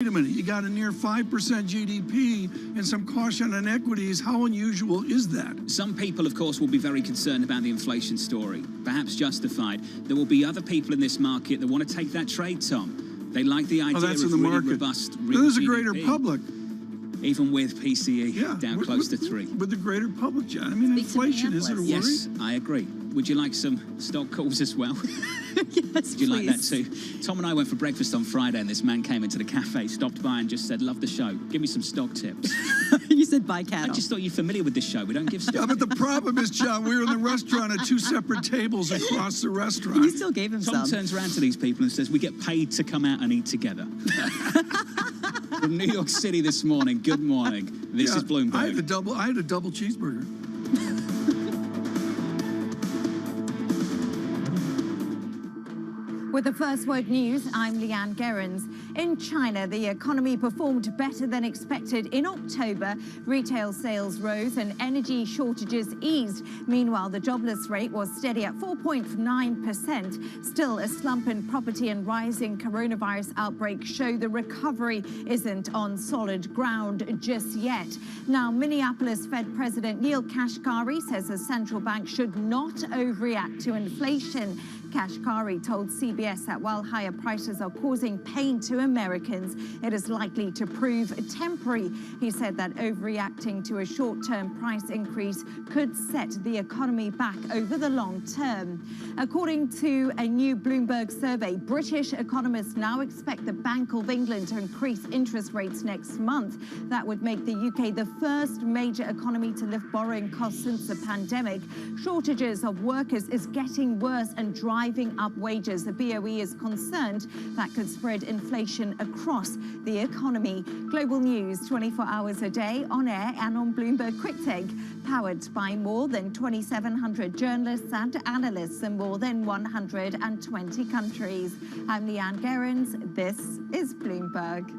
Wait a minute, you got a near 5% GDP and some caution on equities. How unusual is that? Some people, of course, will be very concerned about the inflation story, perhaps justified. There will be other people in this market that want to take that trade, Tom. They like the idea that's of in the really market. robust real There's a GDP, greater public. even with PCE down close to 3. With the greater public, John. I mean, inflation, is it a worry? Yes, I agree. Would you like some stock calls as well? Yes, Would you like that too? Tom and I went for breakfast on Friday, and this man came into the cafe, stopped by, and just said, "Love the show. Give me some stock tips." You said buy cattle. I just thought you're familiar with this show. We don't give stock. Yeah, but the problem is, John, we were in the restaurant at 2 separate tables across the restaurant. You still gave him Tom some. turns around to these people and says, "We get paid to come out and eat together." From New York City this morning. Good morning. This is Bloomberg. I had a double cheeseburger. With the First Word News, I'm Leanne Gerrans. In China, the economy performed better than expected in October. Retail sales rose and energy shortages eased. Meanwhile, the jobless rate was steady at 4.9%. Still, a slump in property and rising coronavirus outbreak show the recovery isn't on solid ground just yet. Now, Minneapolis Fed President Neil Kashkari says the central bank should not overreact to inflation. Kashkari told CBS that while higher prices are causing pain to Americans, it is likely to prove temporary. He said that overreacting to a short-term price increase could set the economy back over the long term. According to a new Bloomberg survey, British economists now expect the Bank of England to increase interest rates next month. That would make the UK the first major economy to lift borrowing costs since the pandemic. Shortages of workers is getting worse and driving up wages. The BOE is concerned that could spread inflation across the economy. Global news 24 hours a day on air and on Bloomberg Quick Take, powered by more than 2,700 journalists and analysts in more than 120 countries. I'm Leanne Gerrans. This is Bloomberg.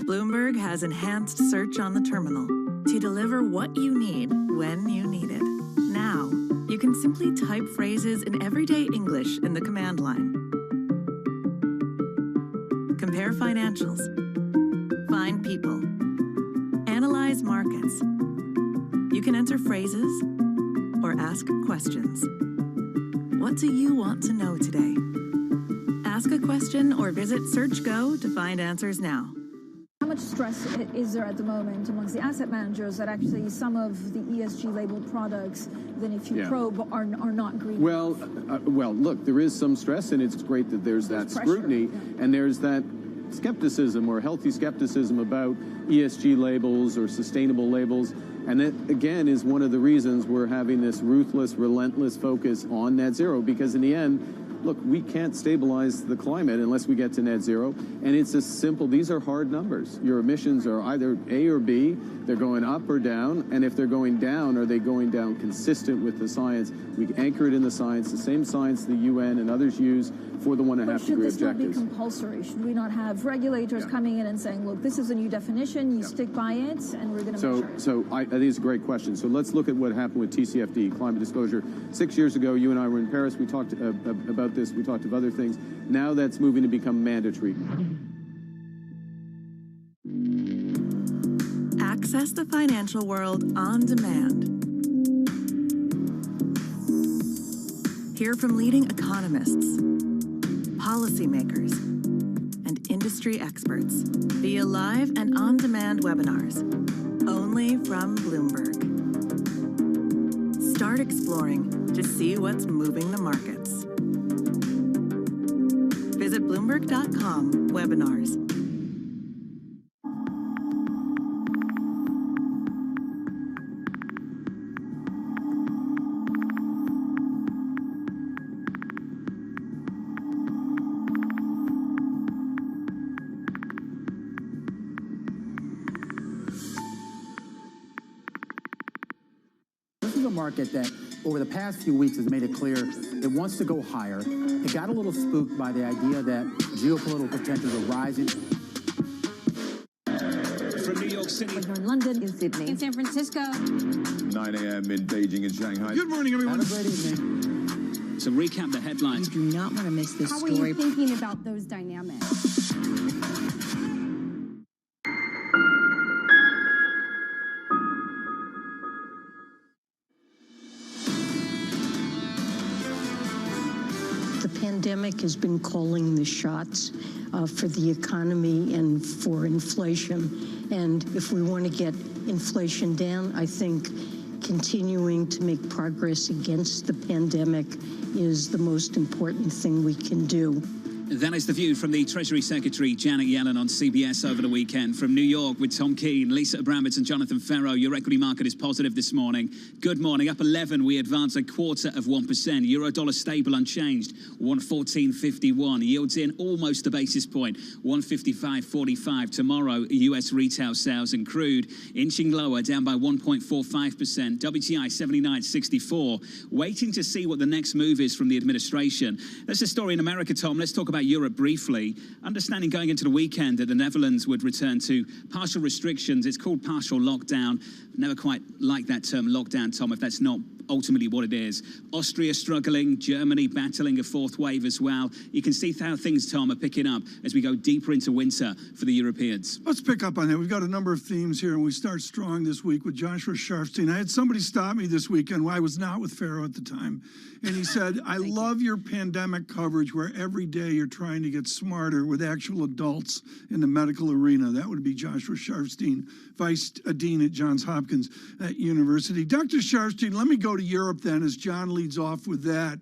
Bloomberg has enhanced search on the terminal to deliver what you need when you need it. Now, you can simply type phrases in everyday English in the command line. Compare financials. Find people. Analyze markets. You can enter phrases or ask questions. What do you want to know today? Ask a question or visit SearchGo to find answers now. How much stress is there at the moment amongst the asset managers that actually some of the ESG labeled products, then if you probe, are not green? Well, look, there is some stress, and it's great that there's that scrutiny, and there's that skepticism or healthy skepticism about ESG labels or sustainable labels. And that, again, is one of the reasons we're having this ruthless, relentless focus on net zero, because in the end, look, we can't stabilize the climate unless we get to net zero. And it's a simple, these are hard numbers. Your emissions are either A or B, they're going up or down. And if they're going down, are they going down consistent with the science? We anchor it in the science, the same science the UN and others use for the 1.5 But should degree this not be objectives. compulsory? Should we not have regulators coming in and saying, look, this is a new definition, you stick by it, and we're going to measure it? So I think it's a great question. So let's look at what happened with TCFD, climate disclosure. 6 years ago, you and I were in Paris. We talked about this. We talked of other things. Now that's moving to become mandatory. Access the financial world on demand. Hear from leading economists, policymakers, and industry experts via live and on-demand webinars, only from Bloomberg. Start exploring to see what's moving the markets. Visit Bloomberg.com/webinars. Market that over the past few weeks has made it clear it wants to go higher. It got a little spooked by the idea that geopolitical tensions are rising. From New York City. In London, in Sydney, In San Francisco. 9 a.m. in Beijing and Shanghai. Good morning, everyone. Have a great evening. So recap the headlines. You do not want to miss this How are story. you thinking about those dynamics? The pandemic has been calling the shots for the economy and for inflation. And if we want to get inflation down, I think continuing to make progress against the pandemic is the most important thing we can do. That is the view from the Treasury Secretary Janet Yellen on CBS over the weekend. From New York with Tom Keene, Lisa Abramowitz and Jonathan Ferro, your equity market is positive this morning. Good morning. Up 11, we advance 0.25%. Euro-dollar stable unchanged, 114.51. Yields in almost a basis point, 155.45. Tomorrow, US retail sales and crude inching lower, down by 1.45%. WTI 79.64. Waiting to see what the next move is from the administration. That's the story in America, Tom. Let's talk about Europe briefly. Understanding going into the weekend that the Netherlands would return to partial restrictions. It's called partial lockdown. Never quite like that term lockdown, Tom, if that's not ultimately what it is. Austria struggling, Germany battling a fourth wave as well. You can see how things, Tom, are picking up as we go deeper into winter for the Europeans. Let's pick up on that. We've got a number of themes here, and we start strong this week with Joshua Sharfstein. I had somebody stop me this weekend. Well, I was not with Pharaoh at the time. And he said, I love your pandemic coverage where every day you're trying to get smarter with actual adults in the medical arena. That would be Joshua Sharfstein, Vice Dean at Johns Hopkins University. Dr. Sharfstein, let me go to Europe then as John leads off with that.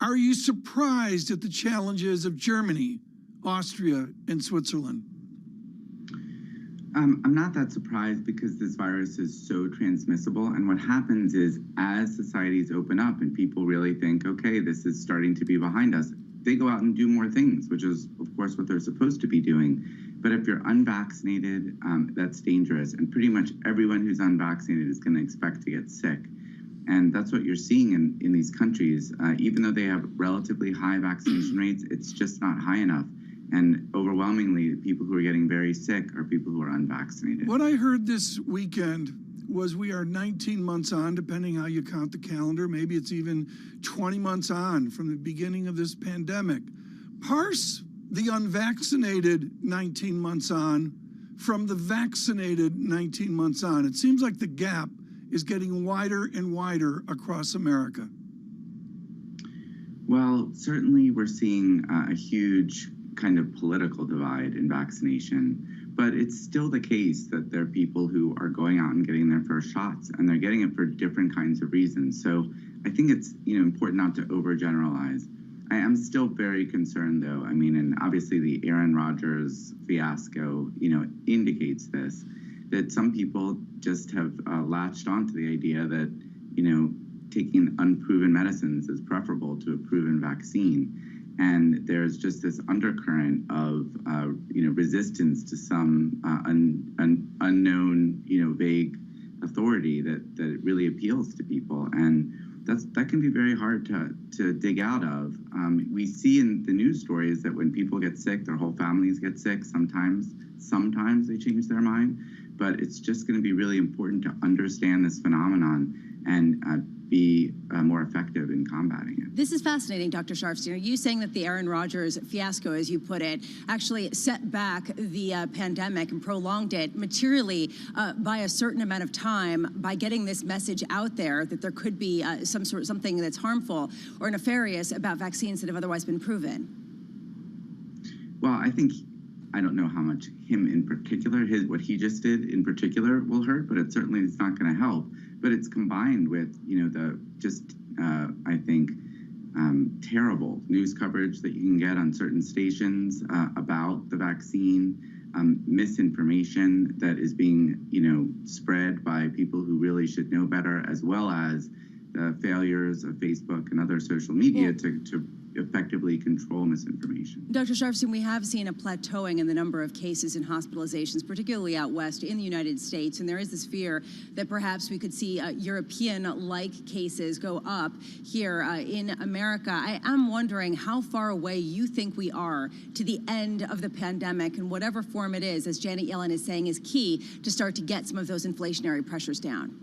Are you surprised at the challenges of Germany, Austria, and Switzerland? I'm not that surprised because this virus is so transmissible. And what happens is as societies open up and people really think, okay, this is starting to be behind us, they go out and do more things, which is, of course, what they're supposed to be doing. But if you're unvaccinated, that's dangerous. And pretty much everyone who's unvaccinated is going to expect to get sick. And that's what you're seeing in these countries. Even though they have relatively high vaccination rates, it's just not high enough. And overwhelmingly, the people who are getting very sick are people who are unvaccinated. What I heard this weekend was we are 19 months on, depending how you count the calendar. Maybe it's even 20 months on from the beginning of this pandemic. Parse the unvaccinated 19 months on from the vaccinated 19 months on. It seems like the gap is getting wider and wider across America. Well, certainly we're seeing a huge kind of political divide in vaccination, but it's still the case that there are people who are going out and getting their first shots, and they're getting it for different kinds of reasons. So I think it's important not to overgeneralize. I am still very concerned, though. I mean, and obviously the Aaron Rodgers fiasco, indicates this, that some people just have latched onto the idea that, taking unproven medicines is preferable to a proven vaccine. And there's just this undercurrent of, resistance to some unknown, vague authority that really appeals to people. And that can be very hard to dig out of. We see in the news stories that when people get sick, their whole families get sick. Sometimes they change their mind, but it's just going to be really important to understand this phenomenon and be more effective in combating it. This is fascinating, Dr. Sharfstein. Are you saying that the Aaron Rodgers fiasco, as you put it, actually set back the pandemic and prolonged it materially by a certain amount of time by getting this message out there that there could be something that's harmful or nefarious about vaccines that have otherwise been proven? Well, I don't know how much him in particular, what he just did in particular will hurt, but it certainly is not going to help. But it's combined with, terrible news coverage that you can get on certain stations about the vaccine, misinformation that is being, spread by people who really should know better, as well as the failures of Facebook and other social media to effectively control misinformation. Dr. Sharfstein, we have seen a plateauing in the number of cases and hospitalizations, particularly out west in the United States, and there is this fear that perhaps we could see European-like cases go up here in America. I am wondering how far away you think we are to the end of the pandemic, and whatever form it is, as Janet Yellen is saying, is key to start to get some of those inflationary pressures down.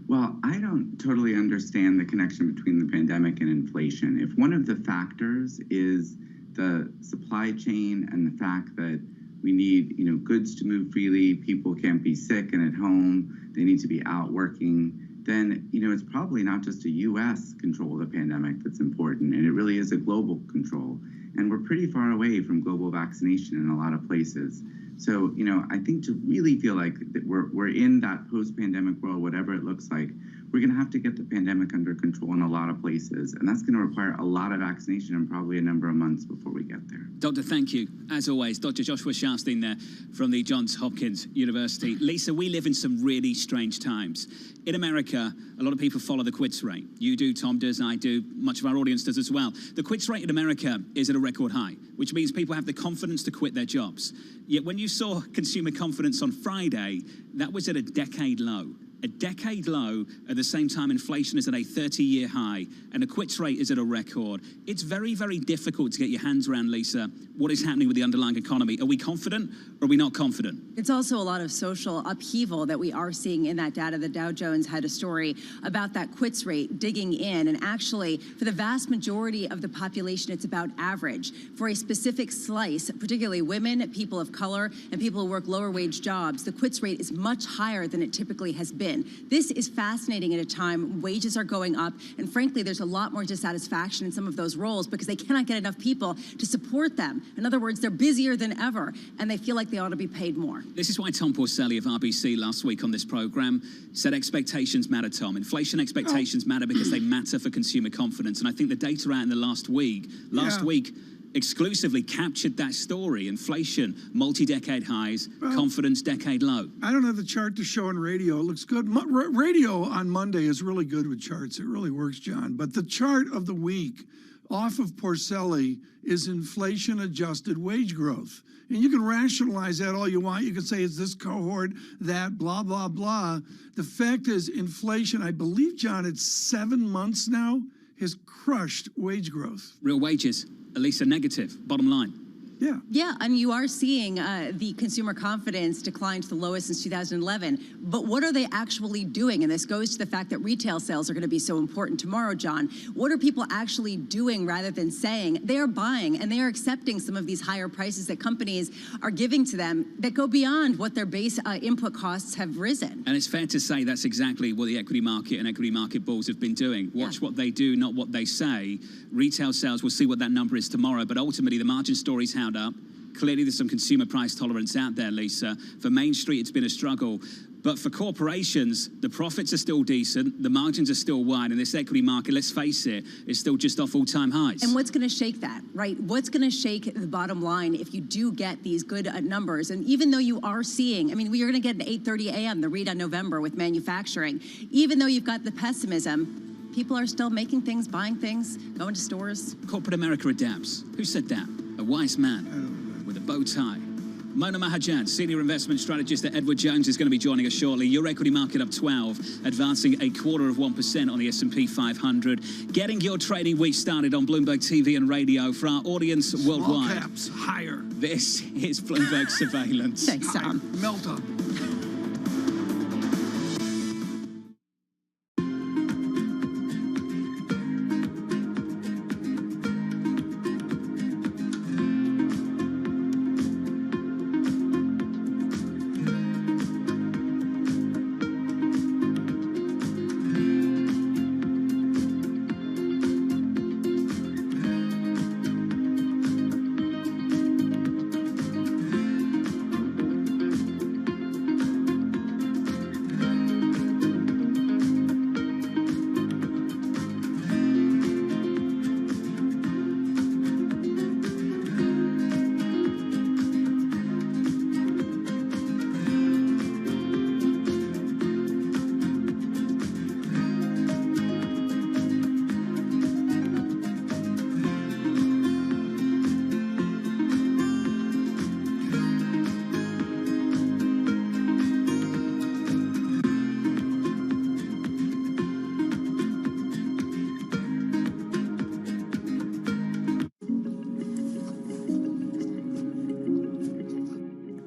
Well, I don't totally understand the connection between the pandemic and inflation. If one of the factors is the supply chain and the fact that we need, goods to move freely, people can't be sick and at home, they need to be out working, then, it's probably not just a U.S. control of the pandemic that's important, and it really is a global control. And we're pretty far away from global vaccination in a lot of places. So, I think to really feel like that we're in that post-pandemic world, whatever it looks like, we're going to have to get the pandemic under control in a lot of places. And that's going to require a lot of vaccination and probably a number of months before we get there. Doctor, thank you. As always, Dr. Joshua Sharfstein there from the Johns Hopkins University. Lisa, we live in some really strange times. In America, a lot of people follow the quits rate. You do, Tom does, I do, much of our audience does as well. The quits rate in America is at a record high, which means people have the confidence to quit their jobs. Yet when you saw consumer confidence on Friday, that was at a decade low. A decade low, at the same time inflation is at a 30-year high, and the quits rate is at a record. It's very, very difficult to get your hands around, Lisa, what is happening with the underlying economy. Are we confident or are we not confident? It's also a lot of social upheaval that we are seeing in that data. The Dow Jones had a story about that quits rate digging in, and actually, for the vast majority of the population, it's about average. For a specific slice, particularly women, people of color, and people who work lower wage jobs, the quits rate is much higher than it typically has been. This is fascinating at a time wages are going up, and frankly, there's a lot more dissatisfaction in some of those roles because they cannot get enough people to support them. In other words, they're busier than ever, and they feel like they ought to be paid more. This is why Tom Porcelli of RBC last week on this program said expectations matter, Tom. Inflation expectations matter because they matter for consumer confidence, and I think the data out in the last week exclusively captured that story. Inflation, multi-decade highs, confidence, decade low. I don't have the chart to show on radio. It looks good. Radio on Monday is really good with charts. It really works, John. But the chart of the week off of Porcelli is inflation-adjusted wage growth. And you can rationalize that all you want. You can say, it's this cohort, that, blah, blah, blah. The fact is, inflation, I believe, John, it's 7 months now, has crushed wage growth. Real wages, at least a negative, bottom line. Yeah, and you are seeing the consumer confidence decline to the lowest since 2011. But what are they actually doing? And this goes to the fact that retail sales are going to be so important tomorrow, John. What are people actually doing rather than saying? They are buying and they are accepting some of these higher prices that companies are giving to them that go beyond what their base input costs have risen. And it's fair to say that's exactly what the equity market and equity market bulls have been doing. Watch what they do, not what they say. Retail sales, we'll see what that number is tomorrow, but ultimately the margin story's held up. Clearly there's some consumer price tolerance out there, Lisa. For Main Street, it's been a struggle. But for corporations, the profits are still decent, the margins are still wide, and this equity market, let's face it, is still just off all-time highs. And what's going to shake that, right? What's going to shake the bottom line if you do get these good numbers? And even though you are seeing, I mean, we are going to get an 8:30 a.m., the read on November with manufacturing. Even though you've got the pessimism, people are still making things, buying things, going to stores. Corporate America adapts. Who said that? A wise man with a bow tie. Mona Mahajan, Senior Investment Strategist at Edward Jones, is going to be joining us shortly. Your equity market up 12, advancing 0.25% on the S&P 500. Getting your trading week started on Bloomberg TV and radio for our audience worldwide. Small caps, higher. This is Bloomberg Surveillance. Thanks, Tom. Melt up.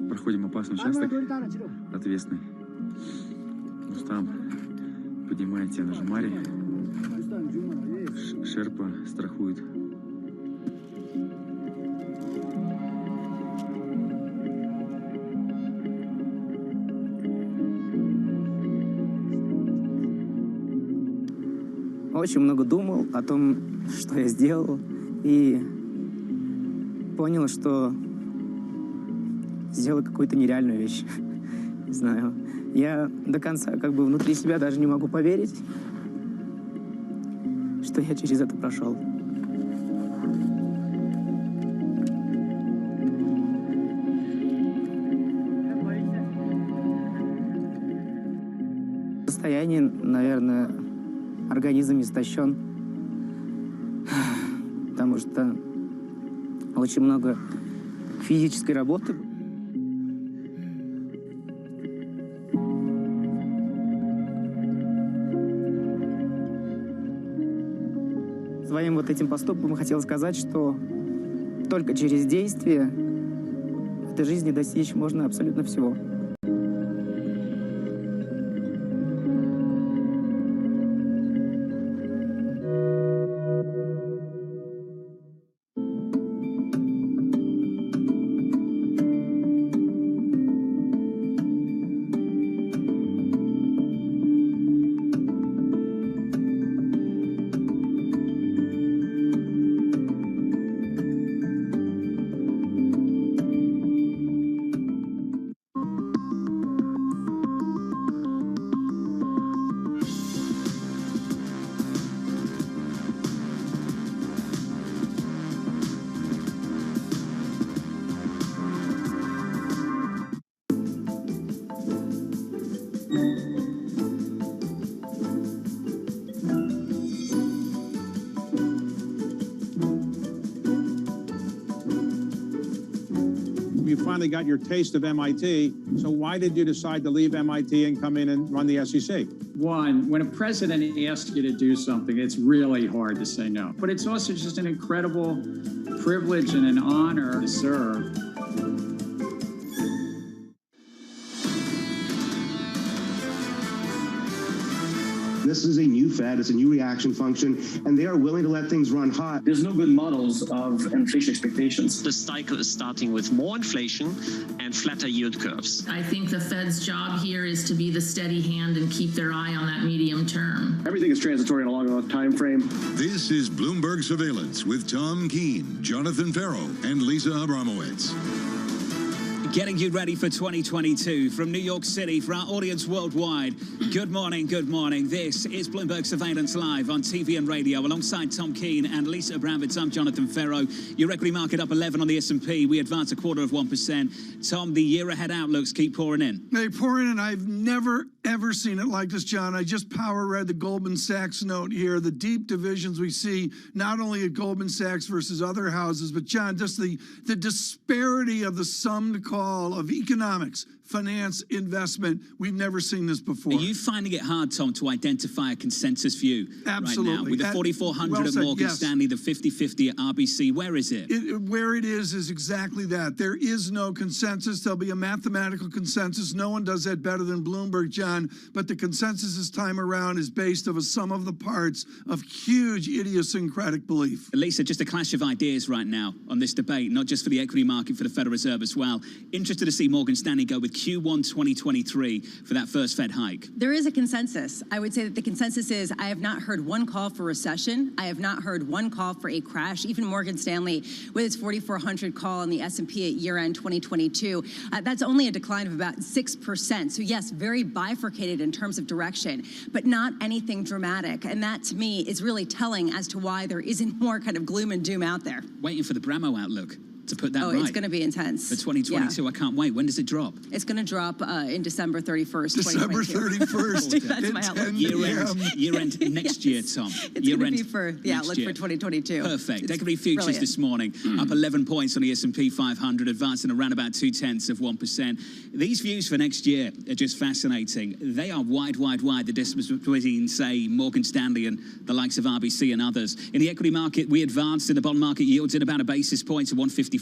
Проходим опасный участок, ответственный. Рустам поднимает тебя на жмаре. Шерпа страхует. Очень много думал о том, что я сделал, и понял, что сделал какую-то нереальную вещь. Не знаю. Я до конца как бы внутри себя даже не могу поверить, что я через это прошел. Состояние, наверное, организм истощен, потому что очень много физической работы. Своим вот этим поступком хотел сказать, что только через действие в этой жизни достичь можно абсолютно всего. You finally got your taste of MIT, so why did you decide to leave MIT and come in and run the SEC? One, when a president asks you to do something, it's really hard to say no. But it's also just an incredible privilege and an honor to serve. This is a new Fed, it's a new reaction function, and they are willing to let things run hot. There's no good models of inflation expectations. The cycle is starting with more inflation and flatter yield curves. I think the Fed's job here is to be the steady hand and keep their eye on that medium term. Everything is transitory in a long enough time frame. This is Bloomberg Surveillance with Tom Keene, Jonathan Ferro, and Lisa Abramowitz. Getting you ready for 2022 from New York City for our audience worldwide. Good morning, good morning. This is Bloomberg Surveillance Live on TV and radio alongside Tom Keene and Lisa Abramowitz. I'm Jonathan Ferro. Your equity market up 11 on the S&P. We advance 0.25%. Tom, the year ahead outlooks keep pouring in. They pour in, and I've never, ever seen it like this, John. I just power read the Goldman Sachs note here, the deep divisions we see, not only at Goldman Sachs versus other houses, but John, just the disparity of the summed call of economics, finance, investment. We've never seen this before. Are you finding it hard, Tom, to identify a consensus view Absolutely. right now? With the 4,400 at Morgan Stanley, the 50-50 at RBC, where is it? Where it is exactly that. There is no consensus. There'll be a mathematical consensus. No one does that better than Bloomberg, John. But the consensus this time around is based of a sum of the parts of huge idiosyncratic belief. Lisa, just a clash of ideas right now on this debate, not just for the equity market, for the Federal Reserve as well. Interested to see Morgan Stanley go with Q1 2023 for that first Fed hike. There is a consensus. I would say that the consensus is I have not heard one call for recession. I have not heard one call for a crash. Even Morgan Stanley, with its 4,400 call on the S&P at year-end 2022, that's only a decline of about 6%. So yes, very bifurcated in terms of direction, but not anything dramatic. And that, to me, is really telling as to why there isn't more kind of gloom and doom out there. Waiting for the Bramo outlook to put that right. Oh, it's going to be intense. For 2022, yeah. I can't wait. When does it drop? It's going to drop in December 31st, December 31st. That's my outlook. Year-end next year, Tom. It's going to be for the outlook for 2022. Perfect. Equity futures this morning, up 11 points on the S&P 500, advancing around about 0.2%. These views for next year are just fascinating. They are wide, the distance between, say, Morgan Stanley and the likes of RBC and others. In the equity market, we advanced in the bond market yields in about a basis point to 155.11.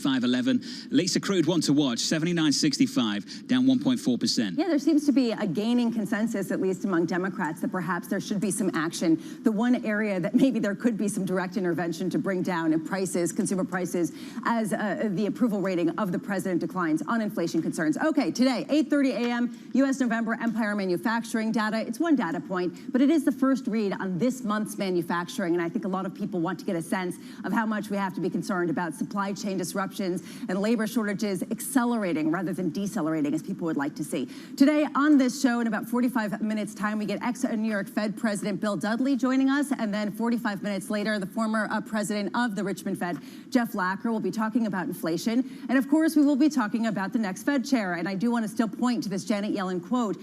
Lisa, crude one to watch, 79.65, down 1.4%. Yeah, there seems to be a gaining consensus, at least among Democrats, that perhaps there should be some action. The one area that maybe there could be some direct intervention to bring down prices, consumer prices, as the approval rating of the president declines on inflation concerns. Okay, today, 8:30 a.m., U.S. November Empire manufacturing data. It's one data point, but it is the first read on this month's manufacturing, and I think a lot of people want to get a sense of how much we have to be concerned about supply chain disruptions and labor shortages accelerating rather than decelerating, as people would like to see. Today on this show, in about 45 minutes' time, we get ex-New York Fed President Bill Dudley joining us, and then 45 minutes later, the former president of the Richmond Fed, Jeff Lacker, will be talking about inflation. And of course, we will be talking about the next Fed chair. And I do want to still point to this Janet Yellen quote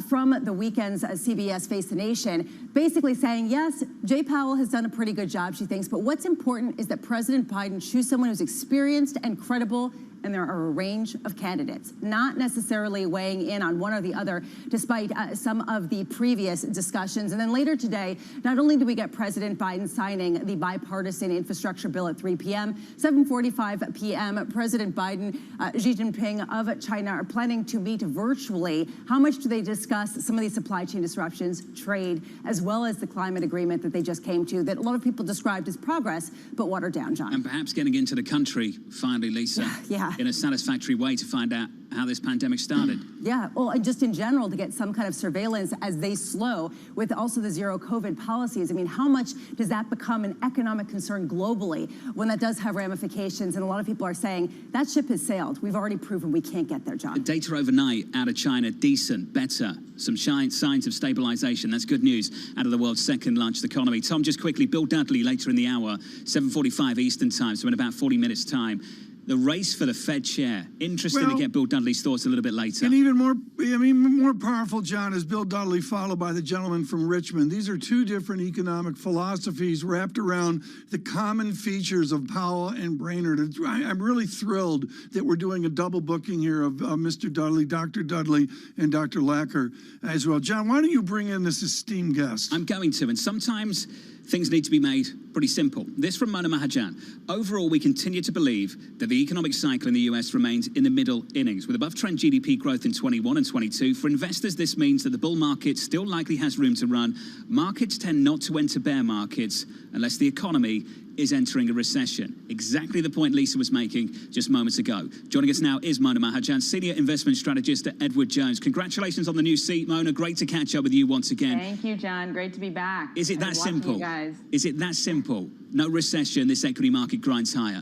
from the weekend's CBS Face the Nation, basically saying, yes, Jay Powell has done a pretty good job, she thinks, but what's important is that President Biden choose someone who's experienced and credible, and there are a range of candidates, not necessarily weighing in on one or the other, despite some of the previous discussions. And then later today, not only do we get President Biden signing the bipartisan infrastructure bill at 3 p.m., 7:45 p.m., President Biden, Xi Jinping of China are planning to meet virtually. How much do they discuss some of these supply chain disruptions, trade, as well as the climate agreement that they just came to, that a lot of people described as progress, but watered down, John? And perhaps getting into the country, finally, Lisa. Yeah. In a satisfactory way to find out how this pandemic started. Yeah, well, and just in general, to get some kind of surveillance as they slow with also the zero COVID policies. I mean, how much does that become an economic concern globally when that does have ramifications? And a lot of people are saying that ship has sailed. We've already proven we can't get there, John. The data overnight out of China, decent, better, some signs of stabilization. That's good news out of the world's second largest economy. Tom, just quickly, Bill Dudley later in the hour, 7:45 Eastern time, so in about 40 minutes time. The race for the Fed chair. Interesting to get Bill Dudley's thoughts a little bit later. And even more powerful, John, is Bill Dudley, followed by the gentleman from Richmond. These are two different economic philosophies wrapped around the common features of Powell and Brainerd. I'm really thrilled that we're doing a double booking here of Mr. Dudley, Dr. Dudley, and Dr. Lacker as well. John, why don't you bring in this esteemed guest? I'm going to, and sometimes things need to be made pretty simple. This from Mona Mahajan. Overall, we continue to believe that the economic cycle in the US remains in the middle innings, with above-trend GDP growth in 21 and 22. For investors, this means that the bull market still likely has room to run. Markets tend not to enter bear markets unless the economy is entering a recession. Exactly the point Lisa was making just moments ago. Joining us now is Mona Mahajan, Senior Investment Strategist at Edward Jones. Congratulations on the new seat, Mona. Great to catch up with you once again. Thank you, John. Great to be back. Is it that simple? You guys. Is it that simple? No recession, this equity market grinds higher.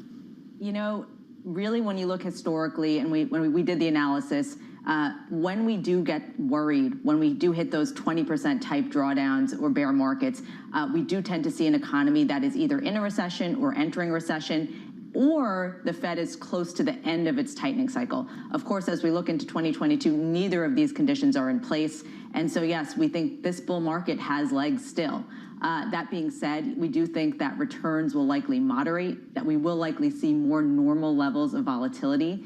You know, really, when you look historically, and when we did the analysis, when we do get worried, when we do hit those 20% type drawdowns or bear markets, we do tend to see an economy that is either in a recession or entering a recession, or the Fed is close to the end of its tightening cycle. Of course, as we look into 2022, neither of these conditions are in place. And so, yes, we think this bull market has legs still. That being said, we do think that returns will likely moderate, that we will likely see more normal levels of volatility.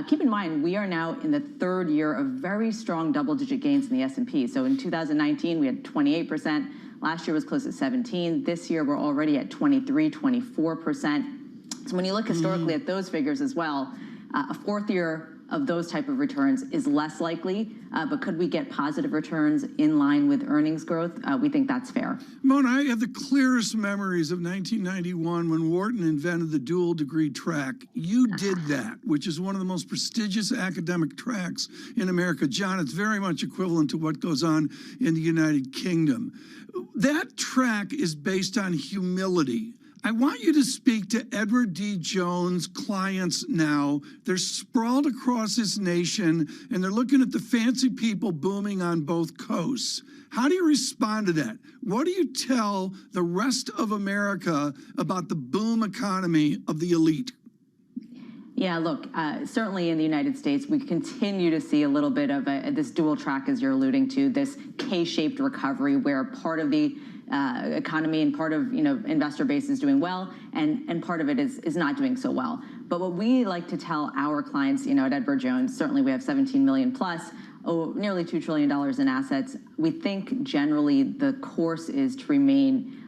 Keep in mind, we are now in the third year of very strong double-digit gains in the S&P. So in 2019, we had 28%. Last year was close to 17. This year, we're already at 23, 24%. So when you look historically at those figures as well, a fourth year of those type of returns is less likely, but could we get positive returns in line with earnings growth? We think that's fair. Mona, I have the clearest memories of 1991 when Wharton invented the dual degree track. You did that, which is one of the most prestigious academic tracks in America. John, it's very much equivalent to what goes on in the United Kingdom. That track is based on humility. I want you to speak to Edward D. Jones' clients now. They're sprawled across this nation, and they're looking at the fancy people booming on both coasts. How do you respond to that? What do you tell the rest of America about the boom economy of the elite? Yeah, look, certainly in the United States, we continue to see a little bit of this dual track, as you're alluding to, this K-shaped recovery where part of the economy and part of investor base is doing well, and part of it is not doing so well. But what we like to tell our clients, at Edward Jones, certainly we have 17 million plus, nearly $2 trillion in assets. We think generally the course is to remain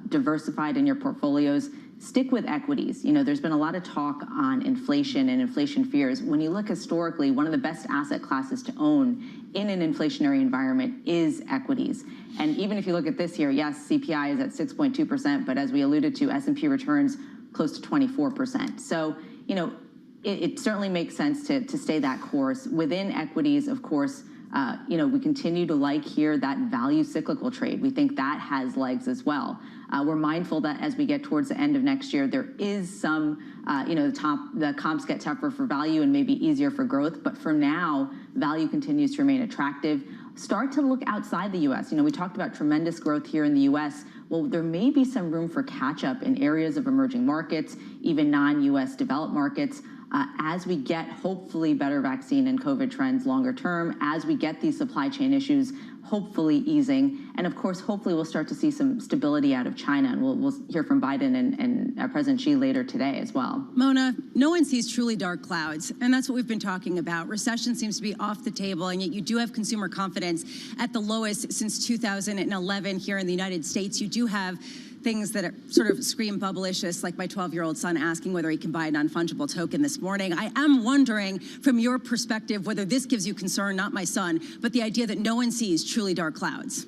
diversified in your portfolios. Stick with equities. There's been a lot of talk on inflation and inflation fears. When you look historically, one of the best asset classes to own in an inflationary environment is equities. And even if you look at this year, yes, CPI is at 6.2%, but as we alluded to, S&P returns close to 24%. So, it certainly makes sense to stay that course. Within equities, of course, we continue to like here that value cyclical trade. We think that has legs as well. We're mindful that as we get towards the end of next year, there is some, the comps get tougher for value and maybe easier for growth. But for now, value continues to remain attractive. Start to look outside the U.S. We talked about tremendous growth here in the U.S. Well, there may be some room for catch up in areas of emerging markets, even non-U.S. developed markets. As we get hopefully better vaccine and COVID trends longer term, as we get these supply chain issues hopefully easing, and of course, hopefully we'll start to see some stability out of China, and we'll hear from Biden and President Xi later today as well. Mona, no one sees truly dark clouds, and that's what we've been talking about. Recession seems to be off the table, and yet you do have consumer confidence at the lowest since 2011 here in the United States. You do have things that are sort of scream bubblicious, like my 12-year-old son asking whether he can buy a non-fungible token this morning. I am wondering, from your perspective, whether this gives you concern, not my son, but the idea that no one sees truly dark clouds.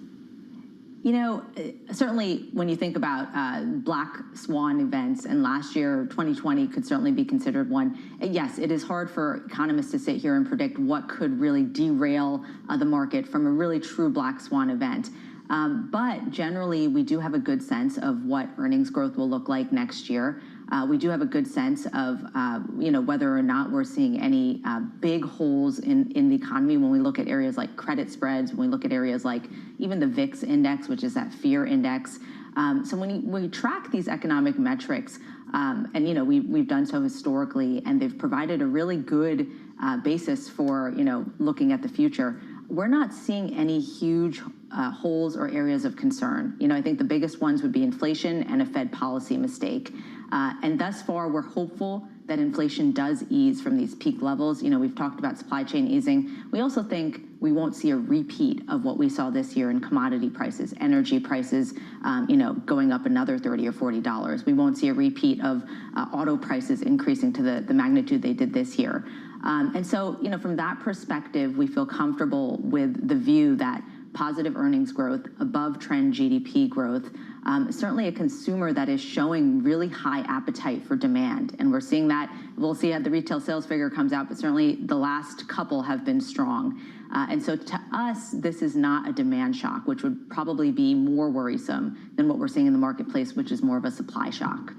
Certainly when you think about black swan events, and last year, 2020 could certainly be considered one. Yes, it is hard for economists to sit here and predict what could really derail the market from a really true black swan event. But generally, we do have a good sense of what earnings growth will look like next year. We do have a good sense of, whether or not we're seeing any big holes in the economy when we look at areas like credit spreads, when we look at areas like even the VIX index, which is that fear index. So when we track these economic metrics, and we've done so historically, and they've provided a really good basis for looking at the future. We're not seeing any huge holes or areas of concern. I think the biggest ones would be inflation and a Fed policy mistake. And thus far, we're hopeful that inflation does ease from these peak levels. We've talked about supply chain easing. We also think we won't see a repeat of what we saw this year in commodity prices, energy prices, going up another $30 or $40. We won't see a repeat of auto prices increasing to the magnitude they did this year. And so, from that perspective, we feel comfortable with the view that positive earnings growth, above trend GDP growth, certainly a consumer that is showing really high appetite for demand. And we're seeing that. We'll see how the retail sales figure comes out, but certainly the last couple have been strong. And so to us, this is not a demand shock, which would probably be more worrisome than what we're seeing in the marketplace, which is more of a supply shock.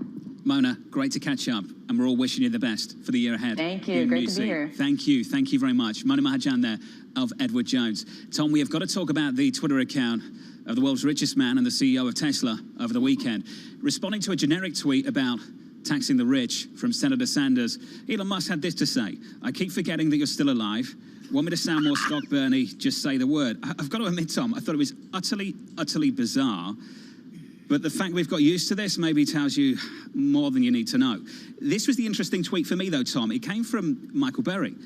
Mona, great to catch up, and we're all wishing you the best for the year ahead. Thank you. Great to be here. Thank you very much. Mona Mahajan there of Edward Jones. Tom, we have got to talk about the Twitter account of the world's richest man and the CEO of Tesla over the weekend. Responding to a generic tweet about taxing the rich from Senator Sanders, Elon Musk had this to say: "I keep forgetting that you're still alive. Want me to sound more stock, Bernie? Just say the word. I've got to admit, Tom, I thought it was utterly bizarre. But the fact we've got used to this maybe tells you more than you need to know. This was the interesting tweet for me, though, Tom. It came from Michael Berry,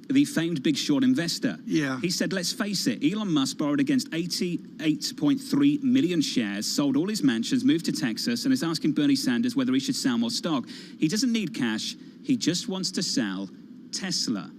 the famed big short investor. Yeah. He said, let's face it, Elon Musk borrowed against 88.3 million shares, sold all his mansions, moved to Texas, and is asking Bernie Sanders whether he should sell more stock. He doesn't need cash. He just wants to sell Tesla.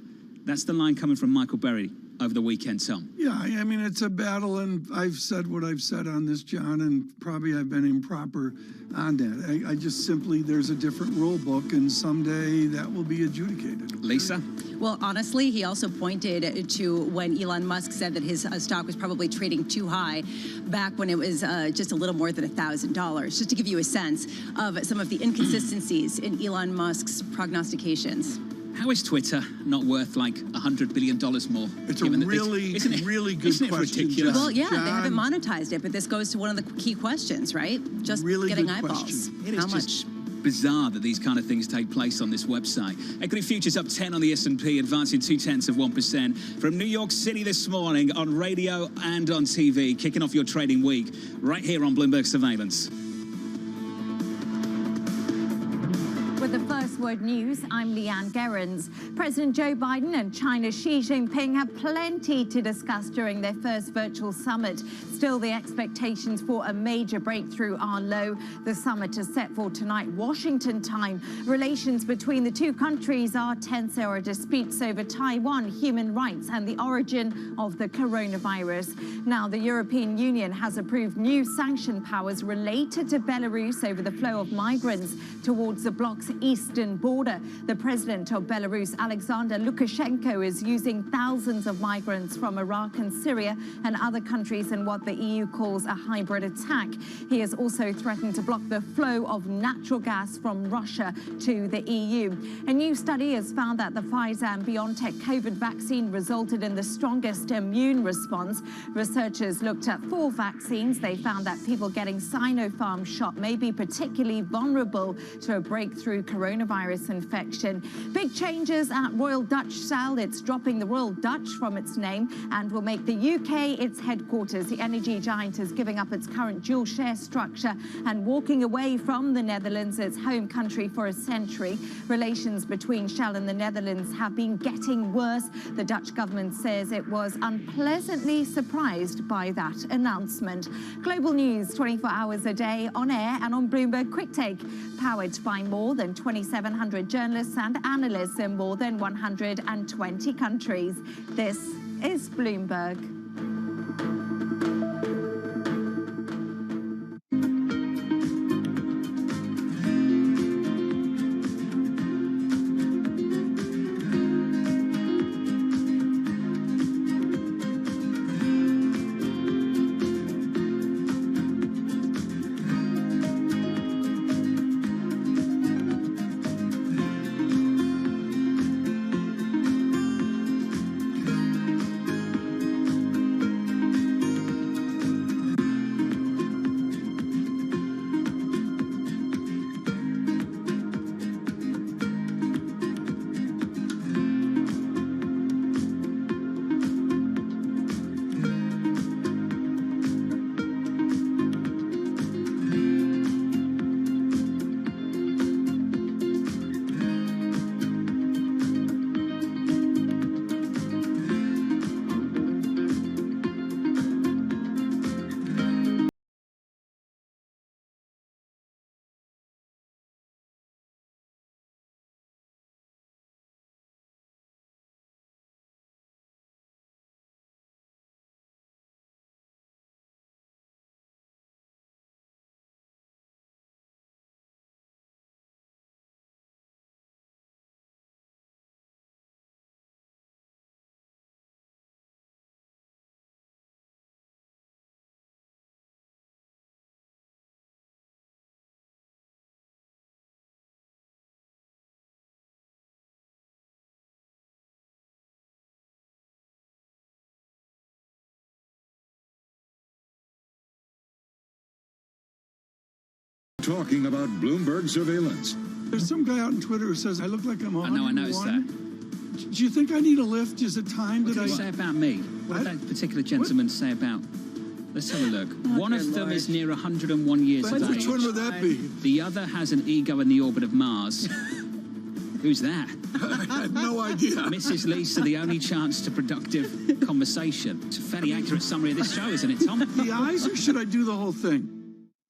That's the line coming from Michael Berry over the weekend, Tom. Yeah, I mean, it's a battle, and I've said what I've said on this, John, and probably I've been improper on that. I just simply, there's a different rule book, and someday that will be adjudicated. Lisa? Well, honestly, he also pointed to when Elon Musk said that his stock was probably trading too high back when it was just a little more than $1,000, just to give you a sense of some of the inconsistencies in Elon Musk's prognostications. How is Twitter not worth like $100 billion more? It's a really good question. Ridiculous? Well, yeah, they haven't monetized it, but this goes to one of the key questions, right? Just really getting good eyeballs. question. It is just bizarre that these kind of things take place on this website. Equity futures up 10 on the S&P, advancing 0.2%. From New York City this morning on radio and on TV, kicking off your trading week right here on Bloomberg Surveillance. With the First Word News, I'm Leanne Gerrans. President Joe Biden and China's Xi Jinping have plenty to discuss during their first virtual summit. Still, the expectations for a major breakthrough are low. The summit is set for tonight, Washington time. Relations between the two countries are tense. There are disputes over Taiwan, human rights, and the origin of the coronavirus. Now, the European Union has approved new sanction powers related to Belarus over the flow of migrants towards the bloc's eastern border. The president of Belarus, Alexander Lukashenko, is using thousands of migrants from Iraq and Syria and other countries in what the EU calls a hybrid attack. He has also threatened to block the flow of natural gas from Russia to the EU. A new study has found that the Pfizer and BioNTech COVID vaccine resulted in the strongest immune response. Researchers looked at 4 vaccines. They found that people getting Sinopharm shot may be particularly vulnerable to a breakthrough coronavirus infection. Big changes at Royal Dutch Shell. It's dropping the Royal Dutch from its name and will make the UK its headquarters. The energy giant is giving up its current dual share structure and walking away from the Netherlands, its home country, for a century. Relations between Shell and the Netherlands have been getting worse. The Dutch government says it was unpleasantly surprised by that announcement. Global news 24 hours a day on air and on Bloomberg Quick Take, powered by more than 2,700 journalists and analysts in more than 120 countries. This is Bloomberg. Talking about Bloomberg surveillance. There's some guy out on Twitter who says I look like I'm 101. I know, I noticed that. Do you think I need a lift? Is it time What that did he say about me? What did that particular gentleman say about? Let's have a look. One of them is near 101 years of age. Which one would that be? The other has an ego in the orbit of Mars. Who's that? I have no idea. Mrs. Lisa, the only chance to productive conversation. It's a fairly accurate summary of this show, isn't it, Tom? The eyes, or should I do the whole thing?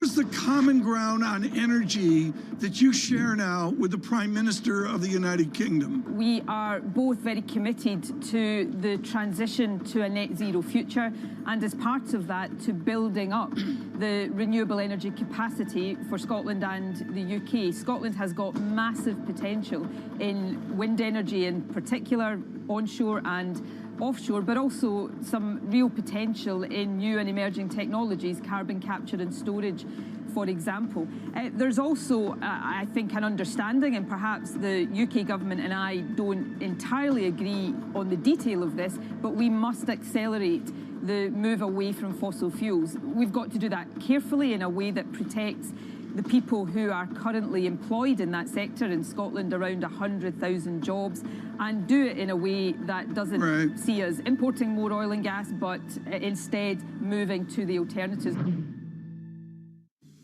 Where's the common ground on energy that you share now with the Prime Minister of the United Kingdom? We are both very committed to the transition to a net zero future, and as part of that, to building up the renewable energy capacity for Scotland and the UK. Scotland has got massive potential in wind energy in particular, onshore and offshore, but also some real potential in new and emerging technologies, carbon capture and storage, for example. There's also, I think, an understanding, and perhaps the UK government and I don't entirely agree on the detail of this, but we must accelerate the move away from fossil fuels. We've got to do that carefully in a way that protects the people who are currently employed in that sector. In Scotland, around 100,000 jobs, and do it in a way that doesn't see us importing more oil and gas, but instead moving to the alternatives.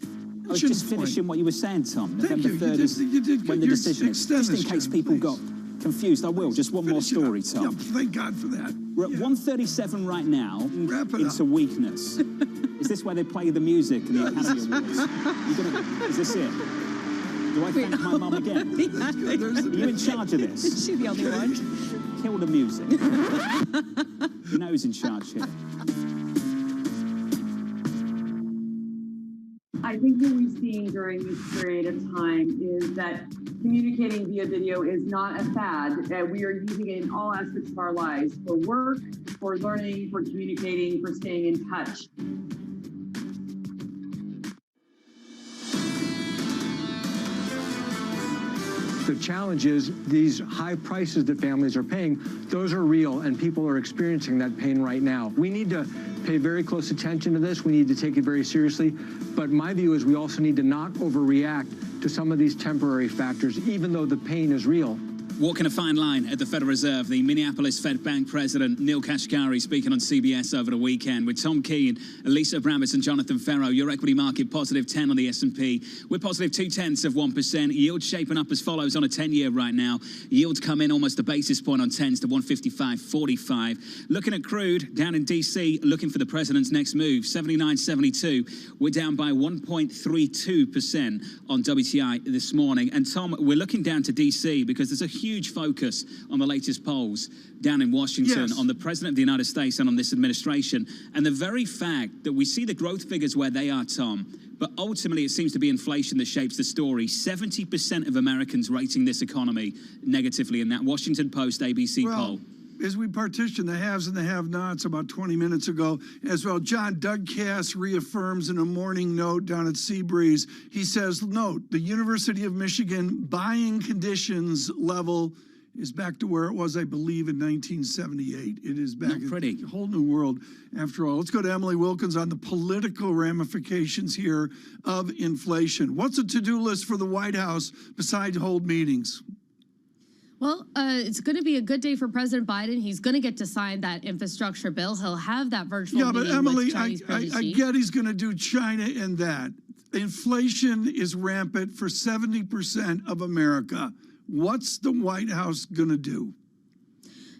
I was just finishing what you were saying, Tom. Thank November you. 3rd is when the decision is. Just in case people got confused, I will. Just one more story, Tom. Yeah, thank God for that. We're at 1:37 right now. Wrap it into up. weakness. Is this where they play the music in the Academy Awards? Is this it? Do I thank my mum again? Are you in charge of this? Is she the only one? Kill the music. You know who's in charge here. I think what we've seen during this period of time is that communicating via video is not a fad, that we are using it in all aspects of our lives, for work, for learning, for communicating, for staying in touch. The challenge is these high prices that families are paying, those are real, and people are experiencing that pain right now. We need to pay very close attention to this. We need to take it very seriously. But my view is we also need to not overreact to some of these temporary factors, even though the pain is real. Walking a fine line at the Federal Reserve, the Minneapolis Fed Bank President Neil Kashkari speaking on CBS over the weekend with Tom Keene, Lisa Abramovich and Jonathan Ferro. Your equity market positive 10 on the S&P. We're positive 0.2%. Yield shaping up as follows on a 10-year right now. Yields come in almost a basis point on 10s to 155.45. Looking at crude down in D.C., looking for the president's next move, 79.72. We're down by 1.32% on WTI this morning. And Tom, we're looking down to D.C. because there's a huge focus on the latest polls down in Washington, on the President of the United States and on this administration. And the very fact that we see the growth figures where they are, Tom, but ultimately it seems to be inflation that shapes the story. 70% of Americans rating this economy negatively in that Washington Post ABC poll. As we partition the haves and the have-nots about 20 minutes ago as well, Doug Cass reaffirms in a morning note down at Seabreeze. He says, note, the University of Michigan buying conditions level is back to where it was, I believe, in 1978. It is back. It's a whole new world after all. Let's go to Emily Wilkins on the political ramifications here of inflation. What's a to-do list for the White House besides hold meetings? Well, it's going to be a good day for President Biden. He's going to get to sign that infrastructure bill. He'll have that virtual meeting but Emily, with Chinese I get he's going to do China and that. Inflation is rampant for 70% of America. What's the White House going to do?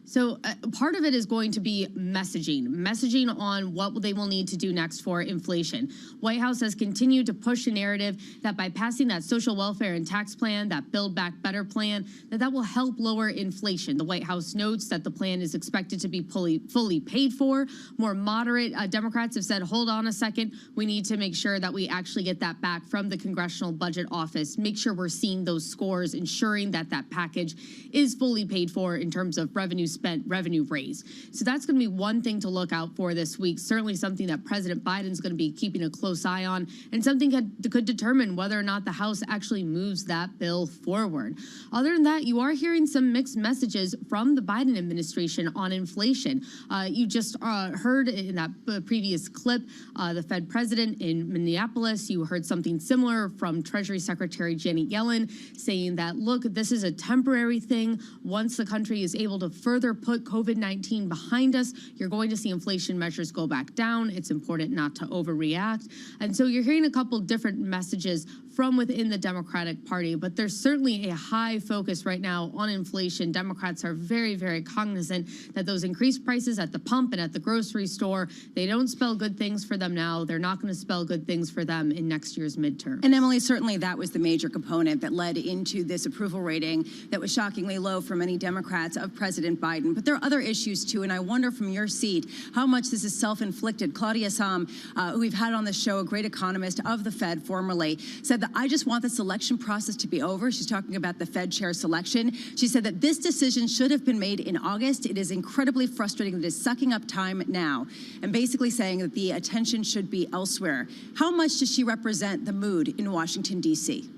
So part of it is going to be messaging on what they will need to do next for inflation. White House has continued to push a narrative that by passing that social welfare and tax plan, that Build Back Better plan, that will help lower inflation. The White House notes that the plan is expected to be fully paid for. More moderate Democrats have said, hold on a second, we need to make sure that we actually get that back from the Congressional Budget Office, make sure we're seeing those scores, ensuring that that package is fully paid for in terms of revenue spent revenue raise. So that's going to be one thing to look out for this week. Certainly something that President Biden's going to be keeping a close eye on, and something could determine whether or not the House actually moves that bill forward. Other than that, you are hearing some mixed messages from the Biden administration on inflation. You just heard in that previous clip the Fed president in Minneapolis. You heard something similar from Treasury Secretary Janet Yellen saying that, look, this is a temporary thing. Once the country is able to further put COVID-19 behind us, you're going to see inflation measures go back down. It's important not to overreact. And so you're hearing a couple different messages from within the Democratic Party, but there's certainly a high focus right now on inflation. Democrats are very, very cognizant that those increased prices at the pump and at the grocery store, they don't spell good things for them now. They're not going to spell good things for them in next year's midterm. And Emily, certainly that was the major component that led into this approval rating that was shockingly low for many Democrats of President Biden. But there are other issues too, and I wonder from your seat how much this is self-inflicted. Claudia Sahm, who we've had on the show, a great economist of the Fed formerly, said that I just want the selection process to be over. She's talking about the Fed chair selection. She said that this decision should have been made in August. It is incredibly frustrating that it is sucking up time now, and basically saying that the attention should be elsewhere. How much does she represent the mood in Washington, D.C.?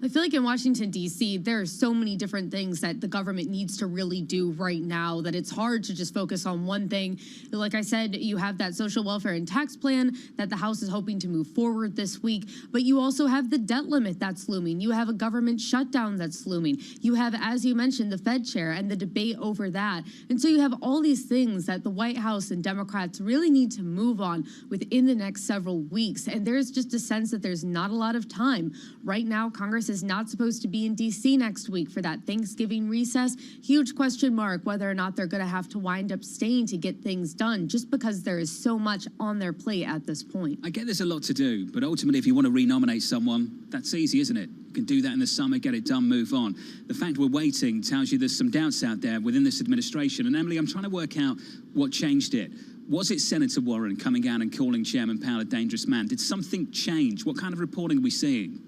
I feel like in Washington, D.C., there are so many different things that the government needs to really do right now that it's hard to just focus on one thing. Like I said, you have that social welfare and tax plan that the House is hoping to move forward this week, but you also have the debt limit that's looming. You have a government shutdown that's looming. You have, as you mentioned, the Fed chair and the debate over that. And so you have all these things that the White House and Democrats really need to move on within the next several weeks. And there's just a sense that there's not a lot of time. Right now, Congress is not supposed to be in D.C. next week for that Thanksgiving recess. Huge question mark whether or not they're going to have to wind up staying to get things done, just because there is so much on their plate at this point. I get there's a lot to do, but ultimately, if you want to renominate someone, that's easy, isn't it? You can do that in the summer, get it done, move on. The fact we're waiting tells you there's some doubts out there within this administration. And Emily, I'm trying to work out what changed it. Was it Senator Warren coming out and calling Chairman Powell a dangerous man? Did something change? What kind of reporting are we seeing?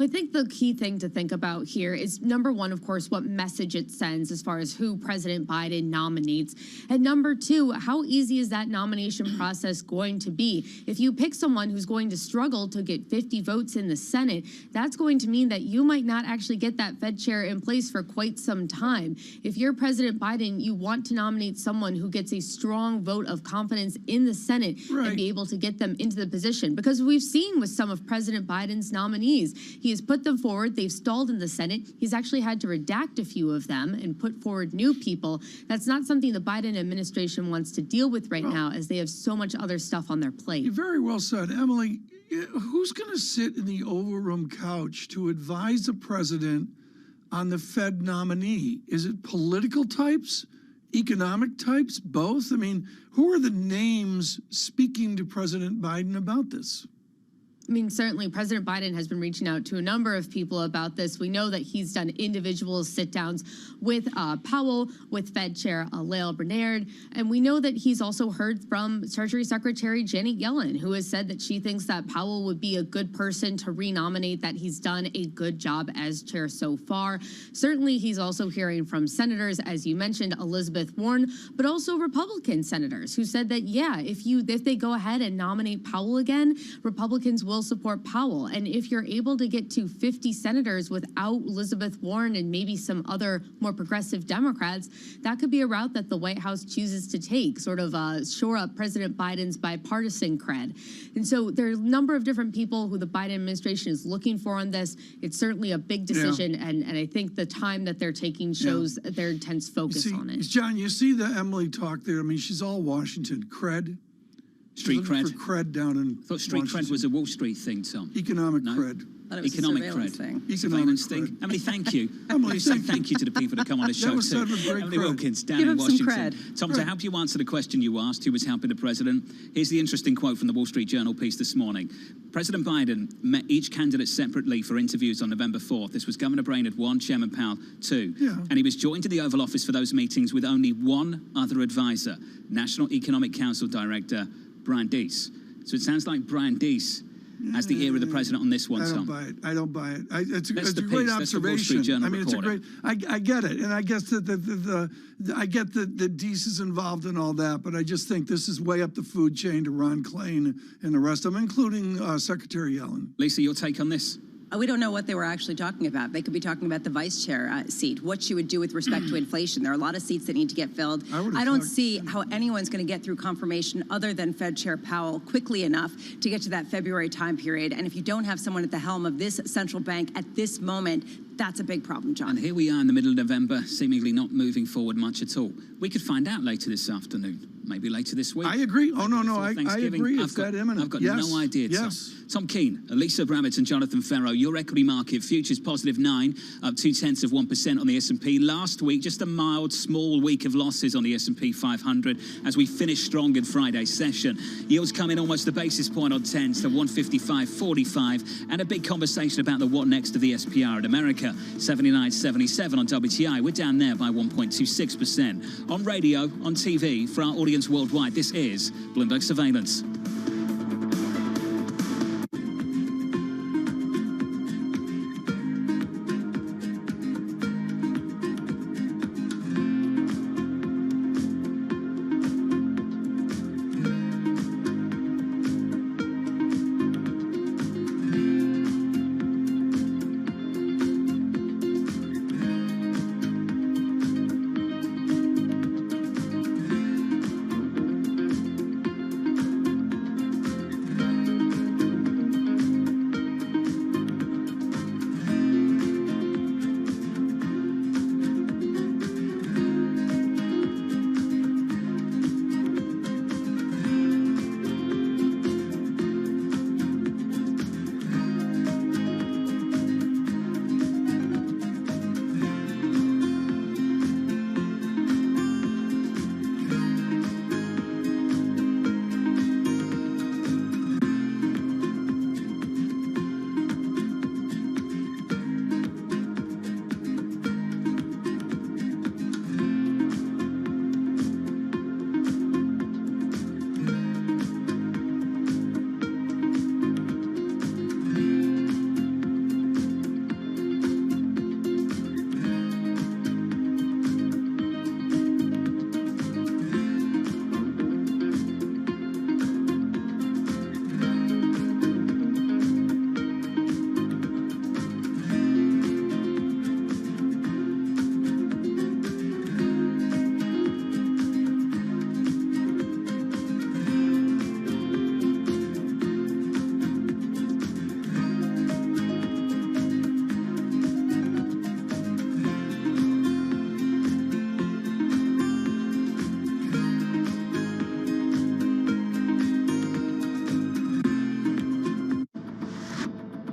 I think the key thing to think about here is, number one, of course, what message it sends as far as who President Biden nominates. And number two, how easy is that nomination process going to be? If you pick someone who's going to struggle to get 50 votes in the Senate, that's going to mean that you might not actually get that Fed chair in place for quite some time. If you're President Biden, you want to nominate someone who gets a strong vote of confidence in the Senate and be able to get them into the position. Because we've seen with some of President Biden's nominees, he has put them forward. They've stalled in the Senate. He's actually had to redact a few of them and put forward new people. That's not something the Biden administration wants to deal with right now, as they have so much other stuff on their plate. Very well said. Emily, who's going to sit in the Oval Room couch to advise the president on the Fed nominee? Is it political types, economic types, both? I mean, who are the names speaking to President Biden about this? I mean, certainly President Biden has been reaching out to a number of people about this. We know that he's done individual sit-downs with Powell, with Fed Chair Lael Brainard, and we know that he's also heard from Treasury Secretary Janet Yellen, who has said that she thinks that Powell would be a good person to renominate, that he's done a good job as chair so far. Certainly, he's also hearing from senators, as you mentioned, Elizabeth Warren, but also Republican senators who said that, yeah, if they go ahead and nominate Powell again, Republicans will support Powell. And if you're able to get to 50 senators without Elizabeth Warren and maybe some other more progressive Democrats, that could be a route that the White House chooses to take, sort of shore up President Biden's bipartisan cred. And so there are a number of different people who the Biden administration is looking for on this. It's certainly a big decision, and I think the time that they're taking shows their intense focus on it. John, you see the Emily talk there. I mean, she's all Washington cred. Street cred. For cred down in I thought street cred was a Wall Street thing, Tom. Economic cred. Economic cred. Surveillance thing. Emily, thank you. Emily, thank you to the people that come on the show was too. said with great Emily cred. Wilkins, down Give in him some Washington. cred. Tom, to help you answer the question you asked, who was helping the president, here's the interesting quote from the Wall Street Journal piece this morning. President Biden met each candidate separately for interviews on November 4th. This was Governor Brainard 1, Chairman Powell 2. And he was joined to the Oval Office for those meetings with only one other advisor, National Economic Council Director Brian Deese. So it sounds like Brian Deese as the ear of the president on this one, I don't Tom. buy it. I don't buy it. It's a That's the great piece. That's the Wall Street observation. Journal I mean, it's a great. reporting. I get it, and I guess that I get that Deese is involved in all that, but I just think this is way up the food chain to Ron Klain and the rest of them, including Secretary Yellen. Lisa, your take on this? We don't know what they were actually talking about. They could be talking about the vice chair seat, what she would do with respect to inflation. There are a lot of seats that need to get filled. I don't see how anyone's going to get through confirmation other than Fed Chair Powell quickly enough to get to that February time period. And if you don't have someone at the helm of this central bank at this moment, that's a big problem, John. And here we are in the middle of November, seemingly not moving forward much at all. We could find out later this afternoon, maybe later this week. I agree. Oh, no, Before I Thanksgiving. agree. It's that imminent. I've got Yes. no idea, Tom. Yes. Tom Keene, Lisa Bramett and Jonathan Ferro, your equity market futures positive 9, up 0.2% on the S&P. Last week, just a mild, small week of losses on the S&P 500 as we finish strong in Friday's session. Yields come in almost a basis point on 10s to 155.45, and a big conversation about the what next of the SPR in America. 79.77 on WTI. We're down there by 1.26%. On radio, on TV, for our audience worldwide, this is Bloomberg Surveillance.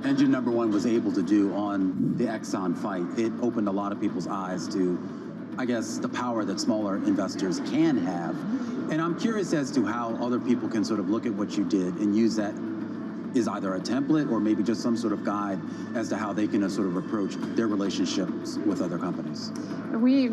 Engine number one was able to do on the Exxon fight, it opened a lot of people's eyes to, I guess, the power that smaller investors can have. And I'm curious as to how other people can sort of look at what you did and use that is either a template or maybe just some sort of guide as to how they can sort of approach their relationships with other companies. We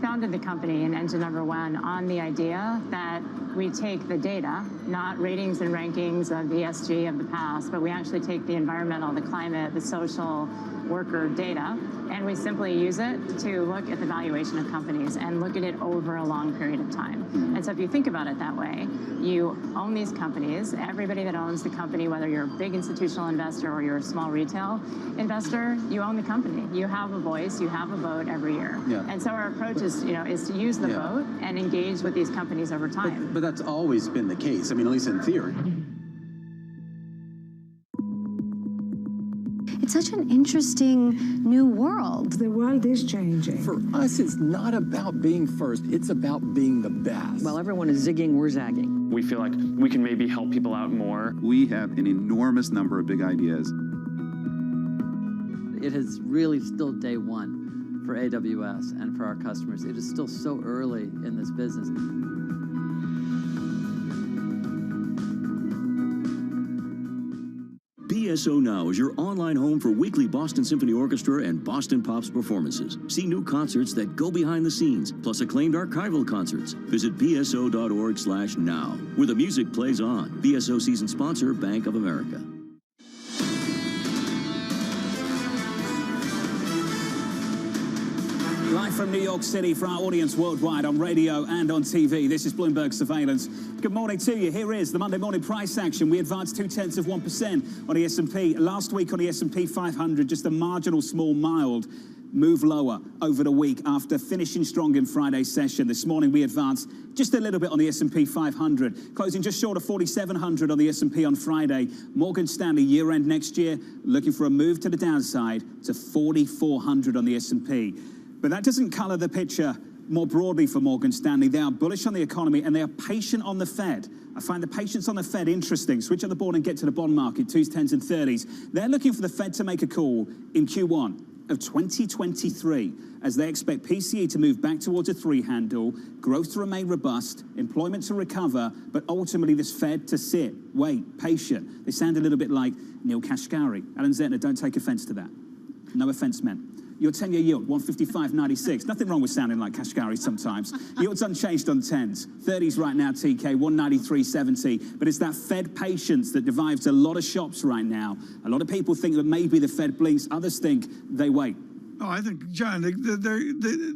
founded the company in Engine Number One on the idea that we take the data, not ratings and rankings of the ESG of the past, but we actually take the environmental, the climate, the social, worker data, and we simply use it to look at the valuation of companies and look at it over a long period of time. And so if you think about it that way, you own these companies. Everybody that owns the company, whether you're a big institutional investor or you're a small retail investor, you own the company. You have a voice, you have a vote every year. Yeah. And so our approach is to use the vote and engage with these companies over time. But that's always been the case. I mean, at least in theory. It's such an interesting new world. The world is changing. For us, it's not about being first. It's about being the best. While everyone is zigging, we're zagging. We feel like we can maybe help people out more. We have an enormous number of big ideas. It is really still day one for AWS and for our customers. It is still so early in this business. BSO Now is your online home for weekly Boston Symphony Orchestra and Boston Pops performances. See new concerts that go behind the scenes, plus acclaimed archival concerts. Visit bso.org/now, where the music plays on. BSO season sponsor, Bank of America. from New York City for our audience worldwide on radio and on TV. This is Bloomberg Surveillance. Good morning to you. Here is the Monday morning price action. We advanced 0.2% on the S&P. Last week on the S&P 500, just a marginal small mild move lower over the week after finishing strong in Friday's session. This morning we advanced just a little bit on the S&P 500, closing just short of 4,700 on the S&P on Friday. Morgan Stanley year-end next year looking for a move to the downside to 4,400 on the S&P. But that doesn't color the picture more broadly for Morgan Stanley. They are bullish on the economy and they are patient on the Fed. I find the patience on the Fed interesting. Switch on the board and get to the bond market, 2s, 10s and 30s. They're looking for the Fed to make a call in Q1 of 2023 as they expect PCE to move back towards a 3 handle, growth to remain robust, employment to recover, but ultimately this Fed to sit, wait, patient. They sound a little bit like Neil Kashkari. Alan Zentner, don't take offense to that. No offense meant. Your 10-year yield, 155.96. Nothing wrong with sounding like Kashkari sometimes. Yield's unchanged on 10s. 30s right now, TK, 193.70. But it's that Fed patience that divides a lot of shops right now. A lot of people think that maybe the Fed blinks. Others think they wait. Oh, I think, John,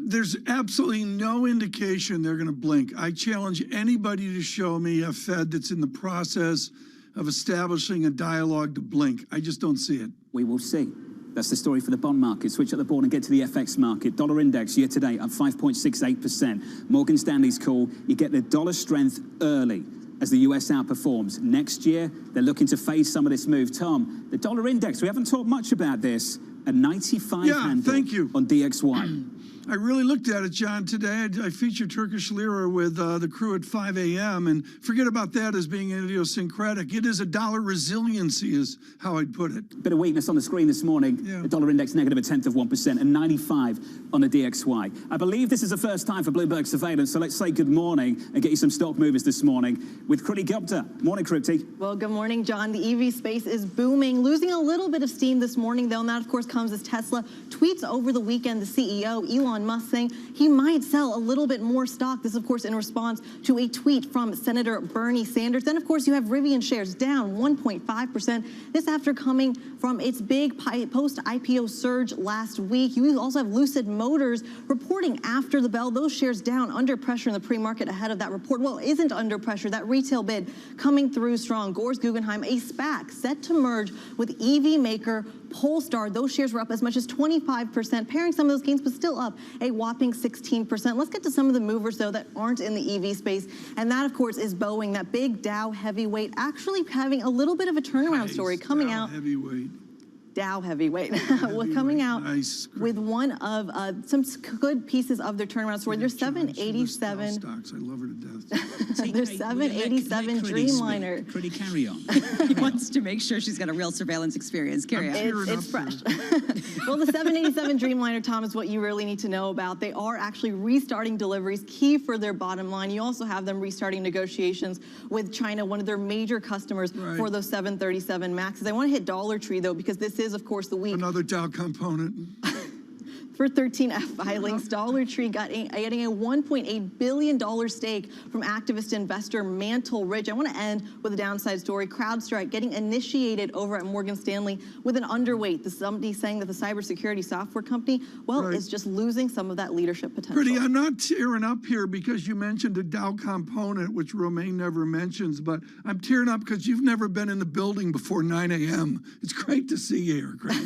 there's absolutely no indication they're going to blink. I challenge anybody to show me a Fed that's in the process of establishing a dialogue to blink. I just don't see it. We will see. That's the story for the bond market. Switch at the board and get to the FX market. Dollar index year to date up 5.68%. Morgan Stanley's call, you get the dollar strength early as the US outperforms. Next year, they're looking to phase some of this move. Tom, the dollar index, we haven't talked much about this, a 95 handle thank you. On DXY. I really looked at it, John, today. I featured Turkish lira with the crew at 5 a.m. and forget about that as being idiosyncratic. It is a dollar resiliency is how I'd put it. Bit of weakness on the screen this morning. The dollar index negative 0.1% and 95 on the DXY. I believe this is the first time for Bloomberg Surveillance, so let's say good morning and get you some stock movers this morning with Kruti Gupta. Morning, Kruti. Well, good morning, John. The EV space is booming, losing a little bit of steam this morning, though, and that, of course, comes as Tesla tweets over the weekend the CEO, Elon Musk, saying he might sell a little bit more stock. This, of course, in response to a tweet from Senator Bernie Sanders. Then, of course, you have Rivian shares down 1.5%. This after coming from its big post-IPO surge last week. You also have Lucid Motors reporting after the bell. Those shares down under pressure in the pre-market ahead of that report. Well, isn't under pressure. That retail bid coming through strong. Gores Guggenheim, a SPAC set to merge with EV maker Polestar. Those shares were up as much as 25%, pairing some of those gains, but still up a whopping 16%. Let's get to some of the movers, though, that aren't in the EV space. And that, of course, is Boeing, that big Dow heavyweight, actually having a little bit of a turnaround story coming out. Dow heavyweight, coming out with one of some good pieces of their turnaround story. There's 787 stocks. I love her to death. There's 787 Dreamliner. Pretty carry on. He wants to make sure she's got a real surveillance experience. Carry on. It's fresh. Well, the 787 Dreamliner, Tom, is what you really need to know about. They are actually restarting deliveries, key for their bottom line. You also have them restarting negotiations with China, one of their major customers for those 737 MAXs. I want to hit Dollar Tree, though, because this is, of course, the week. Another Dow component. For 13F filings, Dollar Tree getting a $1.8 billion stake from activist investor Mantle Ridge. I want to end with a downside story. CrowdStrike getting initiated over at Morgan Stanley with an underweight. Somebody saying that the cybersecurity software company, well, is just losing some of that leadership potential. Pretty, I'm not tearing up here because you mentioned a Dow component, which Romaine never mentions, but I'm tearing up because you've never been in the building before 9 a.m. It's great to see you here, Greg.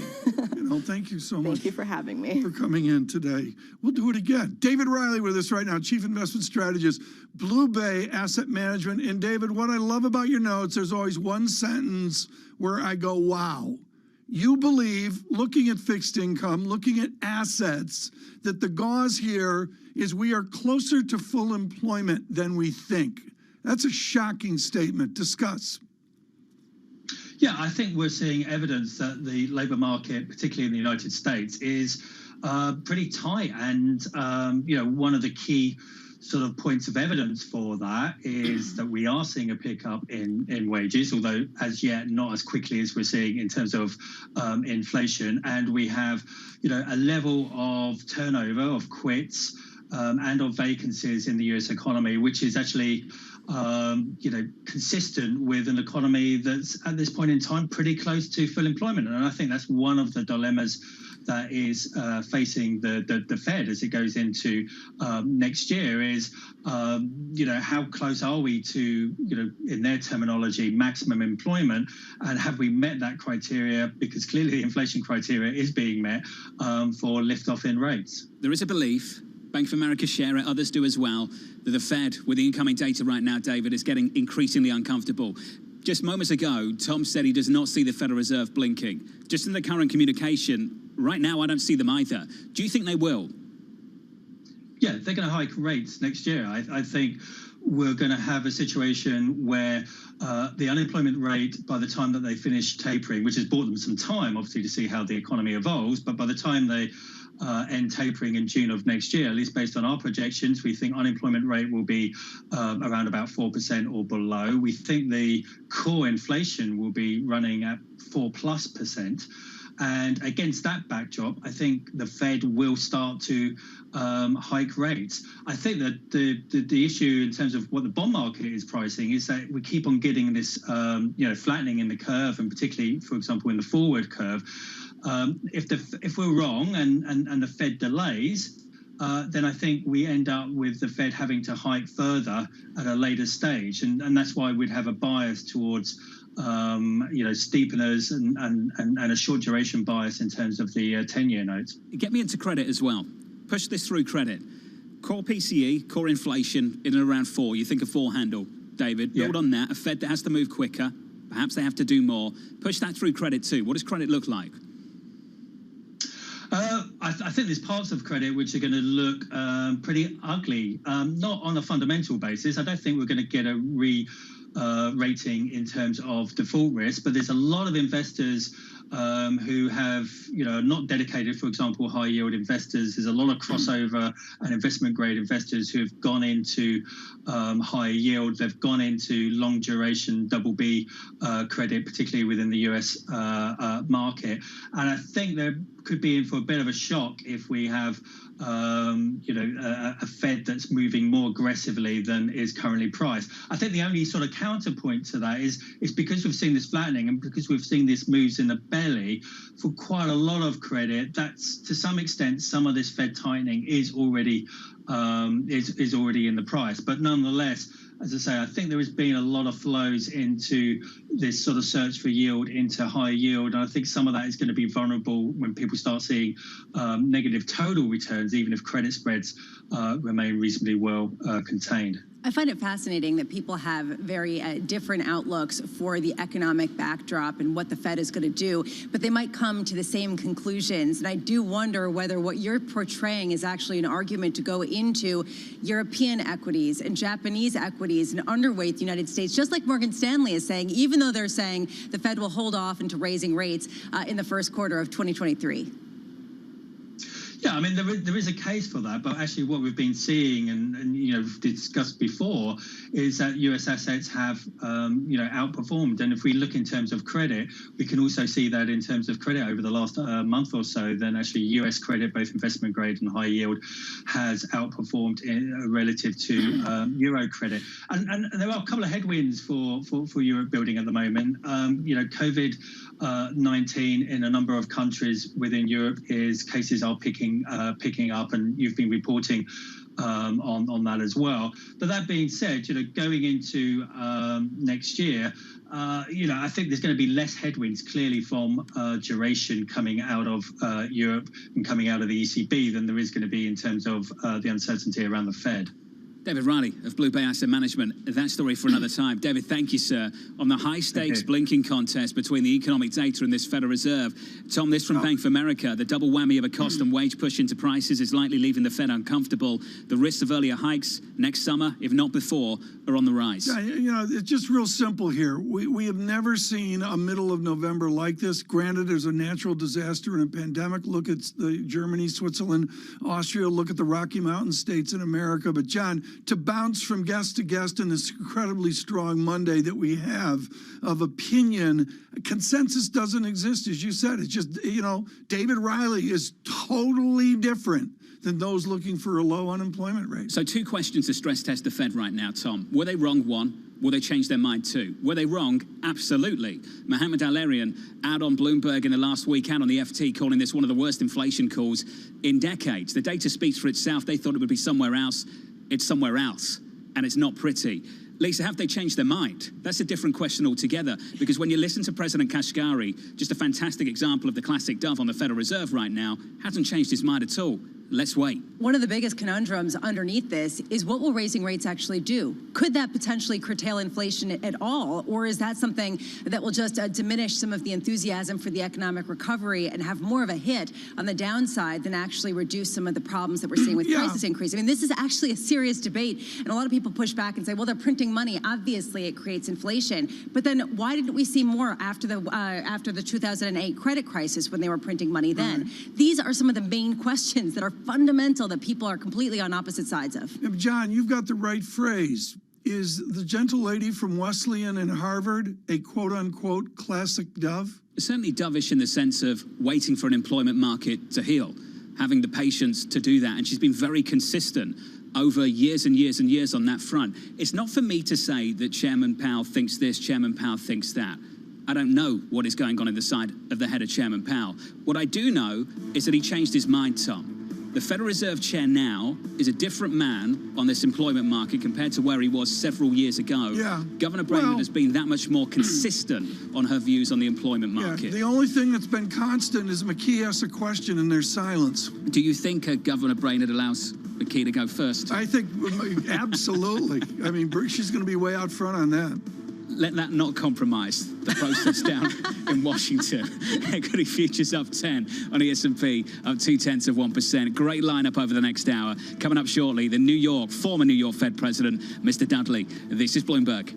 Thank you so much. Thank you for having me. For coming in today. We'll do it again. David Riley with us right now, Chief Investment Strategist, Blue Bay Asset Management. And David, what I love about your notes, there's always one sentence where I go, wow. You believe, looking at fixed income, looking at assets, that the cause here is we are closer to full employment than we think. That's a shocking statement. Discuss. Yeah, I think we're seeing evidence that the labor market, particularly in the United States, is pretty tight. And, one of the key sort of points of evidence for that is that we are seeing a pickup in wages, although as yet not as quickly as we're seeing in terms of inflation. And we have, a level of turnover, of quits, and of vacancies in the US economy, which is actually consistent with an economy that's at this point in time pretty close to full employment. And I think that's one of the dilemmas that is facing the Fed as it goes into next year is, how close are we to, in their terminology, maximum employment, and have we met that criteria? Because clearly the inflation criteria is being met for liftoff in rates. There is a belief, Bank of America share it, others do as well, that the Fed, with the incoming data right now, David, is getting increasingly uncomfortable. Just moments ago, Tom said he does not see the Federal Reserve blinking. Just in the current communication, right now, I don't see them either. Do you think they will? Yeah, they're going to hike rates next year. I think we're going to have a situation where the unemployment rate, by the time that they finish tapering, which has bought them some time, obviously, to see how the economy evolves, but by the time they end tapering in June of next year, at least based on our projections, we think unemployment rate will be around about 4% or below. We think the core inflation will be running at 4+%. And against that backdrop, I think the Fed will start to hike rates. I think that the issue in terms of what the bond market is pricing is that we keep on getting this flattening in the curve, and particularly, for example, in the forward curve. If we're wrong and the Fed delays, then I think we end up with the Fed having to hike further at a later stage, and that's why we'd have a bias towards steepeners and a short duration bias in terms of the 10-year notes. Get me into credit as well. Push this through credit. Core PCE, core inflation in and around 4. You think a 4 handle, David. Build on that. A Fed that has to move quicker. Perhaps they have to do more. Push that through credit too. What does credit look like? I think there's parts of credit which are going to look pretty ugly, not on a fundamental basis. I don't think we're going to get a rating in terms of default risk, but there's a lot of investors who have, not dedicated, for example, high yield investors. There's a lot of crossover and investment grade investors who have gone into high yield. They've gone into long duration BB credit, particularly within the US market. And I think there could be in for a bit of a shock if we have a Fed that's moving more aggressively than is currently priced. I think the only sort of counterpoint to that is because we've seen this flattening and because we've seen this moves in the belly for quite a lot of credit, that's to some extent some of this Fed tightening is already in the price. But nonetheless, as I say, I think there has been a lot of flows into this sort of search for yield into high yield. And I think some of that is going to be vulnerable when people start seeing negative total returns, even if credit spreads remain reasonably well contained. I find it fascinating that people have very different outlooks for the economic backdrop and what the Fed is going to do, but they might come to the same conclusions. And I do wonder whether what you're portraying is actually an argument to go into European equities and Japanese equities and underweight the United States, just like Morgan Stanley is saying, even though they're saying the Fed will hold off into raising rates in the first quarter of 2023. Yeah, I mean, there is a case for that, but actually what we've been seeing and discussed before is that US assets have, outperformed. And if we look in terms of credit, we can also see that in terms of credit over the last month or so, then actually US credit, both investment grade and high yield, has outperformed relative to Euro credit. And there are a couple of headwinds for Europe building at the moment. COVID-19 in a number of countries within Europe cases are picking up, and you've been reporting on that as well. But that being said, going into next year, I think there's going to be less headwinds clearly from duration coming out of Europe and coming out of the ECB than there is going to be in terms of the uncertainty around the Fed. David Riley of Blue Bay Asset Management. That story for another time. David, thank you, sir. On the high-stakes blinking contest between the economic data and this Federal Reserve. Tom, this from Bank of America. The double whammy of a cost and wage push into prices is likely leaving the Fed uncomfortable. The risks of earlier hikes next summer, if not before, are on the rise. Yeah, it's just real simple here. We have never seen a middle of November like this. Granted, there's a natural disaster and a pandemic. Look at Germany, Switzerland, Austria. Look at the Rocky Mountain states in America. But, John, to bounce from guest to guest in this incredibly strong Monday that we have of opinion, consensus doesn't exist, as you said. It's just, David Riley is totally different than those looking for a low unemployment rate. So 2 questions to stress test the Fed right now, Tom. Were they wrong, 1? Will they change their mind too? Were they wrong? Absolutely. Mohamed Al-Erian out on Bloomberg in the last week, out on the FT, calling this one of the worst inflation calls in decades. The data speaks for itself. They thought it would be somewhere else. It's somewhere else, and it's not pretty. Lisa, have they changed their mind? That's a different question altogether, because when you listen to President Kashgari, just a fantastic example of the classic dove on the Federal Reserve right now, hasn't changed his mind at all. Let's wait. One of the biggest conundrums underneath this is, what will raising rates actually do? Could that potentially curtail inflation at all? Or is that something that will just diminish some of the enthusiasm for the economic recovery and have more of a hit on the downside than actually reduce some of the problems that we're seeing with prices increase? I mean, this is actually a serious debate. And a lot of people push back and say, well, they're printing money. Obviously, it creates inflation. But then why didn't we see more after the 2008 credit crisis when they were printing money then? These are some of the main questions that are fundamental that people are completely on opposite sides of. John, you've got the right phrase. Is the gentle lady from Wesleyan and Harvard a quote-unquote classic dove? Certainly dovish in the sense of waiting for an employment market to heal, having the patience to do that. And she's been very consistent over years and years and years on that front. It's not for me to say that Chairman Powell thinks this, Chairman Powell thinks that. I don't know what is going on in the side of the head of Chairman Powell. What I do know is that he changed his mind, Tom. The Federal Reserve Chair now is a different man on this employment market compared to where he was several years ago. Governor Brainerd has been that much more consistent on her views on the employment market. The only thing that's been constant is McKee asks a question and there's silence. Do you think Governor Brainerd allows McKee to go first? I think absolutely. I mean, she's going to be way out front on that. Let that not compromise the process down in Washington. Equity futures up 10 on the S&P, up 0.2%. Great lineup over the next hour. Coming up shortly, the former New York Fed President, Mr. Dudley. This is Bloomberg.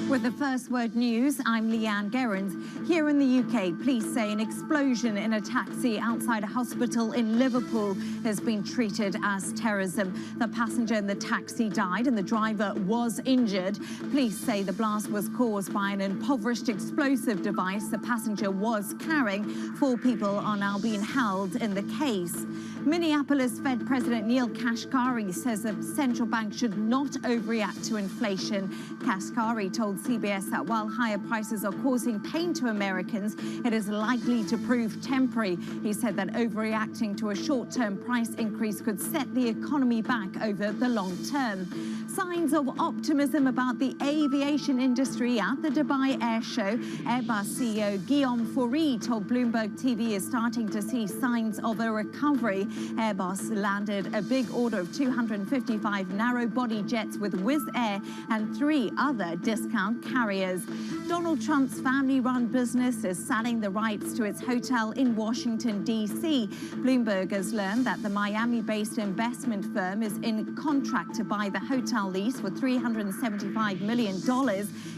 With the First Word News, I'm Leanne Gerrans. Here in the UK, police say an explosion in a taxi outside a hospital in Liverpool has been treated as terrorism. The passenger in the taxi died and the driver was injured. Police say the blast was caused by an impoverished explosive device the passenger was carrying. 4 people are now being held in the case. Minneapolis Fed President Neil Kashkari says a central bank should not overreact to inflation. Kashkari told CBS that while higher prices are causing pain to Americans, it is likely to prove temporary. He said that overreacting to a short-term price increase could set the economy back over the long term. Signs of optimism about the aviation industry at the Dubai Air Show. Airbus CEO Guillaume Faury told Bloomberg TV is starting to see signs of a recovery. Airbus landed a big order of 255 narrow-body jets with Wizz Air and 3 other discount carriers. Donald Trump's family-run business is selling the rights to its hotel in Washington, D.C. Bloomberg has learned that the Miami-based investment firm is in contract to buy the hotel lease for $375 million.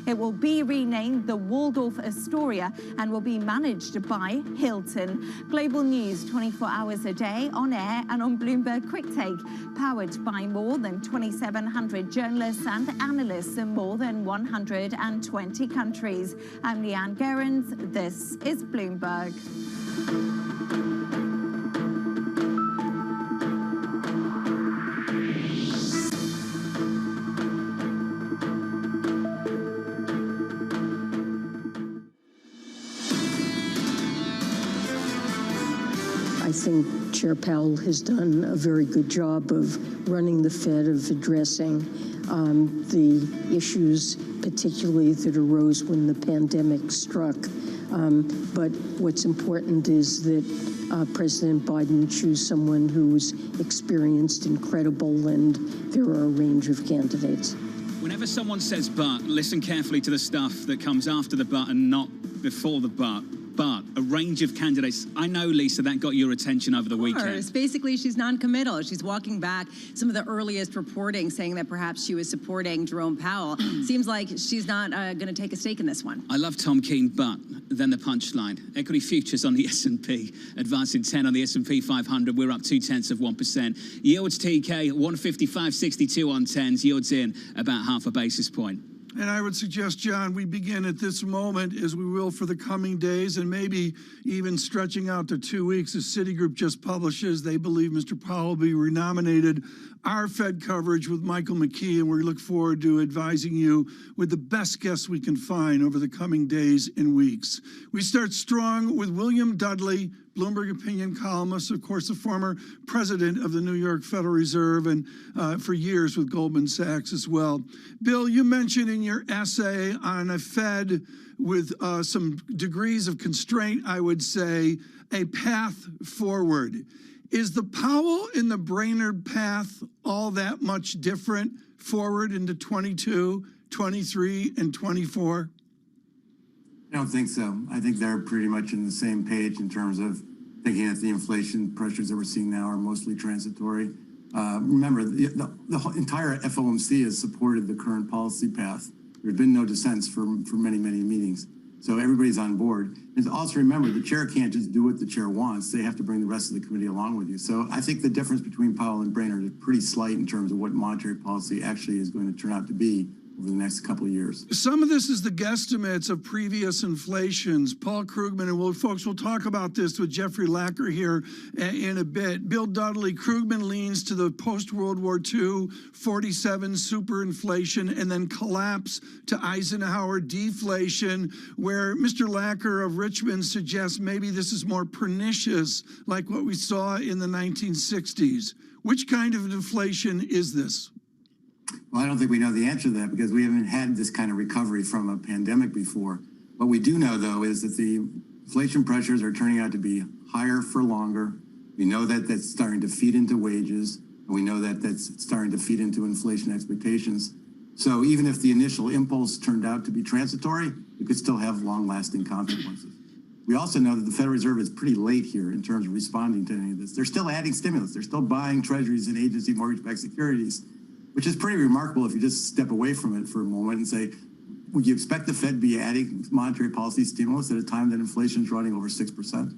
It will be renamed the Waldorf Astoria and will be managed by Hilton. Global news 24 hours a day on air and on Bloomberg Quick Take, powered by more than 2,700 journalists and analysts in more than 120 countries. I'm Leanne Gerrans. This is Bloomberg. I think Chair Powell has done a very good job of running the Fed, of addressing the issues, particularly that arose when the pandemic struck. But what's important is that President Biden choose someone who's experienced and credible, and there are a range of candidates. Whenever someone says but, listen carefully to the stuff that comes after the but and not before the but. But a range of candidates. I know, Lisa, that got your attention over the weekend. Basically, she's non-committal. She's walking back some of the earliest reporting saying that perhaps she was supporting Jerome Powell. Seems like she's not going to take a stake in this one. I love Tom Keene, but then the punchline. Equity futures on the S&P, advancing 10 on the S&P 500. We're up 0.2%. Yields TK 155.62 on 10s. Yields in about half a basis point. And I would suggest, John, we begin at this moment, as we will for the coming days, and maybe even stretching out to 2 weeks, as Citigroup just publishes. They believe Mr. Powell will be renominated. Our Fed coverage with Michael McKee, and we look forward to advising you with the best guests we can find over the coming days and weeks. We start strong with William Dudley, Bloomberg opinion columnist, of course, the former president of the New York Federal Reserve, and for years with Goldman Sachs as well. Bill, you mentioned in your essay on a Fed with some degrees of constraint, I would say, a path forward. Is the Powell and the Brainerd path all that much different forward into 22, 23, and 24? I don't think so. I think they're pretty much in the same page in terms of thinking that the inflation pressures that we're seeing now are mostly transitory. Remember, the whole entire FOMC has supported the current policy path. There's been no dissents for many, many meetings. So everybody's on board. And also remember, the chair can't just do what the chair wants. They have to bring the rest of the committee along with you. So I think the difference between Powell and Brainerd is pretty slight in terms of what monetary policy actually is going to turn out to be over the next couple of years. Some of this is the guesstimates of previous inflations. Paul Krugman, and folks, we'll talk about this with Jeffrey Lacker here in a bit. Bill Dudley, Krugman leans to the post-World War II 47 superinflation and then collapse to Eisenhower deflation, where Mr. Lacker of Richmond suggests maybe this is more pernicious, like what we saw in the 1960s. Which kind of inflation is this? Well, I don't think we know the answer to that because we haven't had this kind of recovery from a pandemic before. What we do know, though, is that the inflation pressures are turning out to be higher for longer. We know that that's starting to feed into wages, and we know that that's starting to feed into inflation expectations. So even if the initial impulse turned out to be transitory, it could still have long-lasting consequences. We also know that the Federal Reserve is pretty late here in terms of responding to any of this. They're still adding stimulus. They're still buying treasuries and agency mortgage-backed securities, which is pretty remarkable if you just step away from it for a moment and say, would you expect the Fed to be adding monetary policy stimulus at a time that inflation is running over 6%?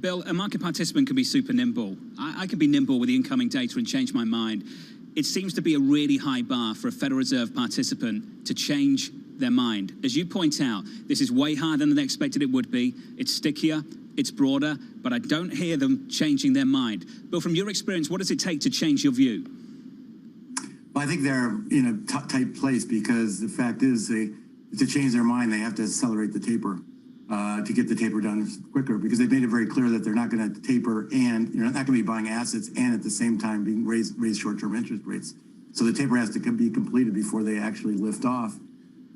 Bill, a market participant can be super nimble. I can be nimble with the incoming data and change my mind. It seems to be a really high bar for a Federal Reserve participant to change their mind. As you point out, this is way harder than they expected it would be. It's stickier, it's broader, but I don't hear them changing their mind. Bill, from your experience, what does it take to change your view? Well, I think they're in a tight place because the fact is to change their mind, they have to accelerate the taper to get the taper done quicker because they've made it very clear that they're not going to taper and you're not going to be buying assets and at the same time being raise short-term interest rates. So the taper has to be completed before they actually lift off.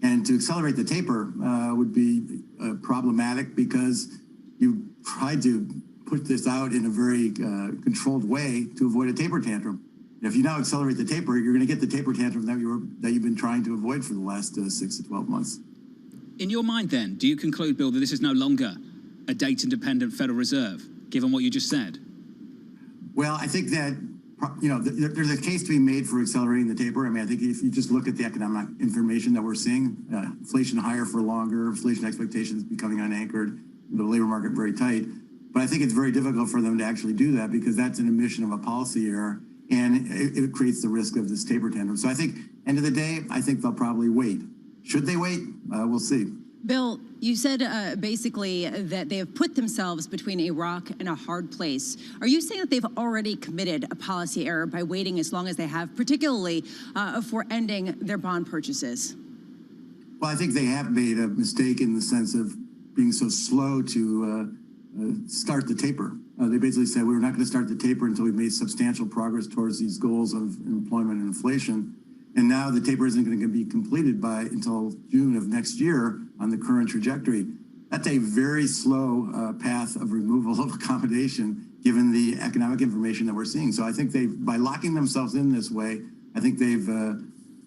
And to accelerate the taper would be problematic because you tried to put this out in a very controlled way to avoid a taper tantrum. If you now accelerate the taper, you're going to get the taper tantrum that you've been trying to avoid for the last 6 to 12 months. In your mind, then, do you conclude, Bill, that this is no longer a date-independent Federal Reserve, given what you just said? Well, I think that there's a case to be made for accelerating the taper. I mean, I think if you just look at the economic information that we're seeing, inflation higher for longer, inflation expectations becoming unanchored, the labor market very tight. But I think it's very difficult for them to actually do that because that's an admission of a policy error. And it creates the risk of this taper tantrum. So I think, end of the day, I think they'll probably wait. Should they wait? We'll see. Bill, you said basically that they have put themselves between a rock and a hard place. Are you saying that they've already committed a policy error by waiting as long as they have, particularly for ending their bond purchases? Well, I think they have made a mistake in the sense of being so slow to start the taper. They basically said we were not going to start the taper until we've made substantial progress towards these goals of employment and inflation. And now the taper isn't going to be completed until June of next year on the current trajectory. That's a very slow path of removal of accommodation given the economic information that we're seeing. So I think by locking themselves in this way, I think they've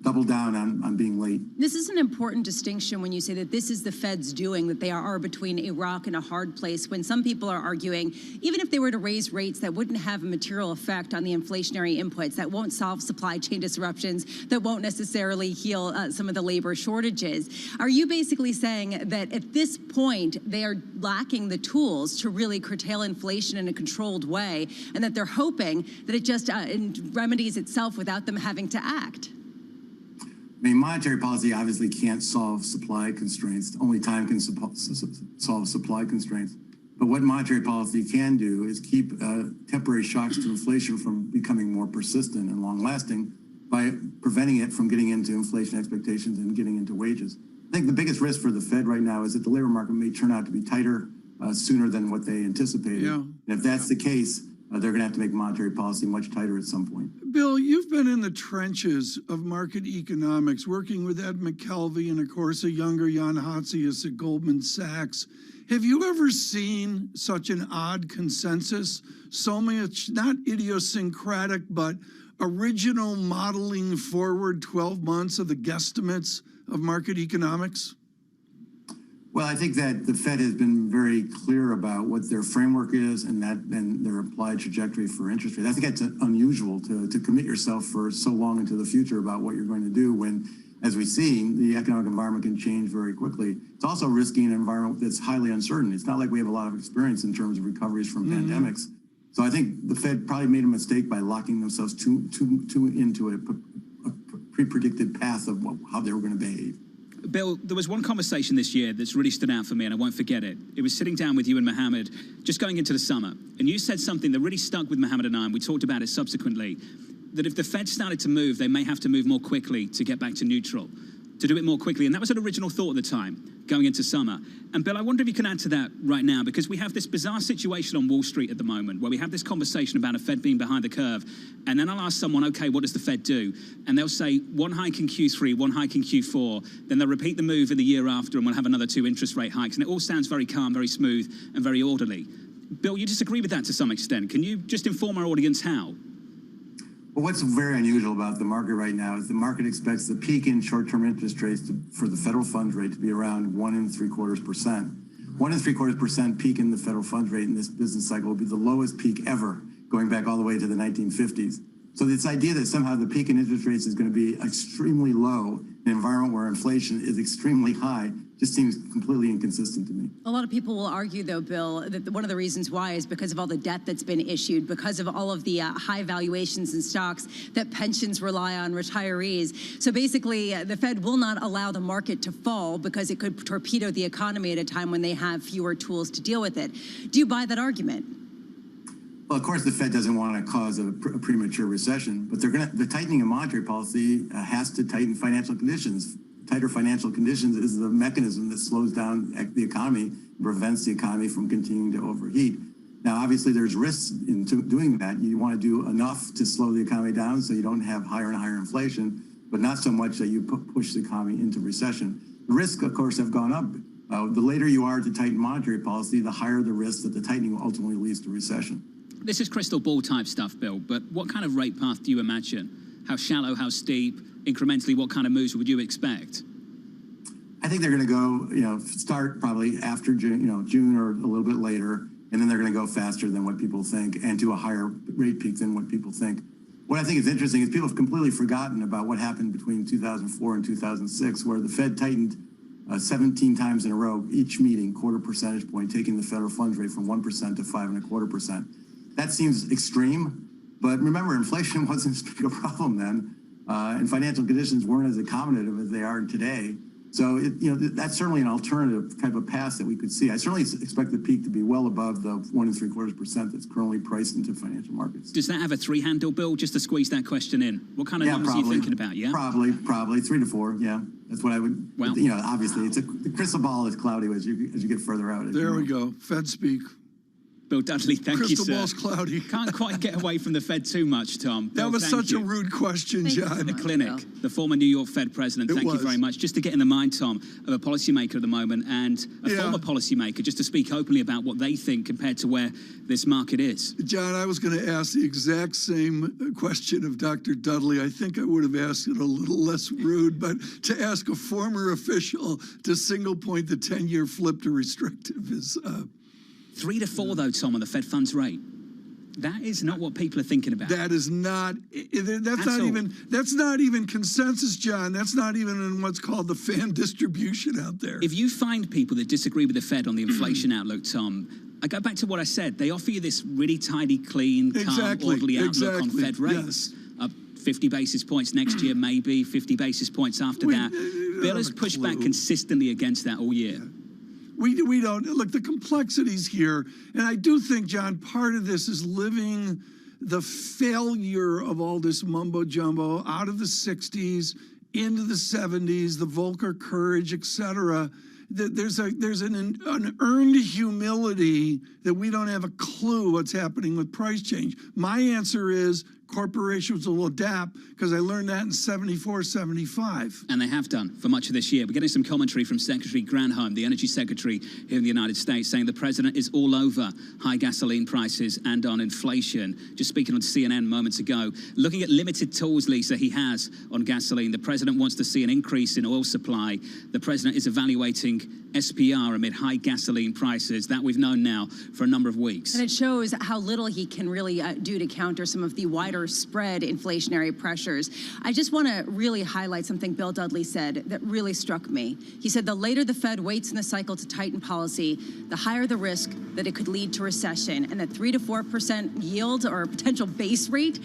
double down on being late. This is an important distinction when you say that this is the Fed's doing, that they are between a rock and a hard place, when some people are arguing, even if they were to raise rates, that wouldn't have a material effect on the inflationary inputs, that won't solve supply chain disruptions, that won't necessarily heal some of the labor shortages. Are you basically saying that at this point, they are lacking the tools to really curtail inflation in a controlled way, and that they're hoping that it just remedies itself without them having to act? I mean, monetary policy obviously can't solve supply constraints. Only time can solve supply constraints. But what monetary policy can do is keep temporary shocks to inflation from becoming more persistent and long-lasting by preventing it from getting into inflation expectations and getting into wages. I think the biggest risk for the Fed right now is that the labor market may turn out to be tighter sooner than what they anticipated. Yeah. And if that's the case, they're going to have to make monetary policy much tighter at some point. Bill, you've been in the trenches of market economics, working with Ed McKelvey and, of course, a younger Jan Hatzius at Goldman Sachs. Have you ever seen such an odd consensus? So much, not idiosyncratic, but original modeling forward 12 months of the guesstimates of market economics? Well, I think that the Fed has been very clear about what their framework is and their applied trajectory for interest rates. I think it's unusual to commit yourself for so long into the future about what you're going to do when, as we've seen, the economic environment can change very quickly. It's also risking an environment that's highly uncertain. It's not like we have a lot of experience in terms of recoveries from pandemics. So I think the Fed probably made a mistake by locking themselves too into a pre-predicted path of how they were going to behave. Bill, there was one conversation this year that's really stood out for me, and I won't forget it. It was sitting down with you and Mohammed just going into the summer, and you said something that really stuck with Mohammed and I, and we talked about it subsequently, that if the Fed started to move, they may have to move more quickly to get back to neutral, to do it more quickly. And that was an original thought at the time, going into summer. And Bill, I wonder if you can add to that right now, because we have this bizarre situation on Wall Street at the moment where we have this conversation about a Fed being behind the curve. And then I'll ask someone, okay, what does the Fed do? And they'll say one hike in Q3, one hike in Q4. Then they'll repeat the move in the year after and we'll have another 2 interest rate hikes. And it all sounds very calm, very smooth and very orderly. Bill, you disagree with that to some extent. Can you just inform our audience how? Well, what's very unusual about the market right now is the market expects the peak in short-term interest rates for the federal funds rate to be around 1.75%. 1.75% peak in the federal funds rate in this business cycle will be the lowest peak ever, going back all the way to the 1950s. So this idea that somehow the peak in interest rates is going to be extremely low in an environment where inflation is extremely high just seems completely inconsistent to me. A lot of people will argue, though, Bill, that one of the reasons why is because of all the debt that's been issued, because of all of the high valuations in stocks that pensions rely on, retirees. So basically, the Fed will not allow the market to fall because it could torpedo the economy at a time when they have fewer tools to deal with it. Do you buy that argument? Well, of course, the Fed doesn't want to cause a premature recession, but the tightening of monetary policy has to tighten financial conditions. Tighter financial conditions is the mechanism that slows down the economy, prevents the economy from continuing to overheat. Now, obviously, there's risks in doing that. You want to do enough to slow the economy down so you don't have higher and higher inflation, but not so much that you push the economy into recession. The risks, of course, have gone up. The later you are to tighten monetary policy, the higher the risk that the tightening ultimately leads to recession. This is crystal ball type stuff, Bill, but what kind of rate path do you imagine? How shallow, how steep, incrementally, what kind of moves would you expect? I think they're going to go, start probably after June, June or a little bit later, and then they're going to go faster than what people think and to a higher rate peak than what people think. What I think is interesting is people have completely forgotten about what happened between 2004 and 2006, where the Fed tightened 17 times in a row, each meeting, quarter percentage point, taking the federal funds rate from 1% to 5.25%. That seems extreme, but remember, inflation wasn't as big a problem then, and financial conditions weren't as accommodative as they are today. So, that's certainly an alternative type of path that we could see. I certainly expect the peak to be well above the 1.75% that's currently priced into financial markets. Does that have a 3-handle, Bill? Just to squeeze that question in. What kind of numbers are you thinking about? Yeah, probably 3 to 4. Yeah, that's what I would. Well, obviously, the crystal ball is cloudy as you get further out. There we go. Fed speak. Bill Dudley, thank you, sir. Crystal ball's cloudy. Can't quite get away from the Fed too much, Tom. That was such a rude question, John. The clinic, the former New York Fed president, thank you very much. Just to get in the mind, Tom, of a policymaker at the moment and a former policymaker, just to speak openly about what they think compared to where this market is. John, I was going to ask the exact same question of Dr. Dudley. I think I would have asked it a little less rude, but to ask a former official to single point the 10-year flip to restrictive is... 3 to 4, though, Tom, on the Fed funds rate. That is not what people are thinking about. That is not. That's not even consensus, John. That's not even in what's called the fan distribution out there. If you find people that disagree with the Fed on the inflation outlook, Tom, I go back to what I said. They offer you this really tidy, clean, calm, orderly outlook on Fed rates. 50 basis points next year, maybe 50 basis points after that. Bill has pushed back consistently against that all year. We don't, look, the complexities here, and I do think, John, part of this is living the failure of all this mumbo jumbo out of the 60s into the 70s, the Volcker courage, et cetera. There's an earned humility that we don't have a clue what's happening with price change. My answer is corporations will adapt, because I learned that in 74, 75. And they have done for much of this year. We're getting some commentary from Secretary Granholm, the Energy Secretary here in the United States, saying the president is all over high gasoline prices and on inflation. Just speaking on CNN moments ago, looking at limited tools, Lisa, he has on gasoline. The president wants to see an increase in oil supply. The president is evaluating SPR amid high gasoline prices. That we've known now for a number of weeks. And it shows how little he can really do to counter some of the wider spread inflationary pressures. I just want to really highlight something Bill Dudley said that really struck me. He said the later the Fed waits in the cycle to tighten policy, the higher the risk that it could lead to recession, and that 3 to 4% yield or potential base rate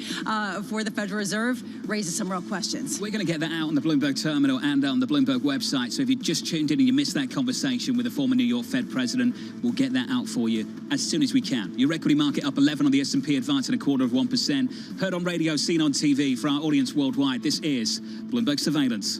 for the Federal Reserve raises some real questions. We're going to get that out on the Bloomberg terminal and on the Bloomberg website. So if you just tuned in and you missed that conversation with the former New York Fed president, we'll get that out for you as soon as we can. Your equity market up 11 on the S&P, advancing 0.25%. Heard on radio, seen on TV. For our audience worldwide, this is Bloomberg Surveillance.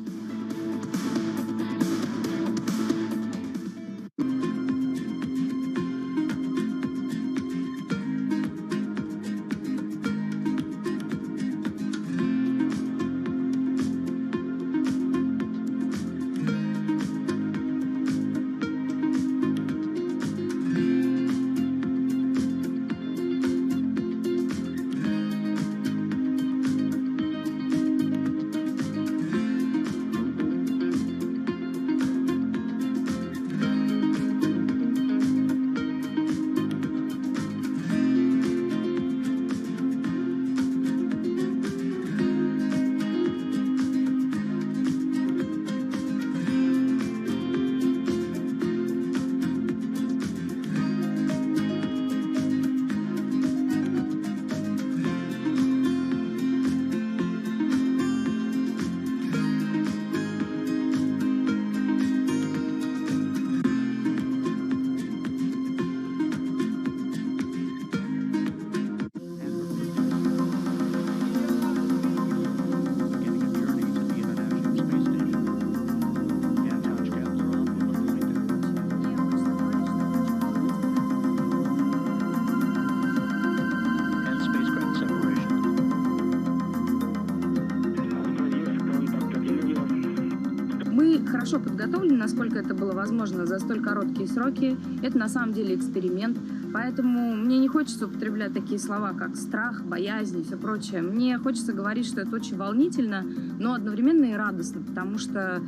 хорошо подготовлены, насколько это было возможно за столь короткие сроки. Это на самом деле эксперимент. Поэтому мне не хочется употреблять такие слова, как страх, боязнь и все прочее. Мне хочется говорить, что это очень волнительно, но одновременно и радостно, потому что,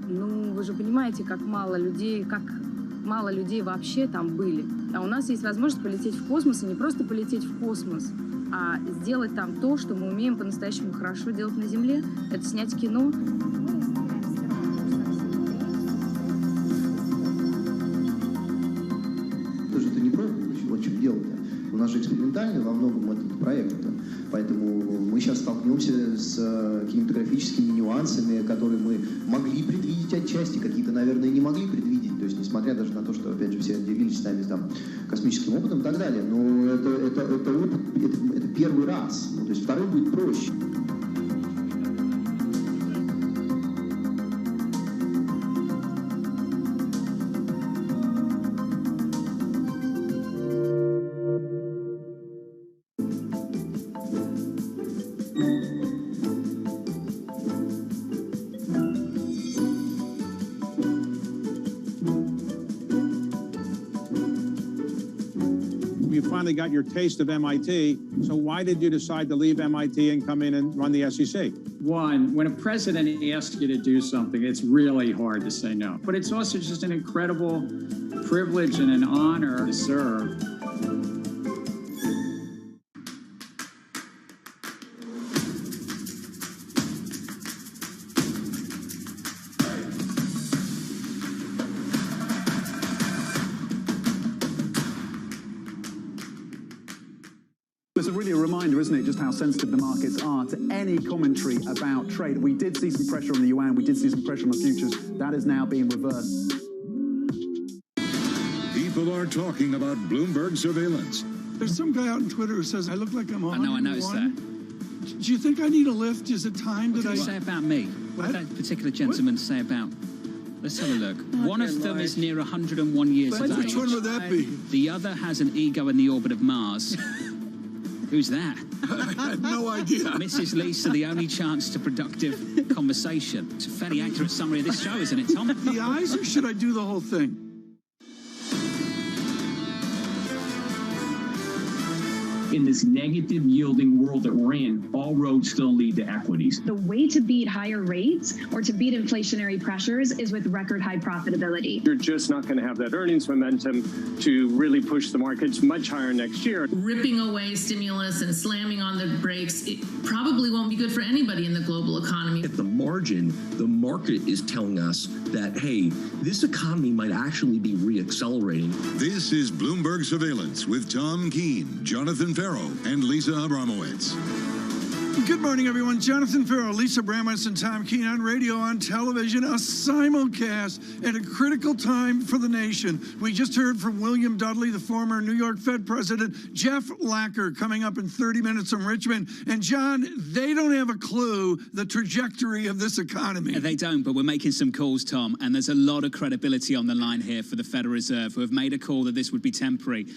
ну, вы же понимаете, как мало людей вообще там были. А у нас есть возможность полететь в космос, и не просто полететь в космос, а сделать там то, что мы умеем по-настоящему хорошо делать на Земле. Это снять кино. Это не просто, в чем дело-то. У нас же экспериментальный во многом этот проект. Поэтому мы сейчас столкнемся с кинематографическими нюансами, которые мы могли предвидеть отчасти, какие-то, наверное, не могли предвидеть. То есть, несмотря даже на то, что, опять же, все делились с нами там космическим опытом и так далее. Но это опыт, это первый раз. Ну, то есть второй будет проще. You finally got your taste of MIT, so why did you decide to leave MIT and come in and run the SEC? One, when a president asks you to do something, it's really hard to say no. But it's also just an incredible privilege and an honor to serve. It's really a reminder, isn't it, just how sensitive the markets are to any commentary about trade. We did see some pressure on the yuan, we did see some pressure on the futures. That is now being reversed. People are talking about Bloomberg surveillance. There's some guy out on Twitter who says, I look like I'm 101. I know, I noticed that. Do you think I need a lift? Is it time What that did I... he say about me? What did that particular gentleman say about... Let's have a look. One of them is near 101 years of age. Which one would that be? The other has an ego in the orbit of Mars. Who's that? I have no idea. Mrs. Lisa, the only chance to productive conversation. It's a fairly accurate summary of this show, isn't it, Tom? The eyes, or should I do the whole thing? In this negative yielding world that we're in, all roads still lead to equities. The way to beat higher rates or to beat inflationary pressures is with record high profitability. You're just not going to have that earnings momentum to really push the markets much higher next year. Ripping away stimulus and slamming on the brakes, it probably won't be good for anybody in the global economy. At the margin, the market is telling us that, hey, this economy might actually be reaccelerating. This is Bloomberg Surveillance with Tom Keene, Jonathan Farrow, and Lisa Abramowitz. Good morning, everyone. Jonathan Farrow, Lisa Abramowitz, and Tom Keene on radio, on television, a simulcast at a critical time for the nation. We just heard from William Dudley, the former New York Fed president, Jeff Lacker, coming up in 30 minutes from Richmond. And John, they don't have a clue the trajectory of this economy. They don't, but we're making some calls, Tom, and there's a lot of credibility on the line here for the Federal Reserve, who have made a call that this would be temporary.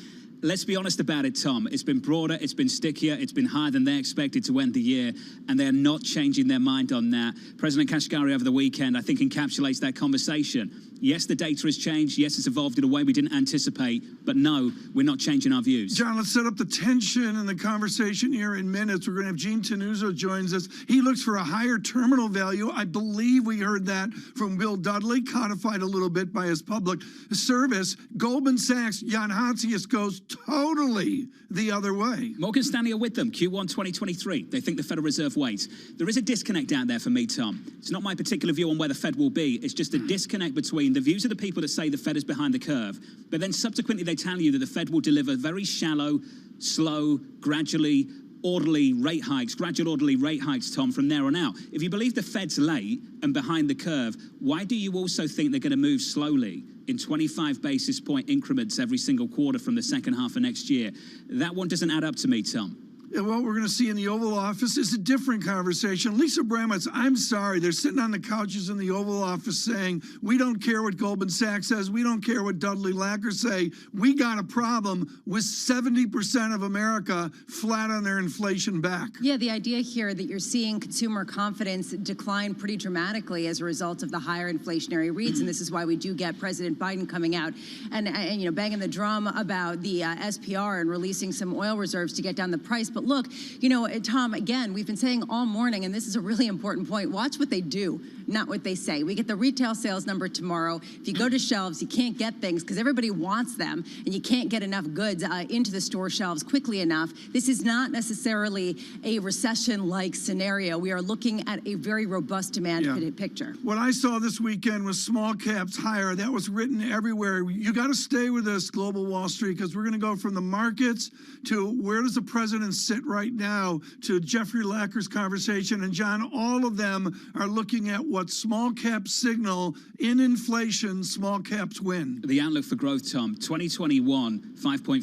Let's be honest about it, Tom. It's been broader, it's been stickier, it's been higher than they expected to end the year, and they're not changing their mind on that. President Kashgari over the weekend, I think, encapsulates that conversation. Yes, the data has changed. Yes, it's evolved in a way we didn't anticipate. But no, we're not changing our views. John, let's set up the tension and the conversation here in minutes. We're going to have Gene Tenuzo joins us. He looks for a higher terminal value. I believe we heard that from Bill Dudley, codified a little bit by his public service. Goldman Sachs, Jan Hatzius, goes totally the other way. Morgan Stanley are with them, Q1 2023. They think the Federal Reserve waits. There is a disconnect out there for me, Tom. It's not my particular view on where the Fed will be. It's just a disconnect between the views of the people that say the Fed is behind the curve, but then subsequently they tell you that the Fed will deliver very shallow, slow, gradually orderly rate hikes, gradual orderly rate hikes, Tom, from there on out. If you believe the Fed's late and behind the curve, why do you also think they're going to move slowly in 25 basis point increments every single quarter from the second half of next year? That one doesn't add up to me, Tom. And what we're going to see in the Oval Office is a different conversation. Lisa Abramowitz, I'm sorry, they're sitting on the couches in the Oval Office saying, we don't care what Goldman Sachs says, we don't care what Dudley Lacker say. We got a problem with 70% of America flat on their inflation back. Yeah, the idea here that you're seeing consumer confidence decline pretty dramatically as a result of the higher inflationary reads, and this is why we do get President Biden coming out and you know, banging the drum about the SPR and releasing some oil reserves to get down the price. But look, you know, Tom, again, we've been saying all morning, and this is a really important point, watch what they do, not what they say. We get the retail sales number tomorrow. If you go to shelves, you can't get things because everybody wants them, and you can't get enough goods into the store shelves quickly enough. This is not necessarily a recession-like scenario. We are looking at a very robust demand picture. What I saw this weekend was small caps higher. That was written everywhere. You got to stay with us, Global Wall Street, because we're going to go from the markets to where does the president sit right now, to Jeffrey Lacker's conversation. And John, all of them are looking at what small caps signal in inflation, small caps win. The outlook for growth, Tom, 2021, 5.5%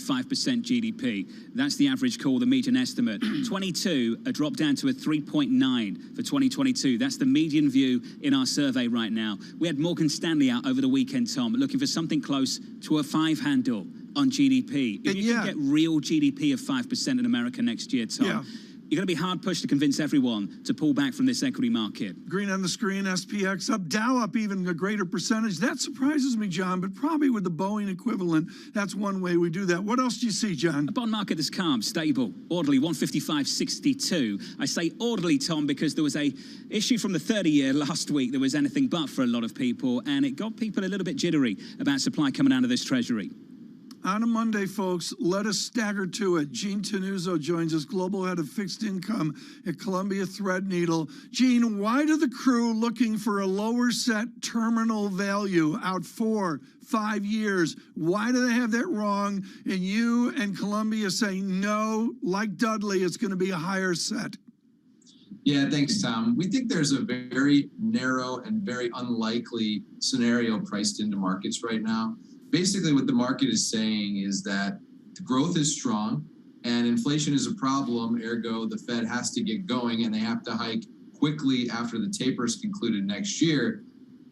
GDP. That's the average call, the median estimate. 22, a drop down to a 3.9 for 2022. That's the median view in our survey right now. We had Morgan Stanley out over the weekend, Tom, looking for something close to a 5 handle on GDP. If you can get real GDP of 5% in America next year, Tom, you're going to be hard pushed to convince everyone to pull back from this equity market. Green on the screen, SPX up, Dow up even a greater percentage. That surprises me, John, but probably with the Boeing equivalent, that's one way we do that. What else do you see, John? A bond market that's calm, stable, orderly, 155.62. I say orderly, Tom, because there was a issue from the 30-year last week that was anything but for a lot of people, and it got people a little bit jittery about supply coming out of this Treasury. On a Monday, folks, let us stagger to it. Gene Tenuzzo joins us, Global Head of Fixed Income at Columbia Threadneedle. Gene, why do the crew looking for a lower set terminal value out 4-5 years? Why do they have that wrong? And you and Columbia saying no, like Dudley, it's going to be a higher set. Yeah, thanks, Tom. We think there's a very narrow and very unlikely scenario priced into markets right now. Basically, what the market is saying is that the growth is strong and inflation is a problem, ergo the Fed has to get going and they have to hike quickly after the taper is concluded next year.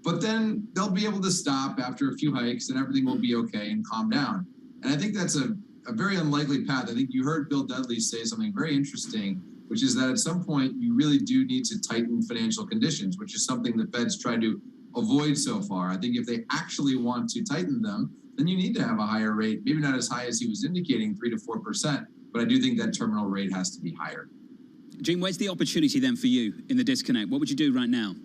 But then they'll be able to stop after a few hikes and everything will be okay and calm down. And I think that's a very unlikely path. I think you heard Bill Dudley say something very interesting, which is that at some point you really do need to tighten financial conditions, which is something the Fed's tried to avoid so far. I think if they actually want to tighten them, then you need to have a higher rate, maybe not as high as he was indicating, 3 to 4%, but I do think that terminal rate has to be higher. Gene, where's the opportunity then for you in the disconnect? What would you do right now?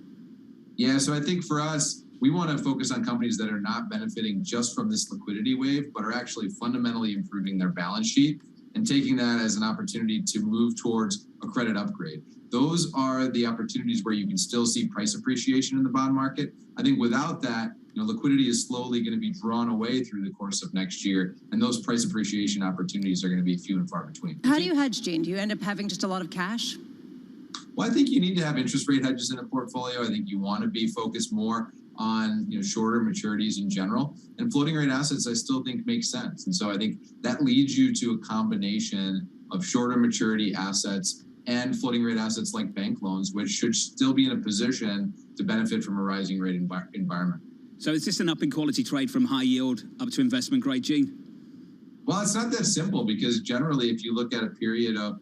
Yeah, so I think for us, we want to focus on companies that are not benefiting just from this liquidity wave, but are actually fundamentally improving their balance sheet and taking that as an opportunity to move towards a credit upgrade. Those are the opportunities where you can still see price appreciation in the bond market. I think without that, liquidity is slowly going to be drawn away through the course of next year, and those price appreciation opportunities are going to be few and far between. How do you hedge, Gene? Do you end up having just a lot of cash? Well, I think you need to have interest rate hedges in a portfolio. I think you want to be focused more on shorter maturities in general, and floating rate assets I still think make sense. And so I think that leads you to a combination of shorter maturity assets and floating rate assets like bank loans, which should still be in a position to benefit from a rising rate environment. So is this an up in quality trade from high yield up to investment grade, Gene? Well, it's not that simple because generally if you look at a period of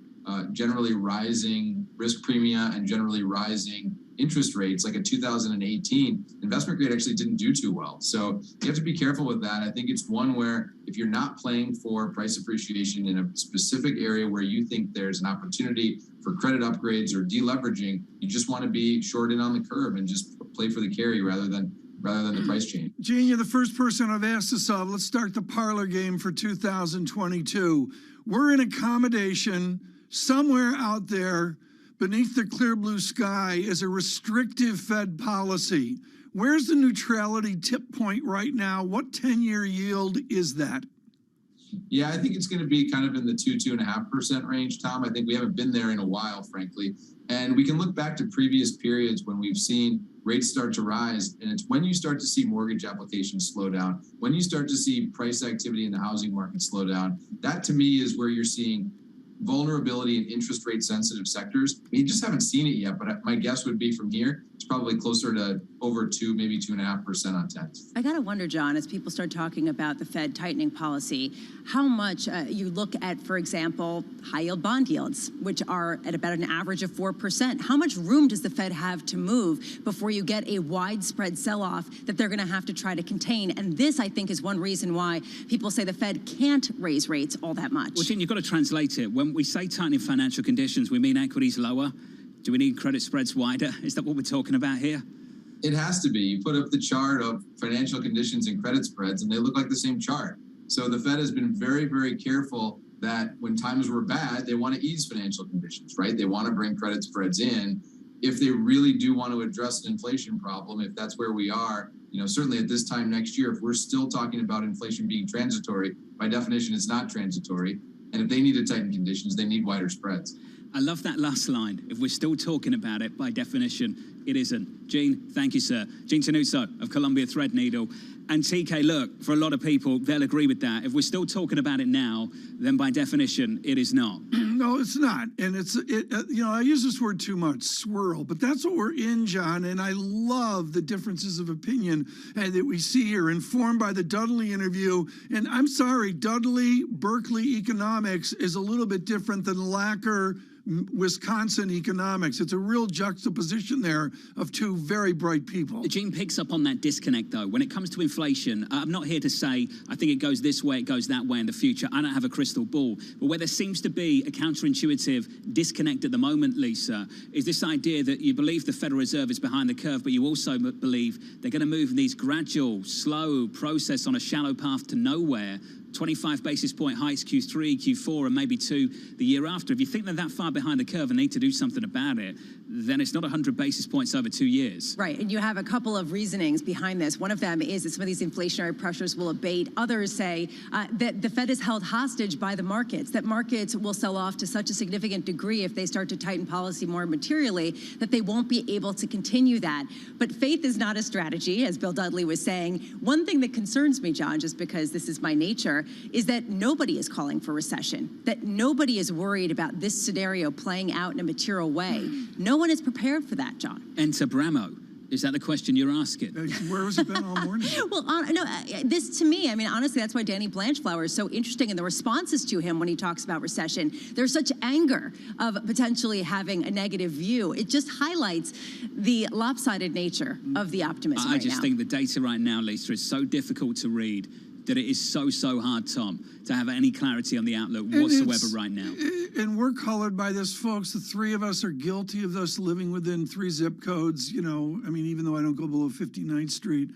generally rising risk premia and generally rising interest rates, like in 2018, investment grade actually didn't do too well. So you have to be careful with that. I think it's one where if you're not playing for price appreciation in a specific area where you think there's an opportunity for credit upgrades or deleveraging, you just want to be short in on the curve and just play for the carry rather than the price change. Gene, you're the first person I've asked this of. Let's start the parlor game for 2022. We're in accommodation somewhere out there beneath the clear blue sky is a restrictive Fed policy. Where's the neutrality tip point right now? What 10-year yield is that? Yeah, I think it's going to be kind of in the 2.5% range, Tom. I think we haven't been there in a while, frankly. And we can look back to previous periods when we've seen rates start to rise. And it's when you start to see mortgage applications slow down, when you start to see price activity in the housing market slow down, that to me is where you're seeing vulnerability in interest rate sensitive sectors. We just haven't seen it yet, but my guess would be from here, it's probably closer to over 2, maybe 2.5% on 10s. I got to wonder, John, as people start talking about the Fed tightening policy, how much you look at, for example, high yield bond yields, which are at about an average of 4%. How much room does the Fed have to move before you get a widespread sell-off that they're going to have to try to contain? And this, I think, is one reason why people say the Fed can't raise rates all that much. Well, Gene, you've got to translate it. When we say tightening financial conditions, we mean equities lower. Do we need credit spreads wider? Is that what we're talking about here? It has to be. You put up the chart of financial conditions and credit spreads, and they look like the same chart. So the Fed has been very, very careful that when times were bad, they want to ease financial conditions, right? They want to bring credit spreads in. If they really do want to address an inflation problem, if that's where we are, certainly at this time next year, if we're still talking about inflation being transitory, by definition, it's not transitory. And if they need to tighten conditions, they need wider spreads. I love that last line. If we're still talking about it, by definition, it isn't. Gene, thank you, sir. Gene Tenuzzo of Columbia Threadneedle. And TK, look, for a lot of people, they'll agree with that. If we're still talking about it now, then by definition, it is not. No, it's not. And I use this word too much, swirl, but that's what we're in, John. And I love the differences of opinion that we see here, informed by the Dudley interview. And I'm sorry, Dudley, Berkeley economics is a little bit different than Lacker, Wisconsin economics. It's a real juxtaposition there of two very bright people. Gene picks up on that disconnect, though. When it comes to inflation, I'm not here to say I think it goes this way, it goes that way in the future. I don't have a crystal ball. But where there seems to be a counterintuitive disconnect at the moment, Lisa, is this idea that you believe the Federal Reserve is behind the curve, but you also believe they're going to move in these gradual, slow process on a shallow path to nowhere 25 basis point hikes Q3, Q4, and maybe 2 the year after. If you think they're that far behind the curve and need to do something about it, then it's not 100 basis points over 2 years. Right, and you have a couple of reasonings behind this. One of them is that some of these inflationary pressures will abate. Others say that the Fed is held hostage by the markets, that markets will sell off to such a significant degree if they start to tighten policy more materially that they won't be able to continue that. But faith is not a strategy, as Bill Dudley was saying. One thing that concerns me, John, just because this is my nature, is that nobody is calling for recession, that nobody is worried about this scenario playing out in a material way. No one is prepared for that, John. Enter Bramo. Is that the question you're asking? Where has it been all morning? Well, this to me, I mean, honestly, that's why Danny Blanchflower is so interesting in the responses to him when he talks about recession. There's such anger of potentially having a negative view. It just highlights the lopsided nature of the optimism I right just now. think the data right now, Lisa, is so difficult to read that it is so hard, Tom, to have any clarity on the outlook whatsoever right now. And we're colored by this, folks. The three of us are guilty of us living within 3 zip codes, you know, I mean, even though I don't go below 59th Street.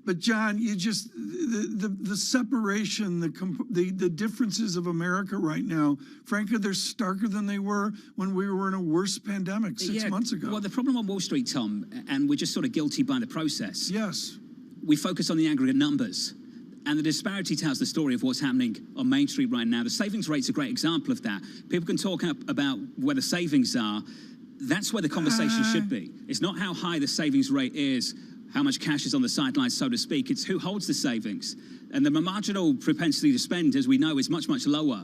But John, you just, the separation, the differences of America right now, frankly, they're starker than they were when we were in a worse pandemic 6 months ago. Well, the problem on Wall Street, Tom, and we're just sort of guilty by the process. Yes. We focus on the aggregate numbers. And the disparity tells the story of what's happening on Main Street right now. The savings rate's a great example of that. People can talk about where the savings are. That's where the conversation should be. It's not how high the savings rate is, how much cash is on the sidelines, so to speak. It's who holds the savings. And the marginal propensity to spend, as we know, is much lower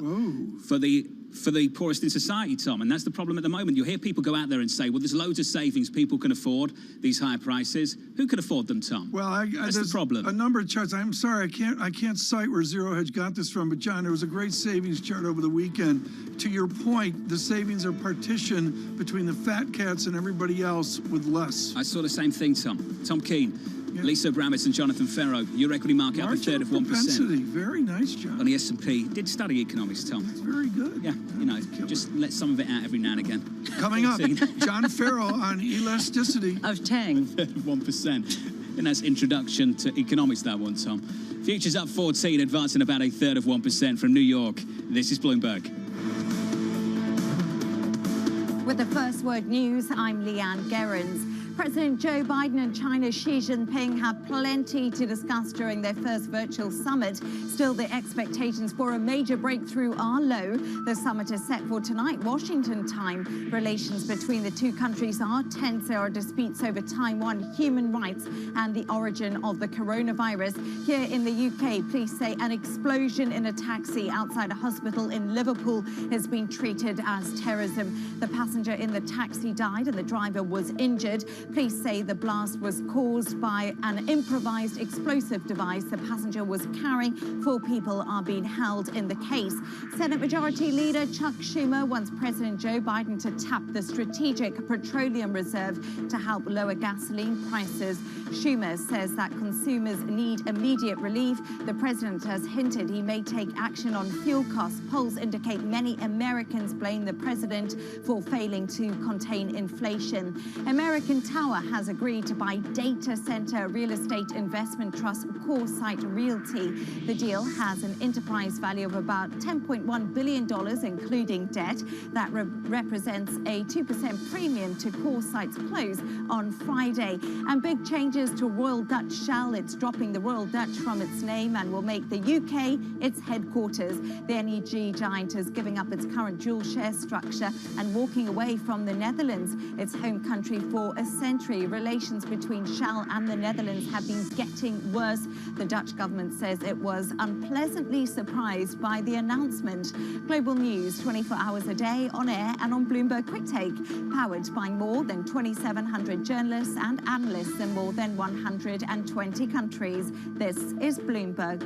for the poorest in society, Tom. And that's the problem at the moment. You'll hear people go out there and say, well, there's loads of savings people can afford, these higher prices. Who can afford them, Tom? Well, that's the problem. A number of charts. I'm sorry, I can't cite where Zero Hedge got this from, but John, there was a great savings chart over the weekend. To your point, the savings are partitioned between the fat cats and everybody else with less. I saw the same thing, Tom. Tom Keene. Yeah. Lisa Abramovich and Jonathan Ferro, your equity market up a third of 1%. Very nice, John. On the S&P. Did study economics, Tom. That's very good. Yeah, you know, just let some of it out every now and again. Coming up, John Ferro on elasticity. Of Tang. 1%. And that's introduction to economics, that one, Tom. Futures up 14, advancing about a third of 1% from New York. This is Bloomberg. With the First Word News, I'm Leanne Gerrans. President Joe Biden and China's Xi Jinping have plenty to discuss during their first virtual summit. Still, the expectations for a major breakthrough are low. The summit is set for tonight, Washington time. Relations between the two countries are tense. There are disputes over Taiwan, human rights, and the origin of the coronavirus. Here in the UK, police say an explosion in a taxi outside a hospital in Liverpool has been treated as terrorism. The passenger in the taxi died and the driver was injured. Police say the blast was caused by an improvised explosive device the passenger was carrying. 4 people are being held in the case. Senate Majority Leader Chuck Schumer wants President Joe Biden to tap the Strategic Petroleum Reserve to help lower gasoline prices. Schumer says that consumers need immediate relief. The president has hinted he may take action on fuel costs. Polls indicate many Americans blame the president for failing to contain inflation. American Tower has agreed to buy data center real estate investment trust CoreSite Realty. The deal has an enterprise value of about $10.1 billion, including debt. That represents a 2% premium to CoreSite's close on Friday. And big changes to Royal Dutch Shell. It's dropping the Royal Dutch from its name and will make the UK its headquarters. The energy giant is giving up its current dual share structure and walking away from the Netherlands, its home country for a century. Relations between Shell and the Netherlands have been getting worse. The Dutch government says it was unpleasantly surprised by the announcement. Global news 24 hours a day on air and on Bloomberg Quick Take, powered by more than 2,700 journalists and analysts in more than 120 countries. This is Bloomberg.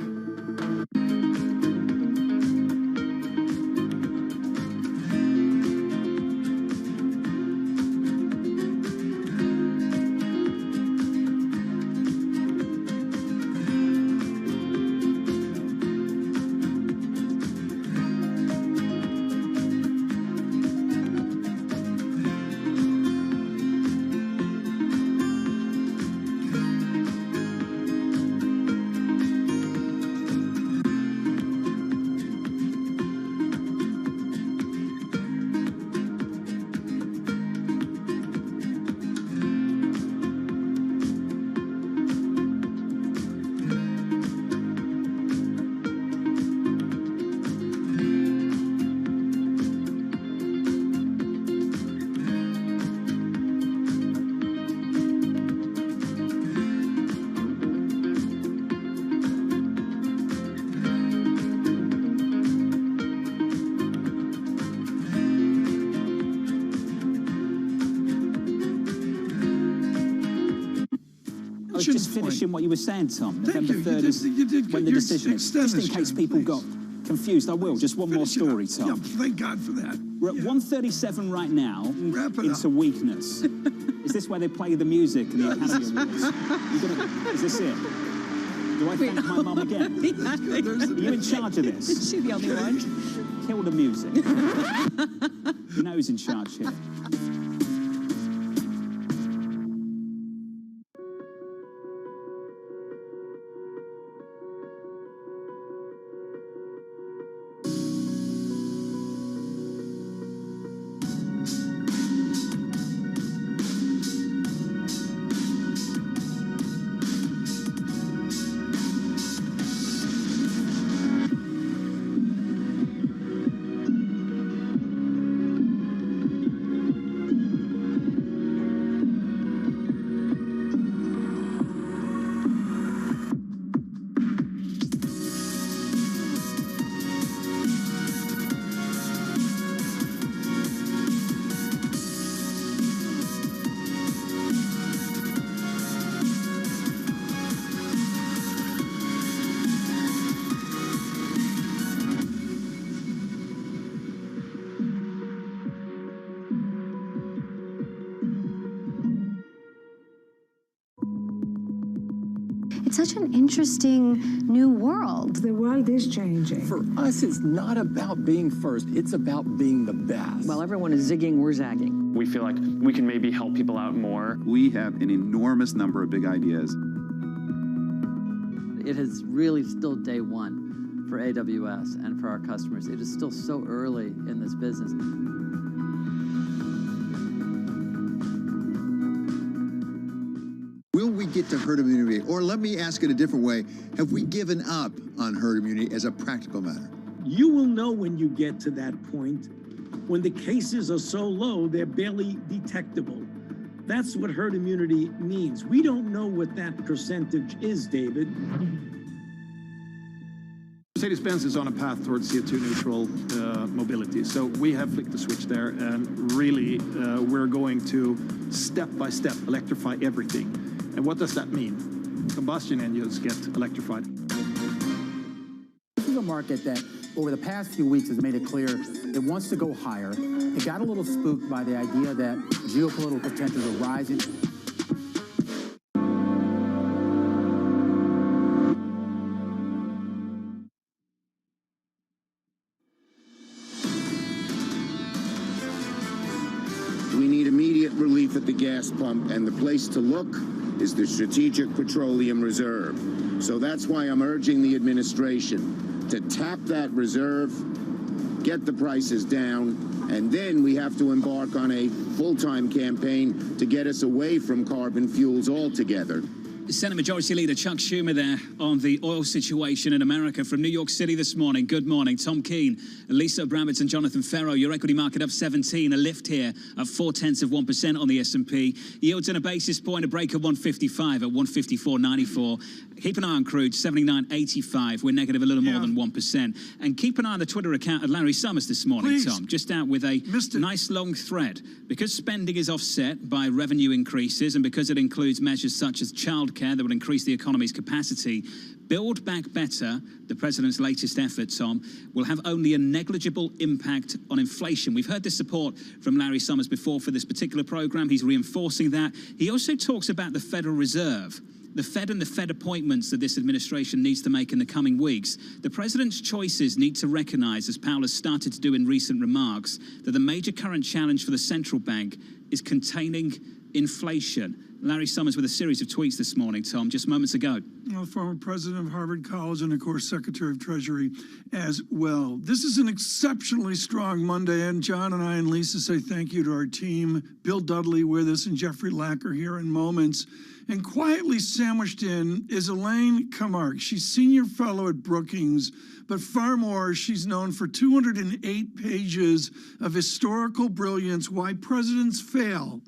I was just finishing what you were saying, Tom. Thank November you. 3rd is You did when the good. decision is. Extend Just in this, case John, people please. got confused, I will. Just one more story, Tom. Yeah, thank God for that. We're at 137 right now. Wrap it into up. weakness. Is this where they play the music and the Academy Awards? Is this it? Do I thank my mum again? Are you in charge of this? Is she the only one? Kill the music. You know who's in charge here. It's such an interesting new world. The world is changing. For us, it's not about being first, it's about being the best. While everyone is zigging, we're zagging. We feel like we can maybe help people out more. We have an enormous number of big ideas. It is really still day one for AWS and for our customers. It is still so early in this business. Will we get to herd immunity? Or let me ask it a different way. Have we given up on herd immunity as a practical matter? You will know when you get to that point, when the cases are so low, they're barely detectable. That's what herd immunity means. We don't know what that percentage is, David. Mercedes-Benz is on a path towards CO2 neutral mobility. So we have flicked the switch there, and really we're going to step by step electrify everything. And what does that mean? Combustion engines get electrified. This is a market that over the past few weeks has made it clear it wants to go higher. It got a little spooked by the idea that geopolitical tensions are rising. We need immediate relief at the gas pump, and the place to look is the Strategic Petroleum Reserve. So that's why I'm urging the administration to tap that reserve, get the prices down, and then we have to embark on a full-time campaign to get us away from carbon fuels altogether. Senate Majority Leader Chuck Schumer there on the oil situation in America from New York City this morning. Good morning. Tom Keene, Lisa Abramovich and Jonathan Ferro. Your equity market up 17, a lift here at 0.4% on the S&P. Yields in a basis point, a break of 155 at 154.94. Keep an eye on crude, 79.85. We're negative a little more than 1%. And keep an eye on the Twitter account of Larry Summers this morning, Please. Tom. Just out with a nice long thread. Because spending is offset by revenue increases and because it includes measures such as childcare that will increase the economy's capacity, Build Back Better, the president's latest effort, Tom, will have only a negligible impact on inflation. We've heard this support from Larry Summers before for this particular program. He's reinforcing that. He also talks about the Federal Reserve, the Fed and the Fed appointments that this administration needs to make in the coming weeks. The president's choices need to recognize, as Pavel has started to do in recent remarks, that the major current challenge for the central bank is containing inflation. Larry Summers with a series of tweets this morning, Tom, just moments ago. Well, former president of Harvard College and, of course, Secretary of Treasury as well. This is an exceptionally strong Monday, and John and I and Lisa say thank you to our team. Bill Dudley with us and Jeffrey Lacker here in moments. And quietly sandwiched in is Elaine Camargue. She's senior fellow at Brookings, but far more, she's known for 208 pages of historical brilliance, why presidents fail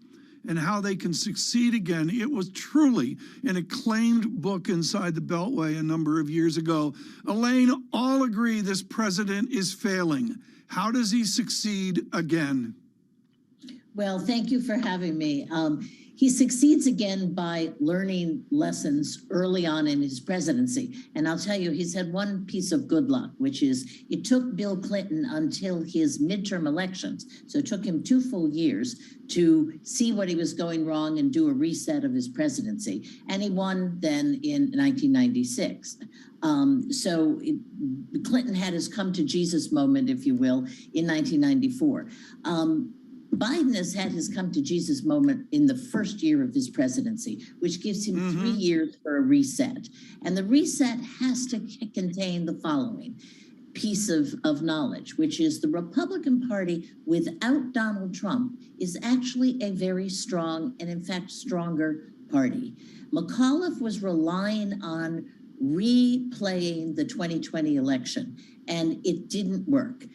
and how they can succeed again. It was truly an acclaimed book inside the Beltway a number of years ago. Elaine, all agree this president is failing. How does he succeed again? Well, thank you for having me. He succeeds again by learning lessons early on in his presidency. And I'll tell you, he's had one piece of good luck, which is it took Bill Clinton until his midterm elections. So it took him 2 full years to see what he was going wrong and do a reset of his presidency. And he won then in 1996. Clinton had his come to Jesus moment, if you will, in 1994. Biden has had his come to Jesus moment in the first year of his presidency, which gives him 3 years for a reset. And the reset has to contain the following piece of knowledge, which is the Republican Party without Donald Trump is actually a very strong and in fact stronger party. McAuliffe was relying on replaying the 2020 election, and it didn't work.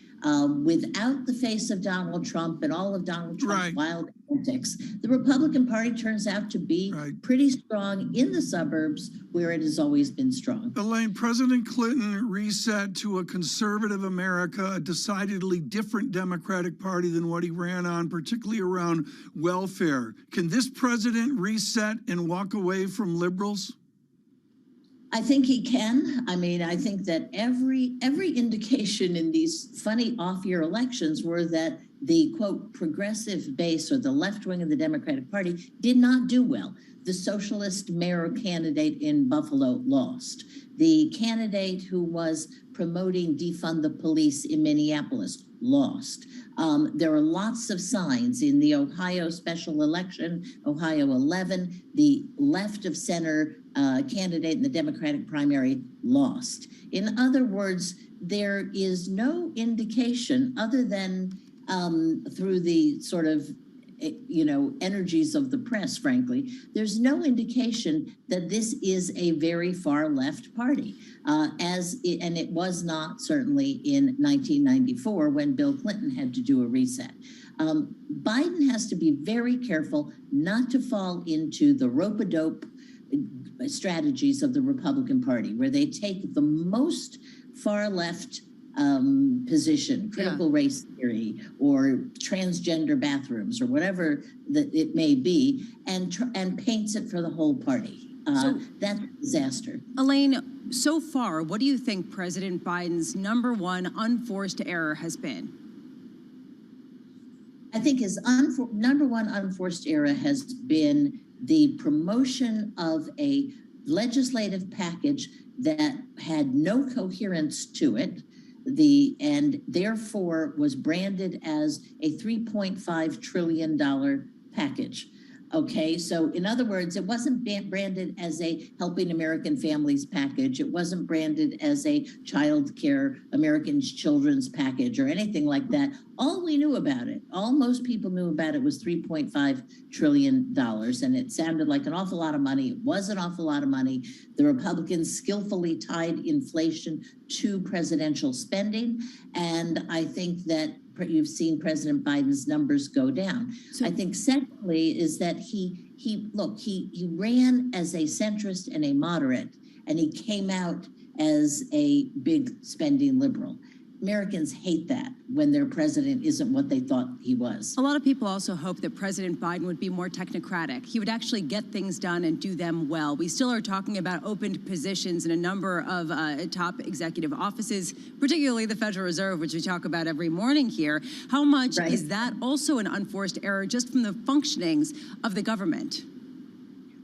Without the face of Donald Trump and all of Donald Trump's wild antics, the Republican Party turns out to be pretty strong in the suburbs where it has always been strong. Elaine, President Clinton reset to a conservative America, a decidedly different Democratic Party than what he ran on, particularly around welfare. Can this president reset and walk away from liberals? I think he can. I mean, I think that every indication in these funny off-year elections were that the, quote, progressive base or the left wing of the Democratic Party did not do well. The socialist mayor candidate in Buffalo lost. The candidate who was promoting defund the police in Minneapolis lost. There are lots of signs in the Ohio special election, Ohio 11, the left of center candidate in the Democratic primary lost. In other words, there is no indication other than through the sort of energies of the press, frankly, there's no indication that this is a very far left party, and it was not certainly in 1994 when Bill Clinton had to do a reset. Biden has to be very careful not to fall into the rope-a-dope strategies of the Republican Party, where they take the most far left position, critical race theory or transgender bathrooms or whatever that it may be, and paints it for the whole party. That's a disaster. Elaine, so far, what do you think President Biden's #1 unforced error has been? I think his #1 unforced error has been the promotion of a legislative package that had no coherence to it, and therefore was branded as a $3.5 trillion package. Okay, so in other words, it wasn't branded as a helping American families package. It wasn't branded as a child care, American children's package or anything like that. All we knew about it, all most people knew about it was $3.5 trillion. And it sounded like an awful lot of money. It was an awful lot of money. The Republicans skillfully tied inflation to presidential spending. And I think that you've seen President Biden's numbers go down. I think secondly is that he ran as a centrist and a moderate, and he came out as a big spending liberal. Americans hate that when their president isn't what they thought he was. A lot of people also hope that President Biden would be more technocratic. He would actually get things done and do them well. We still are talking about opened positions in a number of top executive offices, particularly the Federal Reserve, which we talk about every morning here. How much is that also an unforced error just from the functionings of the government?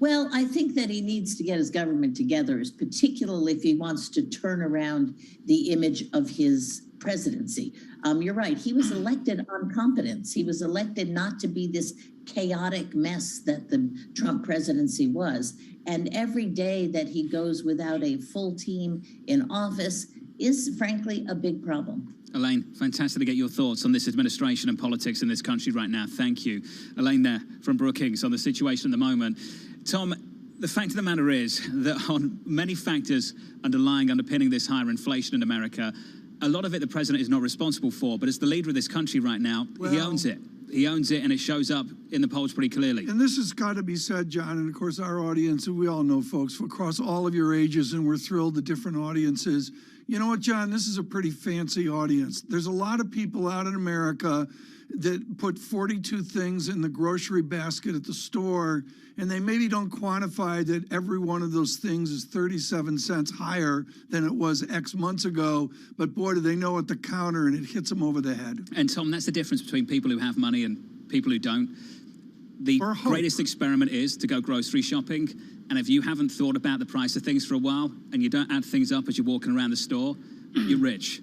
Well, I think that he needs to get his government together, particularly if he wants to turn around the image of his presidency. You're right. He was elected on competence. He was elected not to be this chaotic mess that the Trump presidency was. And every day that he goes without a full team in office is, frankly, a big problem. Elaine, fantastic to get your thoughts on this administration and politics in this country right now. Thank you. Elaine there from Brookings on the situation at the moment. Tom, the fact of the matter is that on many factors underpinning this higher inflation in America, a lot of it the president is not responsible for, but as the leader of this country right now, he owns it. He owns it, and it shows up in the polls pretty clearly. And this has got to be said, John, and of course our audience, and we all know folks across all of your ages, and we're thrilled the different audiences. You know what, John, this is a pretty fancy audience. There's a lot of people out in America that put 42 things in the grocery basket at the store, and they maybe don't quantify that every one of those things is 37 cents higher than it was X months ago, but boy, do they know at the counter, and it hits them over the head. And Tom, that's the difference between people who have money and people who don't. The greatest experiment is to go grocery shopping, and if you haven't thought about the price of things for a while, and you don't add things up as you're walking around the store, you're rich.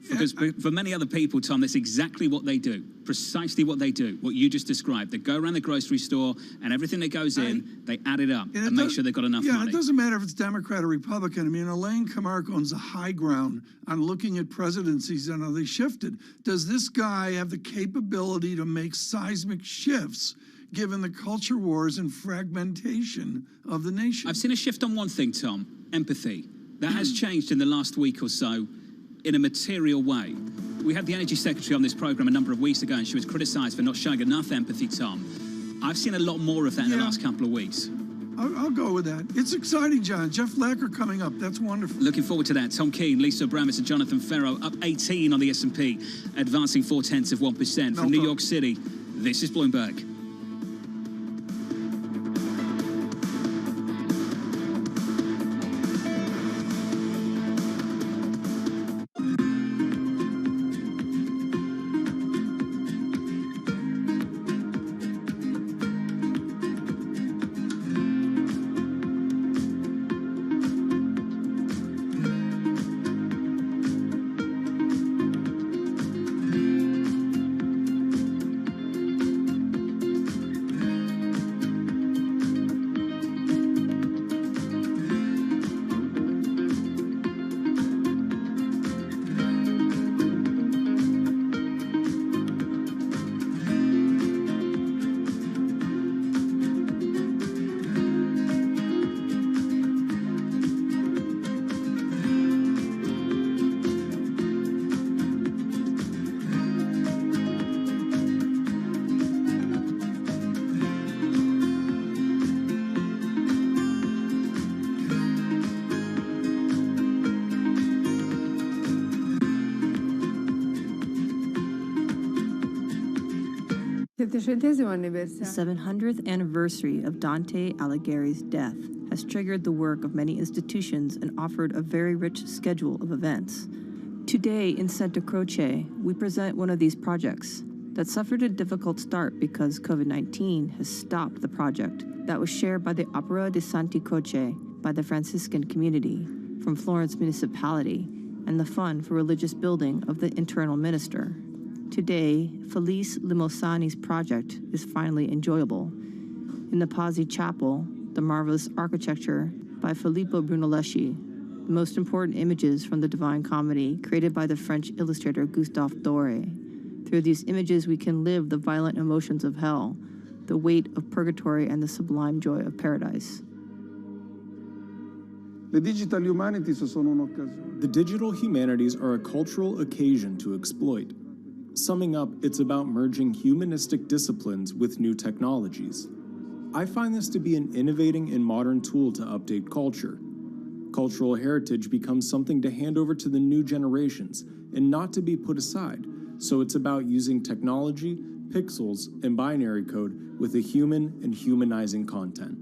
Because for many other people, Tom, that's exactly what they do. Precisely what they do, what you just described. They go around the grocery store, and everything that goes in, they add it up and make sure they've got enough money. Yeah, it doesn't matter if it's Democrat or Republican. I mean, Elaine Camargo owns the high ground on looking at presidencies and how they shifted. Does this guy have the capability to make seismic shifts given the culture wars and fragmentation of the nation? I've seen a shift on one thing, Tom, empathy. That has changed in the last week or so in a material way. We had the Energy Secretary on this program a number of weeks ago, and she was criticised for not showing enough empathy, Tom. I've seen a lot more of that in the last couple of weeks. I'll go with that. It's exciting, John. Jeff Lacker coming up. That's wonderful. Looking forward to that. Tom Keene, Lisa Abramovich, and Jonathan Ferro up 18 on the S&P, advancing 0.4%. From New York City, this is Bloomberg. The 700th anniversary of Dante Alighieri's death has triggered the work of many institutions and offered a very rich schedule of events. Today in Santa Croce, we present one of these projects that suffered a difficult start because COVID-19 has stopped the project that was shared by the Opera di Santi Croce by the Franciscan community from Florence Municipality and the Fund for Religious Building of the Internal Minister. Today, Felice Limosani's project is finally enjoyable. In the Pazzi Chapel, the marvelous architecture by Filippo Brunelleschi, the most important images from the Divine Comedy created by the French illustrator Gustave Doré. Through these images, we can live the violent emotions of hell, the weight of purgatory, and the sublime joy of paradise. The digital humanities are a cultural occasion to exploit. Summing up, it's about merging humanistic disciplines with new technologies. I find this to be an innovating and modern tool to update culture. Cultural heritage becomes something to hand over to the new generations and not to be put aside. So it's about using technology, pixels, and binary code with a human and humanizing content.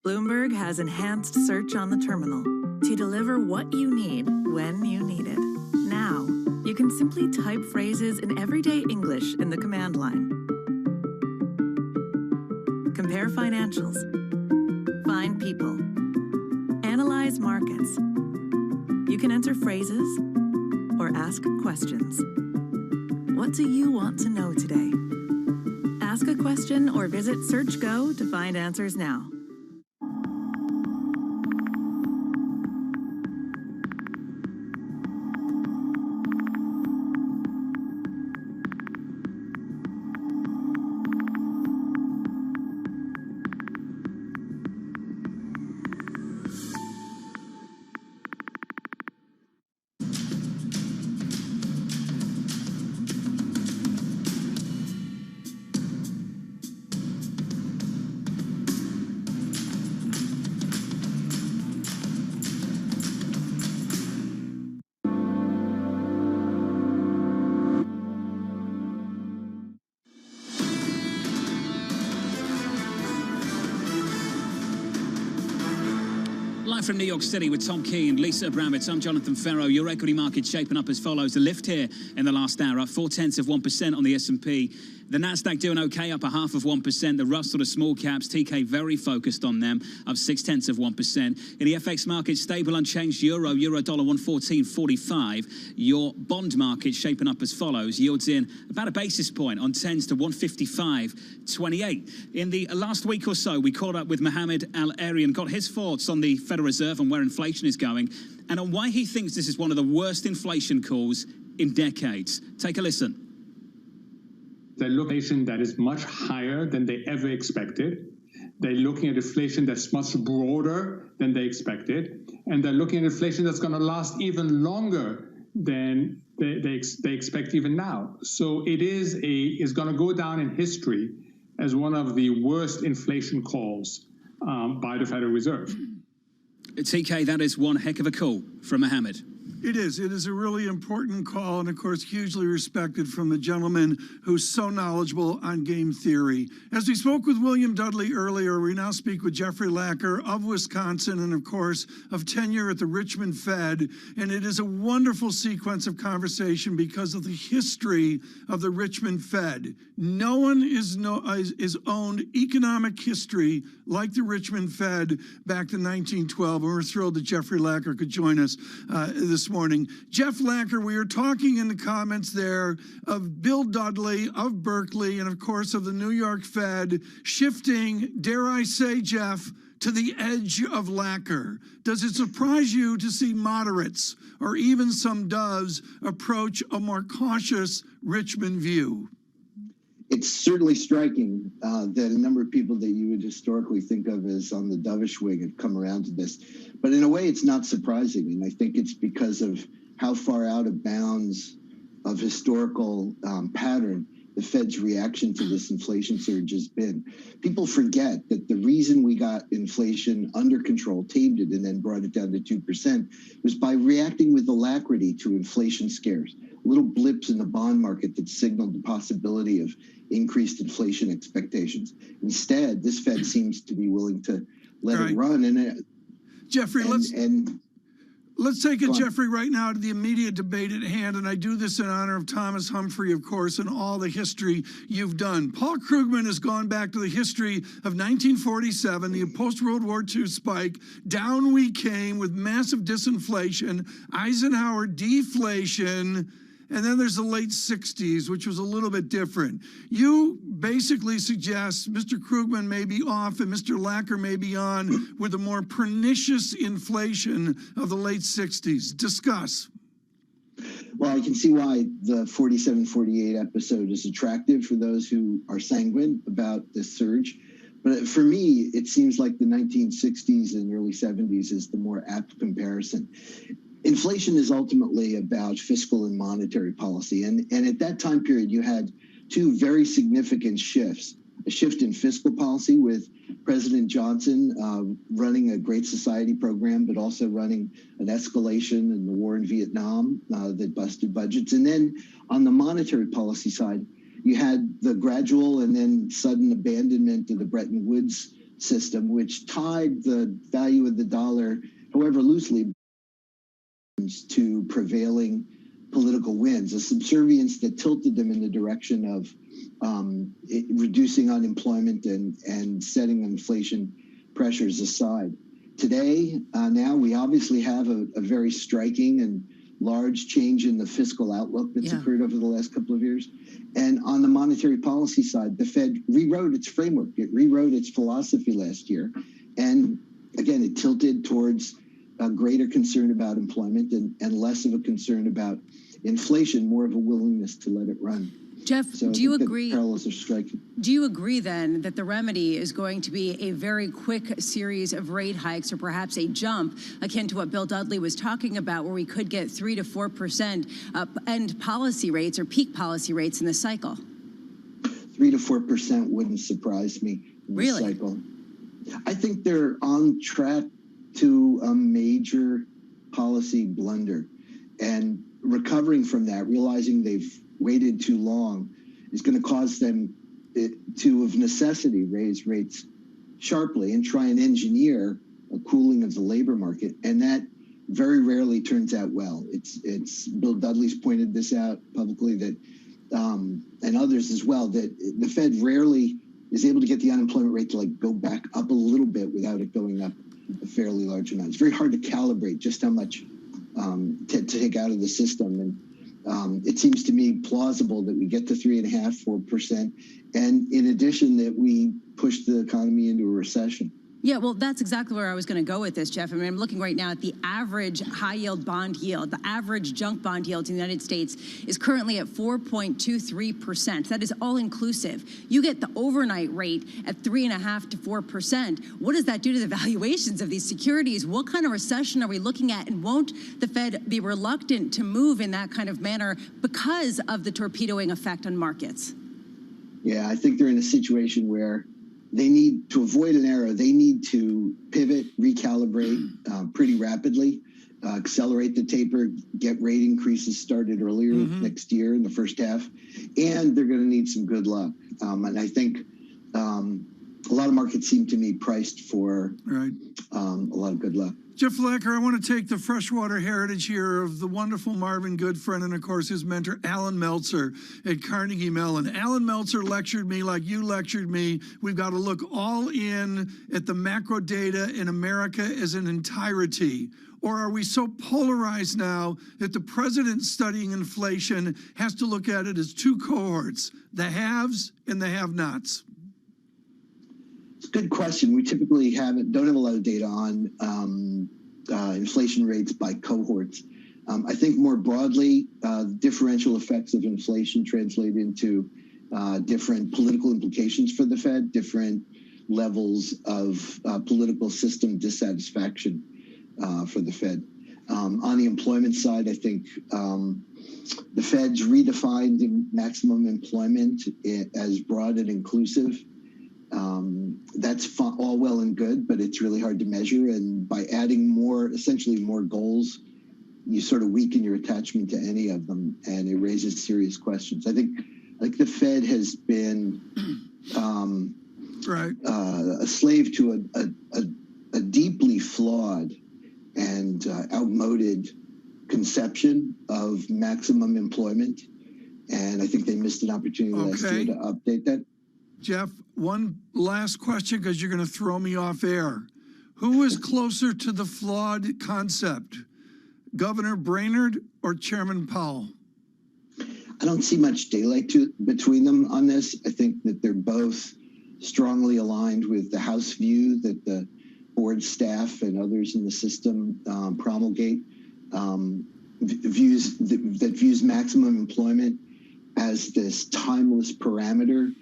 Bloomberg has enhanced search on the terminal to deliver what you need when you need it. Now, you can simply type phrases in everyday English in the command line. Compare financials. Find people. Analyze markets. You can enter phrases or ask questions. What do you want to know today? Ask a question or visit SearchGo to find answers now. Live from New York City with Tom Keene, Lisa Abramovich, I'm Jonathan Ferro. Your equity market shaping up as follows. The lift here in the last hour, up 0.4% on the S&P. The Nasdaq doing okay, up 0.5%. The Russell, the small caps, TK very focused on them, up 0.6%. In the FX market, stable, unchanged. Euro dollar 114.45. Your bond market shaping up as follows. Yields in about a basis point on 10s to 155.28. In the last week or so, we caught up with Mohamed Al-Arian, got his thoughts on the Federal Reserve and where inflation is going, and on why he thinks this is one of the worst inflation calls in decades. Take a listen. They're looking at inflation that is much higher than they ever expected. They're looking at inflation that's much broader than they expected. And they're looking at inflation that's going to last even longer than they expect even now. So it is going to go down in history as one of the worst inflation calls by the Federal Reserve. TK, that is one heck of a call from Mohamed. It is. It is a really important call, and of course, hugely respected from the gentleman who's so knowledgeable on game theory. As we spoke with William Dudley earlier, we now speak with Jeffrey Lacker of Wisconsin and, of course, of tenure at the Richmond Fed. And it is a wonderful sequence of conversation because of the history of the Richmond Fed. No one is owned economic history like the Richmond Fed back to 1912. And we're thrilled that Jeffrey Lacker could join us this morning. Jeff Lacker, we are talking in the comments there of Bill Dudley of Berkeley and, of course, of the New York Fed shifting, dare I say, Jeff, to the edge of Lacker. Does it surprise you to see moderates or even some doves approach a more cautious Richmond view? It's certainly striking that a number of people that you would historically think of as on the dovish wing have come around to this. But in a way, it's not surprising. And I think it's because of how far out of bounds of historical pattern the Fed's reaction to this inflation surge has been. People forget that the reason we got inflation under control, tamed it, and then brought it down to 2% was by reacting with alacrity to inflation scares, little blips in the bond market that signaled the possibility of increased inflation expectations. Instead, this Fed seems to be willing to let it run. And Jeffrey, let's take it, Jeffrey, right now to the immediate debate at hand, and I do this in honor of Thomas Humphrey, of course, and all the history you've done. Paul Krugman has gone back to the history of 1947, the post-World War II spike. Down we came with massive disinflation, Eisenhower deflation, and then there's the late 60s, which was a little bit different. You basically suggest Mr. Krugman may be off and Mr. Lacker may be on with a more pernicious inflation of the late 60s. Discuss. Well, I can see why the 47-48 episode is attractive for those who are sanguine about this surge. But for me, it seems like the 1960s and early 70s is the more apt comparison. Inflation is ultimately about fiscal and monetary policy. And at that time period, you had two very significant shifts. A shift in fiscal policy with President Johnson running a Great Society program, but also running an escalation in the war in Vietnam that busted budgets. And then on the monetary policy side, you had the gradual and then sudden abandonment of the Bretton Woods system, which tied the value of the dollar, however loosely, to prevailing political winds, a subservience that tilted them in the direction of reducing unemployment and setting inflation pressures aside. Today, now we obviously have a very striking and large change in the fiscal outlook that's occurred over the last couple of years. And on the monetary policy side, the Fed rewrote its framework. It rewrote its philosophy last year. And again, it tilted towards a greater concern about employment and less of a concern about inflation, more of a willingness to let it run. Jeff, so do you agree? Parallels are striking. Do you agree then that the remedy is going to be a very quick series of rate hikes or perhaps a jump akin to what Bill Dudley was talking about, where we could get 3 to 4% end policy rates or peak policy rates in the cycle? 3 to 4% wouldn't surprise me in the cycle. I think they're on track to a major policy blunder, and recovering from that, realizing they've waited too long, is going to cause them to, of necessity, raise rates sharply and try and engineer a cooling of the labor market, and that very rarely turns out well. It's Bill Dudley's pointed this out publicly, that and others as well, that the Fed rarely is able to get the unemployment rate to like go back up a little bit without it going up a fairly large amount. It's very hard to calibrate just how much to take out of the system. And it seems to me plausible that we get to 3.5%, 4%, and in addition that we push the economy into a recession. Yeah, well, that's exactly where I was going to go with this, Jeff. I mean, I'm looking right now at the average high-yield bond yield. The average junk bond yield in the United States is currently at 4.23%. That is all-inclusive. You get the overnight rate at 3.5% to 4%. What does that do to the valuations of these securities? What kind of recession are we looking at? And won't the Fed be reluctant to move in that kind of manner because of the torpedoing effect on markets? Yeah, I think they're in a situation where they need to avoid an error. They need to pivot, recalibrate pretty rapidly, accelerate the taper, get rate increases started earlier next year in the first half, and they're going to need some good luck. And I think a lot of markets seem to me priced for a lot of good luck. Jeff Lecker, I want to take the freshwater heritage here of the wonderful Marvin Goodfriend and, of course, his mentor, Alan Meltzer at Carnegie Mellon. Alan Meltzer lectured me like you lectured me. We've got to look all in at the macro data in America as an entirety. Or are we so polarized now that the president studying inflation has to look at it as two cohorts, the haves and the have-nots? It's a good question. We typically don't have a lot of data on inflation rates by cohorts. I think more broadly, differential effects of inflation translate into different political implications for the Fed, different levels of political system dissatisfaction for the Fed. On the employment side, I think the Fed's redefined maximum employment as broad and inclusive. That's all well and good, but it's really hard to measure. And by adding essentially more goals, you sort of weaken your attachment to any of them, and it raises serious questions. I think the Fed has been a slave to a deeply flawed and outmoded conception of maximum employment, and I think they missed an opportunity last year to update that. Jeff, one last question, because you're going to throw me off air. Who is closer to the flawed concept, Governor Brainerd or Chairman Powell? I don't see much daylight between them on this. I think that they're both strongly aligned with the House view that the board staff and others in the system promulgate, views maximum employment as this timeless parameter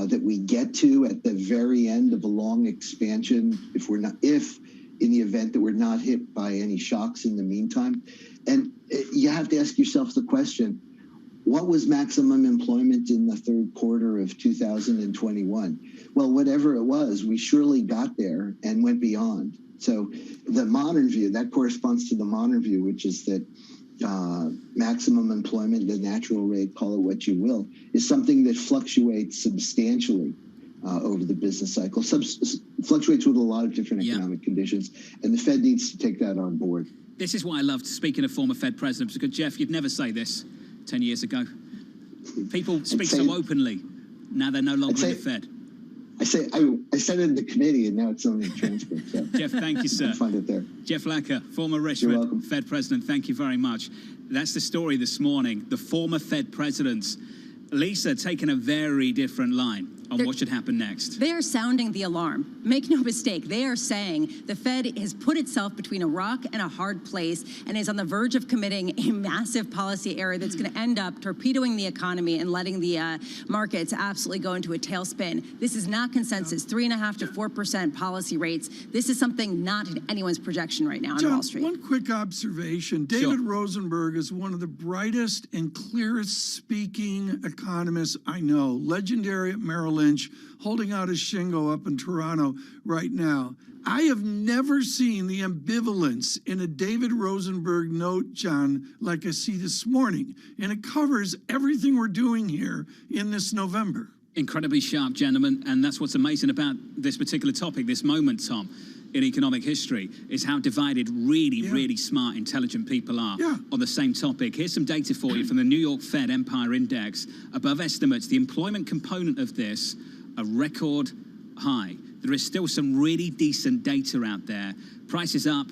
that we get to at the very end of a long expansion, if in the event that we're not hit by any shocks in the meantime. And you have to ask yourself the question, what was maximum employment in the third quarter of 2021? Well, whatever it was, we surely got there and went beyond. So the modern view, that corresponds to the modern view, which is that maximum employment, the natural rate, call it what you will, is something that fluctuates substantially over the business cycle, fluctuates with a lot of different economic conditions, and the Fed needs to take that on board. This is why I loved speaking of former Fed presidents, because, Jeff, you'd never say this 10 years ago. People speak so openly. Now they're no longer in the Fed. I said it in the committee, and now it's on the transcript. So. Jeff, thank you, sir. Find it there. Jeff Lecker, former Richmond Fed president, thank you very much. That's the story this morning. The former Fed presidents, Lisa, taking a very different line on what should happen next. They are sounding the alarm. Make no mistake, they are saying the Fed has put itself between a rock and a hard place and is on the verge of committing a massive policy error that's going to end up torpedoing the economy and letting the markets absolutely go into a tailspin. This is not consensus, 3.5% to 4% policy rates. This is something not in anyone's projection right now on Wall Street. One quick observation. David Rosenberg is one of the brightest and clearest speaking economists I know. Legendary at Merrill Lynch, holding out his shingo up in Toronto right now. I have never seen the ambivalence in a David Rosenberg note, John, like I see this morning. And it covers everything we're doing here in this November. Incredibly sharp, gentlemen, and that's what's amazing about this particular topic, this moment, Tom. in economic history is how divided really smart, intelligent people are on the same topic. Here's some data for you from the New York Fed Empire Index. Above estimates, the employment component of this, a record high. There is still some really decent data out there. Prices up,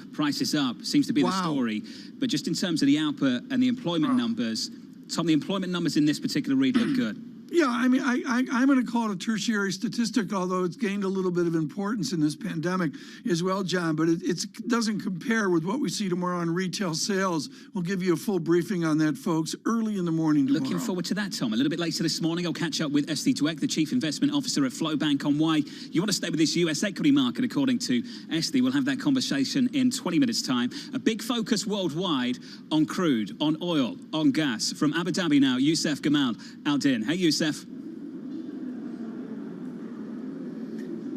seems to be the story. But just in terms of the output and the employment numbers, Tom, the employment numbers in this particular read look good. Yeah, I mean, I'm going to call it a tertiary statistic, although it's gained a little bit of importance in this pandemic as well, John, but it doesn't compare with what we see tomorrow on retail sales. We'll give you a full briefing on that, folks, early in the morning tomorrow. Looking forward to that, Tom. A little bit later this morning, I'll catch up with Esti Dweck, the Chief Investment Officer at Flowbank, on why you want to stay with this US equity market, according to Esti. We'll have that conversation in 20 minutes' time. A big focus worldwide on crude, on oil, on gas. From Abu Dhabi now, Youssef Gamal Al-Din. Hey, Youssef.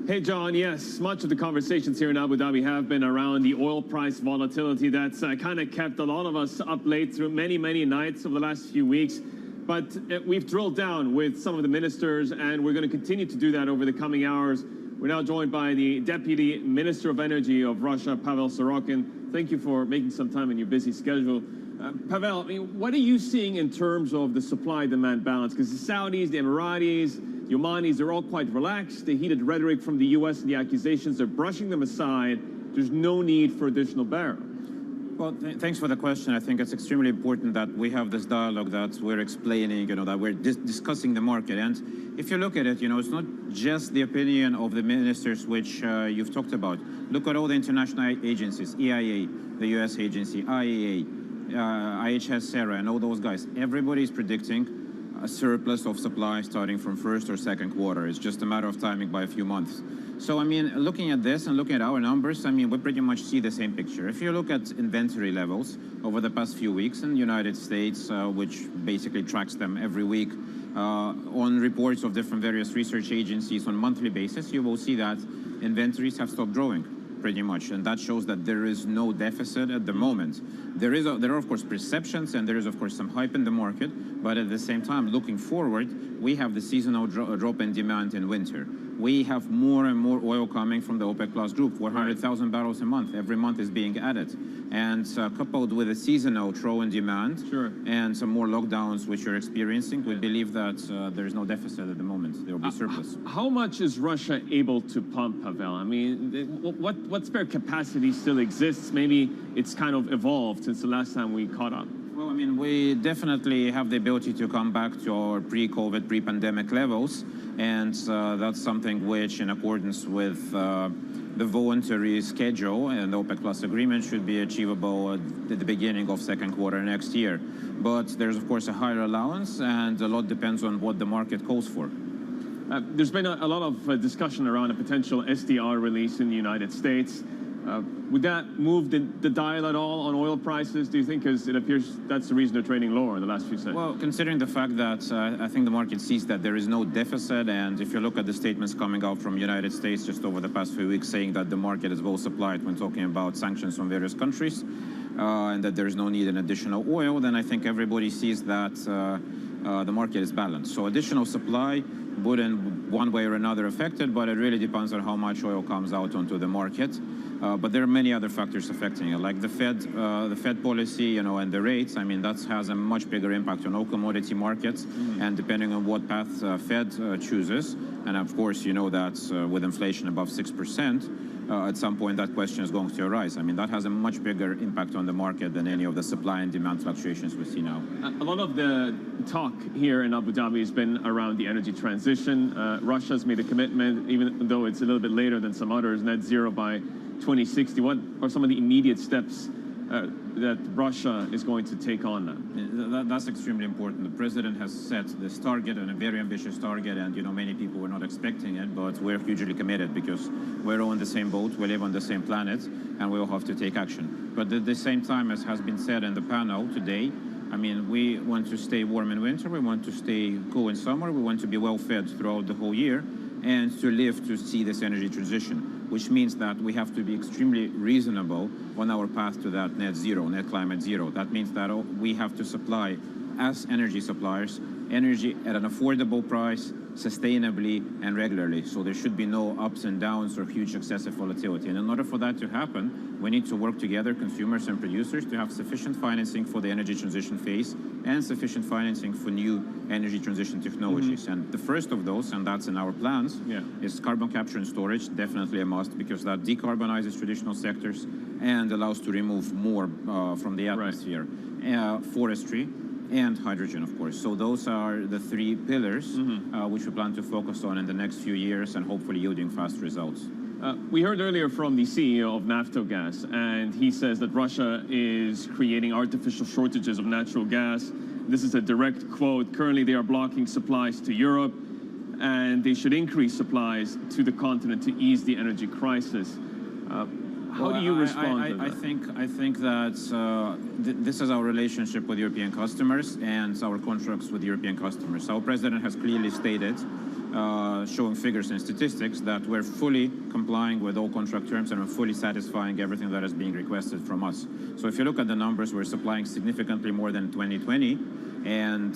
Hey, John. Yes, much of the conversations here in Abu Dhabi have been around the oil price volatility that's kind of kept a lot of us up late through many nights over the last few weeks. But we've drilled down with some of the ministers, and we're going to continue to do that over the coming hours. We're now joined by the Deputy Minister of Energy of Russia, Pavel Sarakin. Thank you for making some time in your busy schedule. Pavel, I mean, what are you seeing in terms of the supply-demand balance? Because the Saudis, the Emiratis, the Omanis, they're all quite relaxed. The heated rhetoric from the U.S. and the accusations, they're brushing them aside. There's no need for additional barrels. Well, thanks for the question. I think it's extremely important that we have this dialogue, that we're explaining, that we're discussing the market. And if you look at it, it's not just the opinion of the ministers which you've talked about. Look at all the international agencies, EIA, the U.S. agency, IEA, IHS, Sarah, and all those guys. Everybody's predicting a surplus of supply starting from first or second quarter. It's just a matter of timing by a few months. So, I mean, looking at this and looking at our numbers, I mean, we pretty much see the same picture. If you look at inventory levels over the past few weeks in the United States, which basically tracks them every week, on reports of different various research agencies on a monthly basis, you will see that inventories have stopped growing. Pretty much, and that shows that there is no deficit at the moment. There are of course perceptions, and there is of course some hype in the market, but at the same time, looking forward, we have the seasonal drop in demand in winter. We have more and more oil coming from the OPEC Plus group. 400,000 barrels a month. Every month is being added, and coupled with a seasonal throw in demand and some more lockdowns which you're experiencing, we believe that there is no deficit at the moment. There will be surplus. How much is Russia able to pump, Pavel? I mean, what spare capacity still exists? Maybe it's kind of evolved since the last time we caught up. Well, I mean, we definitely have the ability to come back to our pre-COVID, pre-pandemic levels, and that's something which, in accordance with the voluntary schedule and the OPEC Plus agreement, should be achievable at the beginning of second quarter next year. But there's, of course, a higher allowance, and a lot depends on what the market calls for. There's been a lot of discussion around a potential SDR release in the United States. Would that move the dial at all on oil prices, do you think? Because it appears that's the reason they're trading lower in the last few seconds. Well, considering the fact that I think the market sees that there is no deficit, and if you look at the statements coming out from the United States just over the past few weeks saying that the market is well supplied when talking about sanctions from various countries, and that there is no need in additional oil, then I think everybody sees that the market is balanced. So additional supply wouldn't one way or another affect it, but it really depends on how much oil comes out onto the market. But there are many other factors affecting it, like the Fed policy, and the rates. I mean, that has a much bigger impact on all commodity markets, and depending on what path Fed chooses, and of course, you know that with inflation above 6%, at some point that question is going to arise. I mean, that has a much bigger impact on the market than any of the supply and demand fluctuations we see now. A lot of the talk here in Abu Dhabi has been around the energy transition. Russia's made a commitment, even though it's a little bit later than some others, net zero by 2060. What are some of the immediate steps that Russia is going to take on that? That's extremely important. The president has set this target, and a very ambitious target, and many people were not expecting it, but we're hugely committed because we're all in the same boat, we live on the same planet, and we all have to take action. But at the same time, as has been said in the panel today, I mean, we want to stay warm in winter, we want to stay cool in summer, we want to be well fed throughout the whole year, and to live to see this energy transition, which means that we have to be extremely reasonable on our path to that net zero, net climate zero. That means that we have to supply as energy suppliers, energy at an affordable price, sustainably and regularly. So there should be no ups and downs or huge excessive volatility. And in order for that to happen, we need to work together, consumers and producers, to have sufficient financing for the energy transition phase and sufficient financing for new energy transition technologies. And the first of those, and that's in our plans, is carbon capture and storage, definitely a must, because that decarbonizes traditional sectors and allows to remove more from the atmosphere. Forestry, and hydrogen, of course. So those are the three pillars which we plan to focus on in the next few years and hopefully yielding fast results. We heard earlier from the CEO of Naftogaz, and he says that Russia is creating artificial shortages of natural gas. This is a direct quote. Currently, they are blocking supplies to Europe, and they should increase supplies to the continent to ease the energy crisis. How do you respond to that? I think that this is our relationship with European customers and our contracts with European customers. Our president has clearly stated, showing figures and statistics, that we're fully complying with all contract terms and we're fully satisfying everything that is being requested from us. So if you look at the numbers, we're supplying significantly more than 2020, and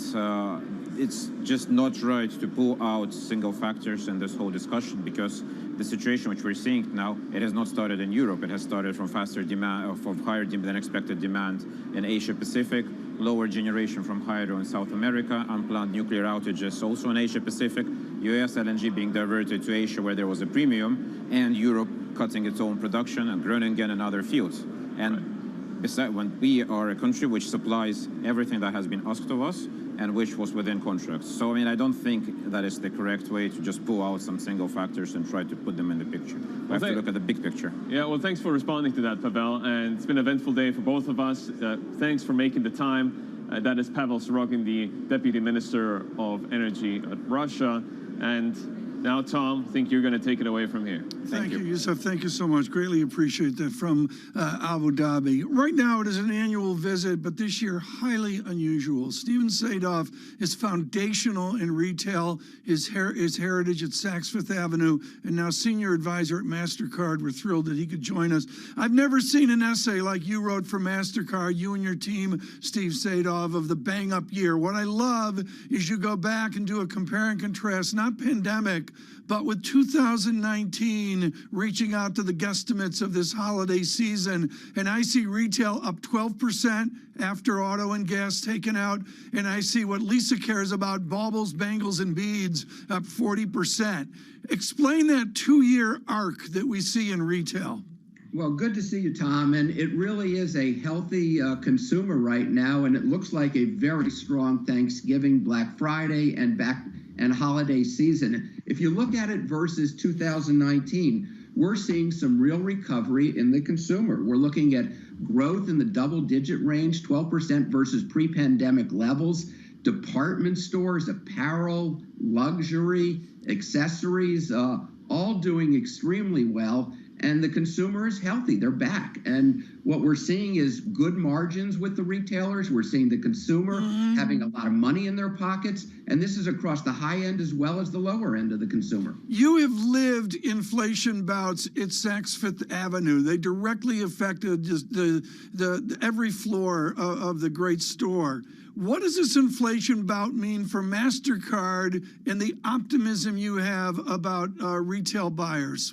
it's just not right to pull out single factors in this whole discussion, because the situation which we're seeing now, it has not started in Europe. It has started from faster demand, from higher than expected demand in Asia Pacific, lower generation from hydro in South America, unplanned nuclear outages also in Asia Pacific, US LNG being diverted to Asia where there was a premium, and Europe cutting its own production, and Groningen and other fields. And besides, when we are a country which supplies everything that has been asked of us, and which was within contracts. So, I mean, I don't think that is the correct way to just pull out some single factors and try to put them in the picture. We have to look at the big picture. Yeah, well, thanks for responding to that, Pavel. And it's been an eventful day for both of us. Thanks for making the time. That is Pavel Sarakin, the Deputy Minister of Energy at Russia. And now, Tom, I think you're going to take it away from here. Thank you, Yusuf. Thank you so much. Greatly appreciate that from Abu Dhabi. Right now, it is an annual visit, but this year, highly unusual. Steven Sadoff is foundational in retail, his heritage at Saks Fifth Avenue, and now senior advisor at MasterCard. We're thrilled that he could join us. I've never seen an essay like you wrote for MasterCard, you and your team, Steve Sadoff, of the bang-up year. What I love is you go back and do a compare and contrast, not pandemic, but with 2019 reaching out to the guesstimates of this holiday season, and I see retail up 12% after auto and gas taken out, and I see what Lisa cares about, baubles, bangles, and beads, up 40%. Explain that two-year arc that we see in retail. Well, good to see you, Tom. And it really is a healthy consumer right now, and it looks like a very strong Thanksgiving, Black Friday, and holiday season. If you look at it versus 2019, we're seeing some real recovery in the consumer. We're looking at growth in the double-digit range, 12% versus pre-pandemic levels. Department stores, apparel, luxury, accessories, all doing extremely well. And the consumer is healthy. They're back. And what we're seeing is good margins with the retailers. We're seeing the consumer having a lot of money in their pockets. And this is across the high end as well as the lower end of the consumer. You have lived inflation bouts at Saks Fifth Avenue. They directly affected just the every floor of the great store. What does this inflation bout mean for MasterCard and the optimism you have about retail buyers?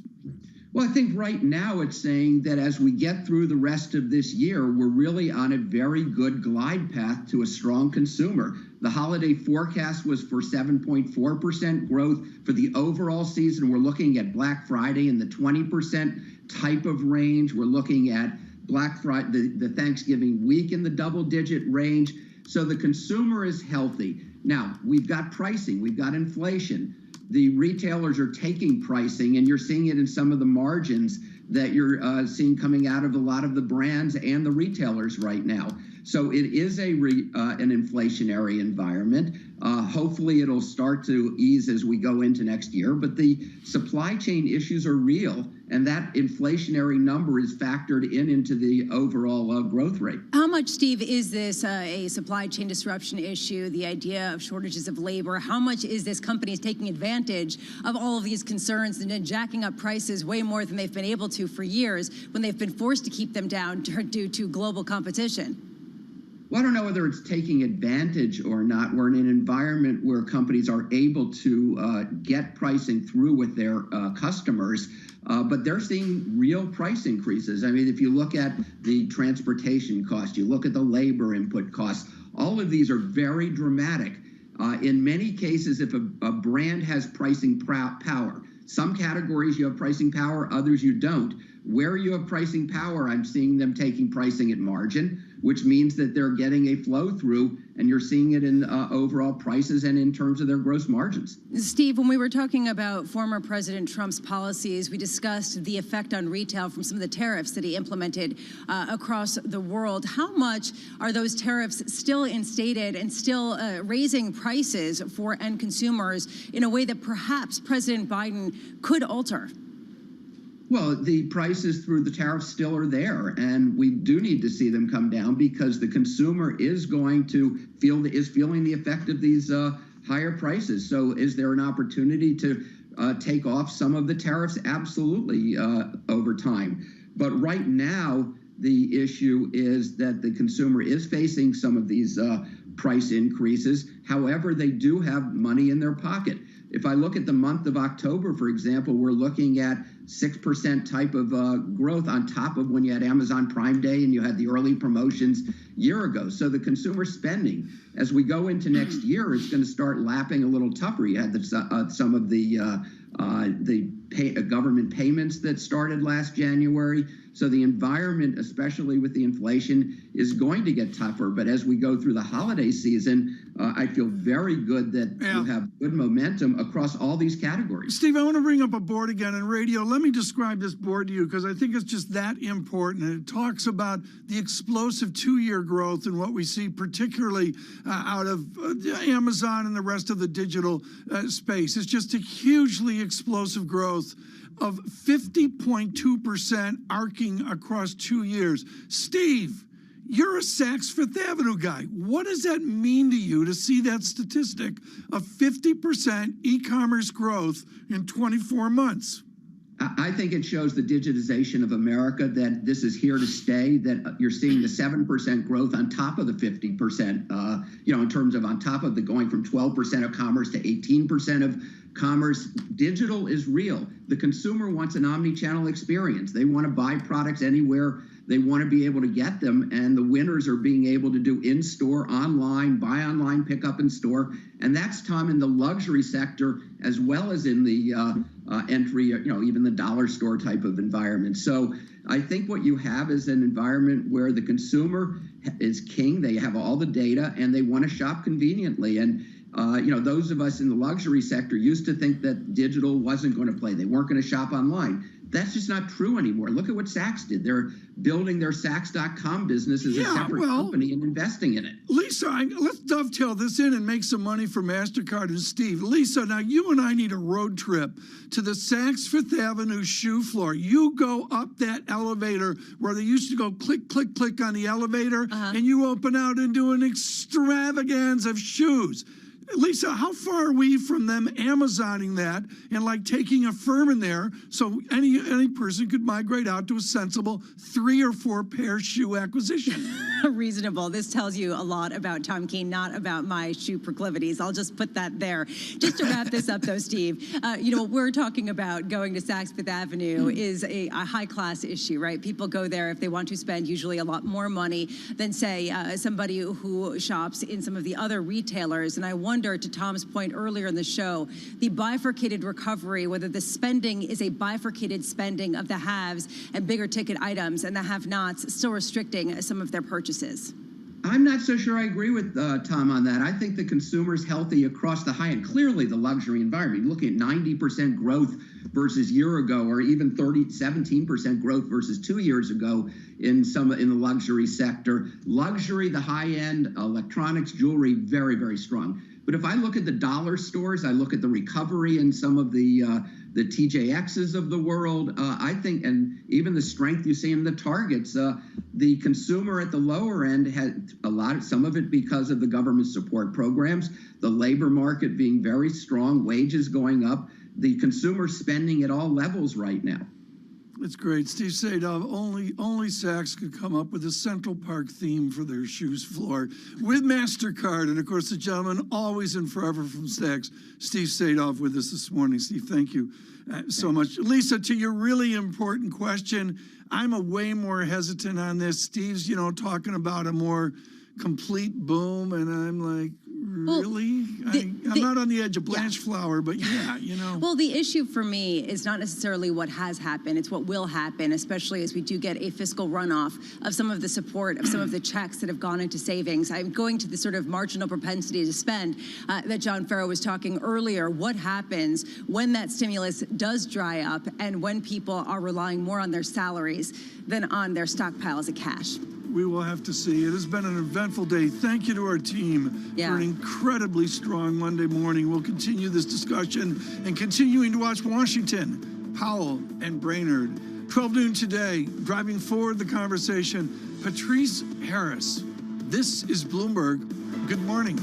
Well, I think right now it's saying that as we get through the rest of this year, we're really on a very good glide path to a strong consumer. The holiday forecast was for 7.4% growth for the overall season. We're looking at Black Friday in the 20% type of range. We're looking at Black Friday, the Thanksgiving week in the double-digit range. So the consumer is healthy. Now, we've got pricing, we've got inflation. The retailers are taking pricing, and you're seeing it in some of the margins that you're seeing coming out of a lot of the brands and the retailers right now. So it is an inflationary environment. Hopefully it'll start to ease as we go into next year, but the supply chain issues are real, and that inflationary number is factored into the overall growth rate. How much, Steve, is this a supply chain disruption issue, the idea of shortages of labor? How much is this companies taking advantage of all of these concerns and then jacking up prices way more than they've been able to for years when they've been forced to keep them down due to global competition? Well, I don't know whether it's taking advantage or not. We're in an environment where companies are able to get pricing through with their customers, but they're seeing real price increases. I mean, if you look at the transportation cost, you look at the labor input costs, all of these are very dramatic. In many cases, if a brand has pricing power, some categories you have pricing power, others you don't. Where you have pricing power, I'm seeing them taking pricing at margin, which means that they're getting a flow through, and you're seeing it in overall prices and in terms of their gross margins. Steve, when we were talking about former President Trump's policies, we discussed the effect on retail from some of the tariffs that he implemented across the world. How much are those tariffs still instated and still raising prices for end consumers in a way that perhaps President Biden could alter? Well, the prices through the tariffs still are there, and we do need to see them come down because the consumer is going to feeling the effect of these higher prices. So is there an opportunity to take off some of the tariffs? Absolutely, over time. But right now, the issue is that the consumer is facing some of these price increases. However, they do have money in their pocket. If I look at the month of October, for example, we're looking at 6% type of growth on top of when you had Amazon Prime Day and you had the early promotions a year ago. So the consumer spending, as we go into next year, it's going to start lapping a little tougher. You had some of the government payments that started last January. So the environment, especially with the inflation, is going to get tougher. But as we go through the holiday season, I feel very good that you have good momentum across all these categories. Steve, I want to bring up a board again on radio. Let me describe this board to you because I think it's just that important. And it talks about the explosive 2-year growth and what we see particularly out of Amazon and the rest of the digital space. It's just a hugely explosive growth of 50.2% arcing across 2 years. Steve, you're a Saks Fifth Avenue guy. What does that mean to you to see that statistic of 50% e-commerce growth in 24 months? I think it shows the digitization of America, that this is here to stay, that you're seeing the 7% growth on top of the 50%, in terms of on top of the going from 12% of commerce to 18% of commerce. Digital is real. The consumer wants an omni-channel experience. They want to buy products anywhere. They want to be able to get them, and the winners are being able to do in-store, online, buy online, pick up in store, and that's, Tom, in the luxury sector as well as in the entry, even the dollar store type of environment. So I think what you have is an environment where the consumer is king. They have all the data, and they want to shop conveniently. And those of us in the luxury sector used to think that digital wasn't going to play. They weren't going to shop online. That's just not true anymore. Look at what Saks did. They're building their Saks.com business as a separate company and investing in it. Lisa, let's dovetail this in and make some money for MasterCard and Steve. Lisa, now you and I need a road trip to the Saks Fifth Avenue shoe floor. You go up that elevator where they used to go click, click, click on the elevator, and you open out into an extravaganza of shoes. Lisa, how far are we from them Amazoning that and like taking a firm in there so any person could migrate out to a sensible 3 or 4 pair shoe acquisition? Reasonable. This tells you a lot about Tom Keene, not about my shoe proclivities. I'll just put that there. Just to wrap this up, though, Steve, what we're talking about going to Saks Fifth Avenue is a high-class issue, right? People go there if they want to spend usually a lot more money than, say, somebody who shops in some of the other retailers. And I wonder, to Tom's point earlier in the show, the bifurcated recovery, whether the spending is a bifurcated spending of the haves and bigger ticket items and the have-nots, still restricting some of their purchases. I'm not so sure I agree with Tom on that. I think the consumer's healthy across the high end. Clearly, the luxury environment. You're looking at 90% growth versus a year ago, or even 17% growth versus 2 years ago in the luxury sector. Luxury, the high end, electronics, jewelry, very, very strong. But if I look at the dollar stores, I look at the recovery in some of the TJXs of the world, I think, and even the strength you see in the Targets, the consumer at the lower end had some of it because of the government support programs, the labor market being very strong, wages going up, the consumer spending at all levels right now. It's great. Steve Sadov, only Saks could come up with a Central Park theme for their shoes floor with MasterCard. And of course, the gentleman always and forever from Saks, Steve Sadov, with us this morning. Steve, thank you so much. Lisa, to your really important question, I'm a way more hesitant on this. Steve's, talking about a more complete boom, and I'm like, really? I'm not on the edge of Blanchflower, but yeah. Well, the issue for me is not necessarily what has happened. It's what will happen, especially as we do get a fiscal runoff of some of the support, of some of the checks that have gone into savings. I'm going to the sort of marginal propensity to spend that John Farrow was talking earlier. What happens when that stimulus does dry up and when people are relying more on their salaries than on their stockpiles of cash? We will have to see. It has been an eventful day. Thank you to our team for an incredibly strong Monday morning. We'll continue this discussion and continuing to watch Washington, Powell, and Brainerd. 12 noon today, driving forward the conversation, Patrice Harris. This is Bloomberg. Good morning.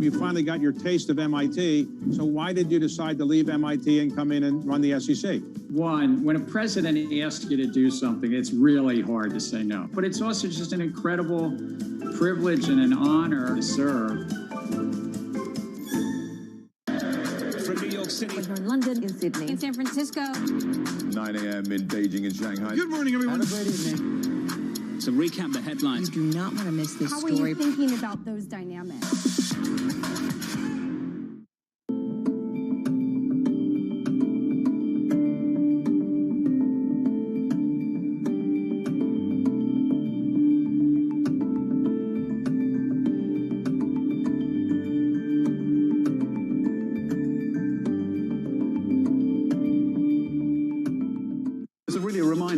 You finally got your taste of MIT, so why did you decide to leave MIT and come in and run the SEC? One, when a president asks you to do something, it's really hard to say no. But it's also just an incredible privilege and an honor to serve. From New York City. We're in London, in Sydney, in San Francisco. 9 a.m. in Beijing and Shanghai. Good morning, everyone. Have a great evening. So recap the headlines. You do not want to miss this How story. are you thinking about those dynamics?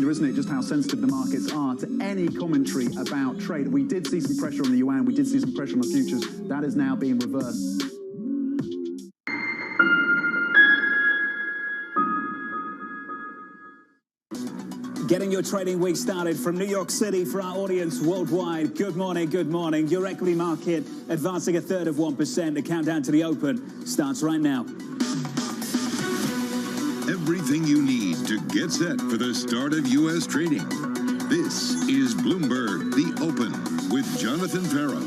Isn't it, just how sensitive the markets are to any commentary about trade. We did see some pressure on the yuan, we did see some pressure on the futures. That is now being reversed. Getting your trading week started from New York City for our audience worldwide. Good morning, good morning. Your equity market advancing 1/3 of 1%. The countdown to the open starts right now. everything you need to get set for the start of U.S. trading. This is Bloomberg The Open with Jonathan Ferro.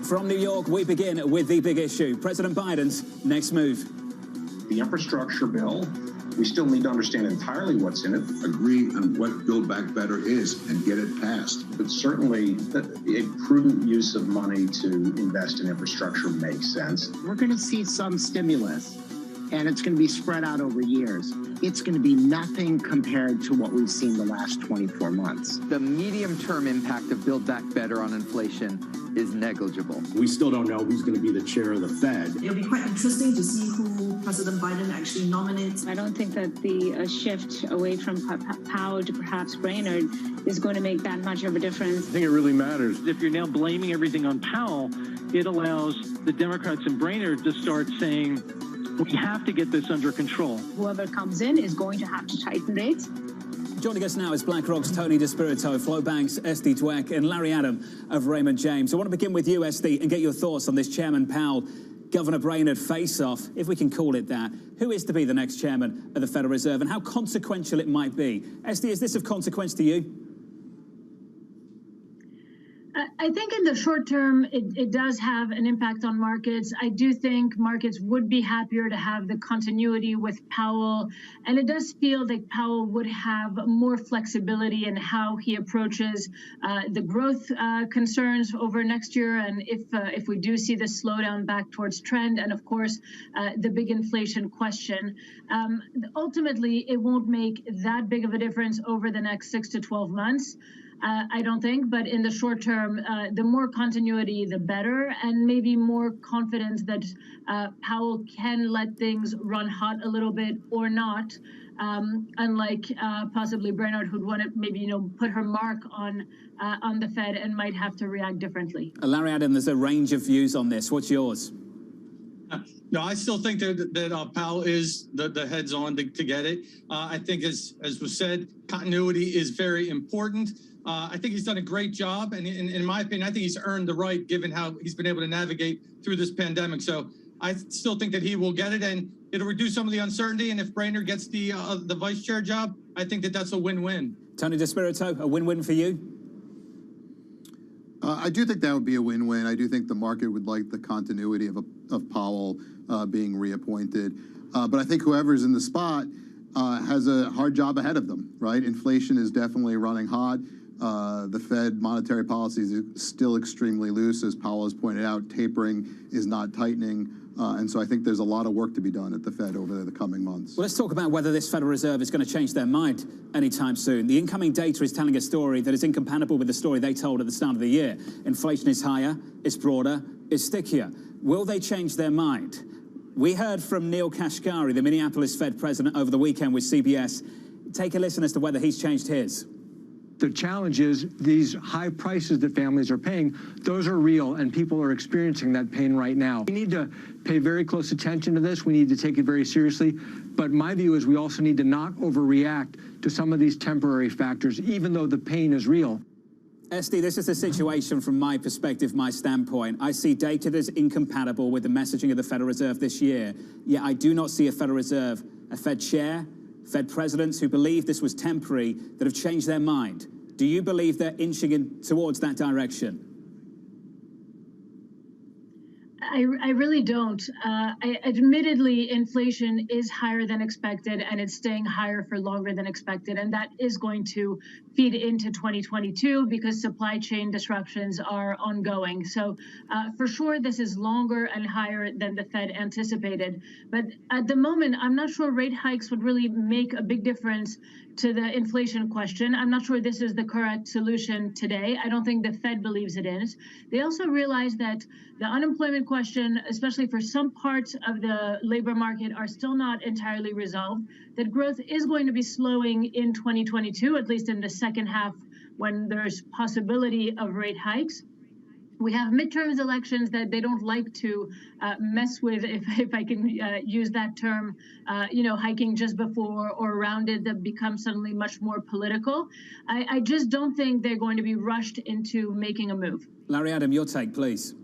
From New York, we begin with the big issue, President Biden's next move. The infrastructure bill, we still need to understand entirely what's in it. Agree on what Build Back Better is and get it passed. But certainly, a prudent use of money to invest in infrastructure makes sense. We're going to see some stimulus, and it's going to be spread out over years. It's going to be nothing compared to what we've seen the last 24 months. The medium-term impact of Build Back Better on inflation is negligible. We still don't know who's going to be the chair of the Fed. It'll be quite interesting to see who President Biden actually nominates. I don't think that the shift away from Powell to perhaps Brainerd is going to make that much of a difference. I think it really matters. If you're now blaming everything on Powell, it allows the Democrats and Brainerd to start saying, we have to get this under control. Whoever comes in is going to have to tighten rates. Joining us now is BlackRock's Tony DeSpirito, Flo Banks, Esty Dweck, and Larry Adam of Raymond James. I want to begin with you, Esty, and get your thoughts on this Chairman Powell, Governor Brainerd face-off, if we can call it that. Who is to be the next chairman of the Federal Reserve, and how consequential it might be? Esty, is this of consequence to you? I think in the short term, it does have an impact on markets. I do think markets would be happier to have the continuity with Powell. And it does feel like Powell would have more flexibility in how he approaches the growth concerns over next year. And if we do see the slowdown back towards trend, and of course, the big inflation question, ultimately, it won't make that big of a difference over the next 6 to 12 months. I don't think, but in the short term, the more continuity, the better, and maybe more confidence that Powell can let things run hot a little bit or not, unlike possibly Brainerd, who'd want to maybe put her mark on the Fed and might have to react differently. Larry Adam, there's a range of views on this. What's yours? No, I still think that Powell is the heads on to get it. I think, as was said, continuity is very important. I think he's done a great job, and in my opinion, I think he's earned the right, given how he's been able to navigate through this pandemic. So I still think that he will get it, and it'll reduce some of the uncertainty. And if Brainerd gets the vice chair job, I think that's a win-win. Tony DeSpirito, a win-win for you? I do think that would be a win-win. I do think the market would like the continuity of Powell being reappointed. But I think whoever's in the spot has a hard job ahead of them, right? Inflation is definitely running hot. The Fed monetary policy is still extremely loose, as Powell has pointed out. Tapering is not tightening. And so I think there's a lot of work to be done at the Fed over the coming months. Well, let's talk about whether this Federal Reserve is going to change their mind anytime soon. The incoming data is telling a story that is incompatible with the story they told at the start of the year. Inflation is higher, it's broader, it's stickier. Will they change their mind? We heard from Neil Kashkari, the Minneapolis Fed president, over the weekend with CBS. Take a listen as to whether he's changed his. The challenge is these high prices that families are paying, those are real, and people are experiencing that pain right now. We need to pay very close attention to this. We need to take it very seriously. But my view is we also need to not overreact to some of these temporary factors, even though the pain is real. Esty, this is the situation from my perspective, my standpoint. I see data that is incompatible with the messaging of the Federal Reserve this year. Yet I do not see a Federal Reserve, a Fed chair, Fed presidents who believe this was temporary, that have changed their mind. Do you believe they're inching towards that direction? I really don't. Admittedly, inflation is higher than expected, and it's staying higher for longer than expected. And that is going to feed into 2022 because supply chain disruptions are ongoing. So for sure, this is longer and higher than the Fed anticipated. But at the moment, I'm not sure rate hikes would really make a big difference to the inflation question. I'm not sure this is the correct solution today. I don't think the Fed believes it is. They also realize that the unemployment question, especially for some parts of the labor market, are still not entirely resolved, that growth is going to be slowing in 2022, at least in the second half when there's possibility of rate hikes. We have midterms elections that they don't like to mess with, if I can use that term, hiking just before or around it, that becomes suddenly much more political. I just don't think they're going to be rushed into making a move. Larry Adam, your take, please.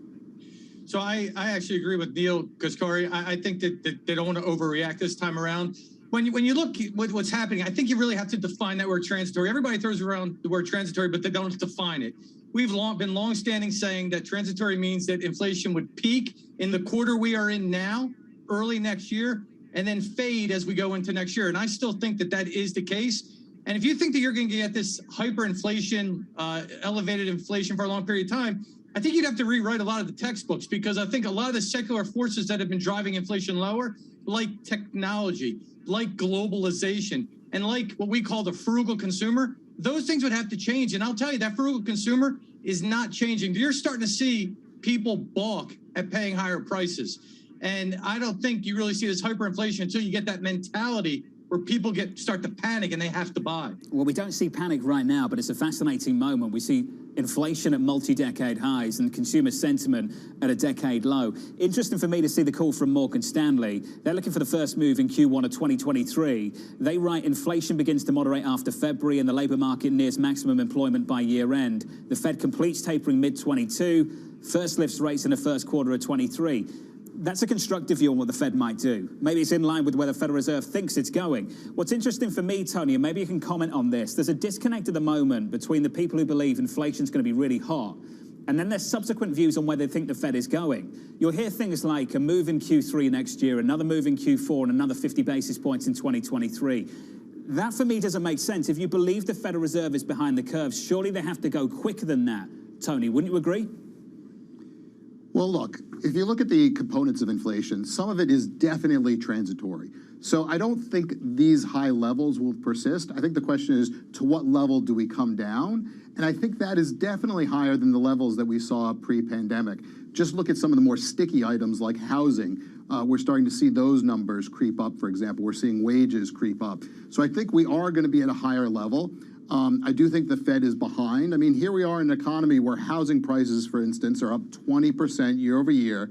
So I actually agree with Neil Kaskari. I think that they don't want to overreact this time around. When you look at what's happening, I think you really have to define that word transitory. Everybody throws around the word transitory, but they don't define it. We've been longstanding saying that transitory means that inflation would peak in the quarter we are in now, early next year, and then fade as we go into next year. And I still think that that is the case. And if you think that you're going to get this hyperinflation, elevated inflation for a long period of time, I think you'd have to rewrite a lot of the textbooks, because I think a lot of the secular forces that have been driving inflation lower, like technology, like globalization, and like what we call the frugal consumer, those things would have to change. And I'll tell you, that frugal consumer is not changing. You're starting to see people balk at paying higher prices. And I don't think you really see this hyperinflation until you get that mentality where people start to panic and they have to buy. Well, we don't see panic right now, but it's a fascinating moment. We see inflation at multi-decade highs and consumer sentiment at a decade low. Interesting for me to see the call from Morgan Stanley. They're looking for the first move in Q1 of 2023. They write inflation begins to moderate after February and the labor market nears maximum employment by year end. The Fed completes tapering mid-22, first lifts rates in the first quarter of 23. That's a constructive view on what the Fed might do. Maybe it's in line with where the Federal Reserve thinks it's going. What's interesting for me, Tony, and maybe you can comment on this, there's a disconnect at the moment between the people who believe inflation's going to be really hot and then there's subsequent views on where they think the Fed is going. You'll hear things like a move in Q3 next year, another move in Q4, and another 50 basis points in 2023. That, for me, doesn't make sense. If you believe the Federal Reserve is behind the curve, surely they have to go quicker than that. Tony, wouldn't you agree? Well, look, if you look at the components of inflation, some of it is definitely transitory. So I don't think these high levels will persist. I think the question is, to what level do we come down? And I think that is definitely higher than the levels that we saw pre-pandemic. Just look at some of the more sticky items like housing. We're starting to see those numbers creep up, for example. We're seeing wages creep up. So I think we are going to be at a higher level. I do think the Fed is behind. I mean, here we are in an economy where housing prices, for instance, are up 20% year over year,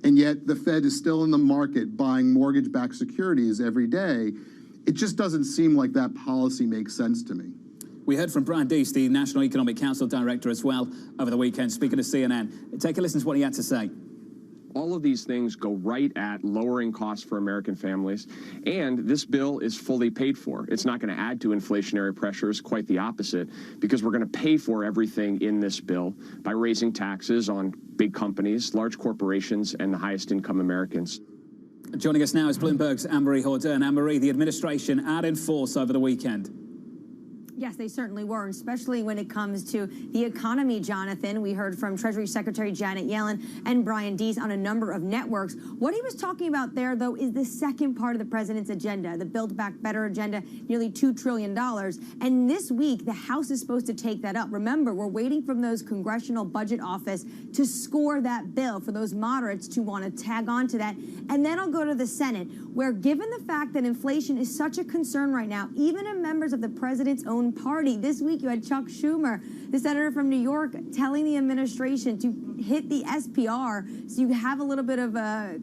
and yet the Fed is still in the market buying mortgage-backed securities every day. It just doesn't seem like that policy makes sense to me. We heard from Brian Deese, the National Economic Council Director as well, over the weekend, speaking to CNN. Take a listen to what he had to say. All of these things go right at lowering costs for American families, and this bill is fully paid for. It's not going to add to inflationary pressures, quite the opposite, because we're going to pay for everything in this bill by raising taxes on big companies, large corporations, and the highest income Americans. Joining us now is Bloomberg's Anne-Marie Hordern. Anne-Marie, the administration out in force over the weekend. Yes, they certainly were, especially when it comes to the economy, Jonathan. We heard from Treasury Secretary Janet Yellen and Brian Deese on a number of networks. What he was talking about there, though, is the second part of the president's agenda, the Build Back Better agenda, nearly $2 trillion. And this week, the House is supposed to take that up. Remember, we're waiting from those Congressional Budget Office to score that bill for those moderates to want to tag on to that. And then I'll go to the Senate, where given the fact that inflation is such a concern right now, even in members of the president's own party. This week you had Chuck Schumer, the senator from New York, telling the administration to hit the SPR so you have a little bit of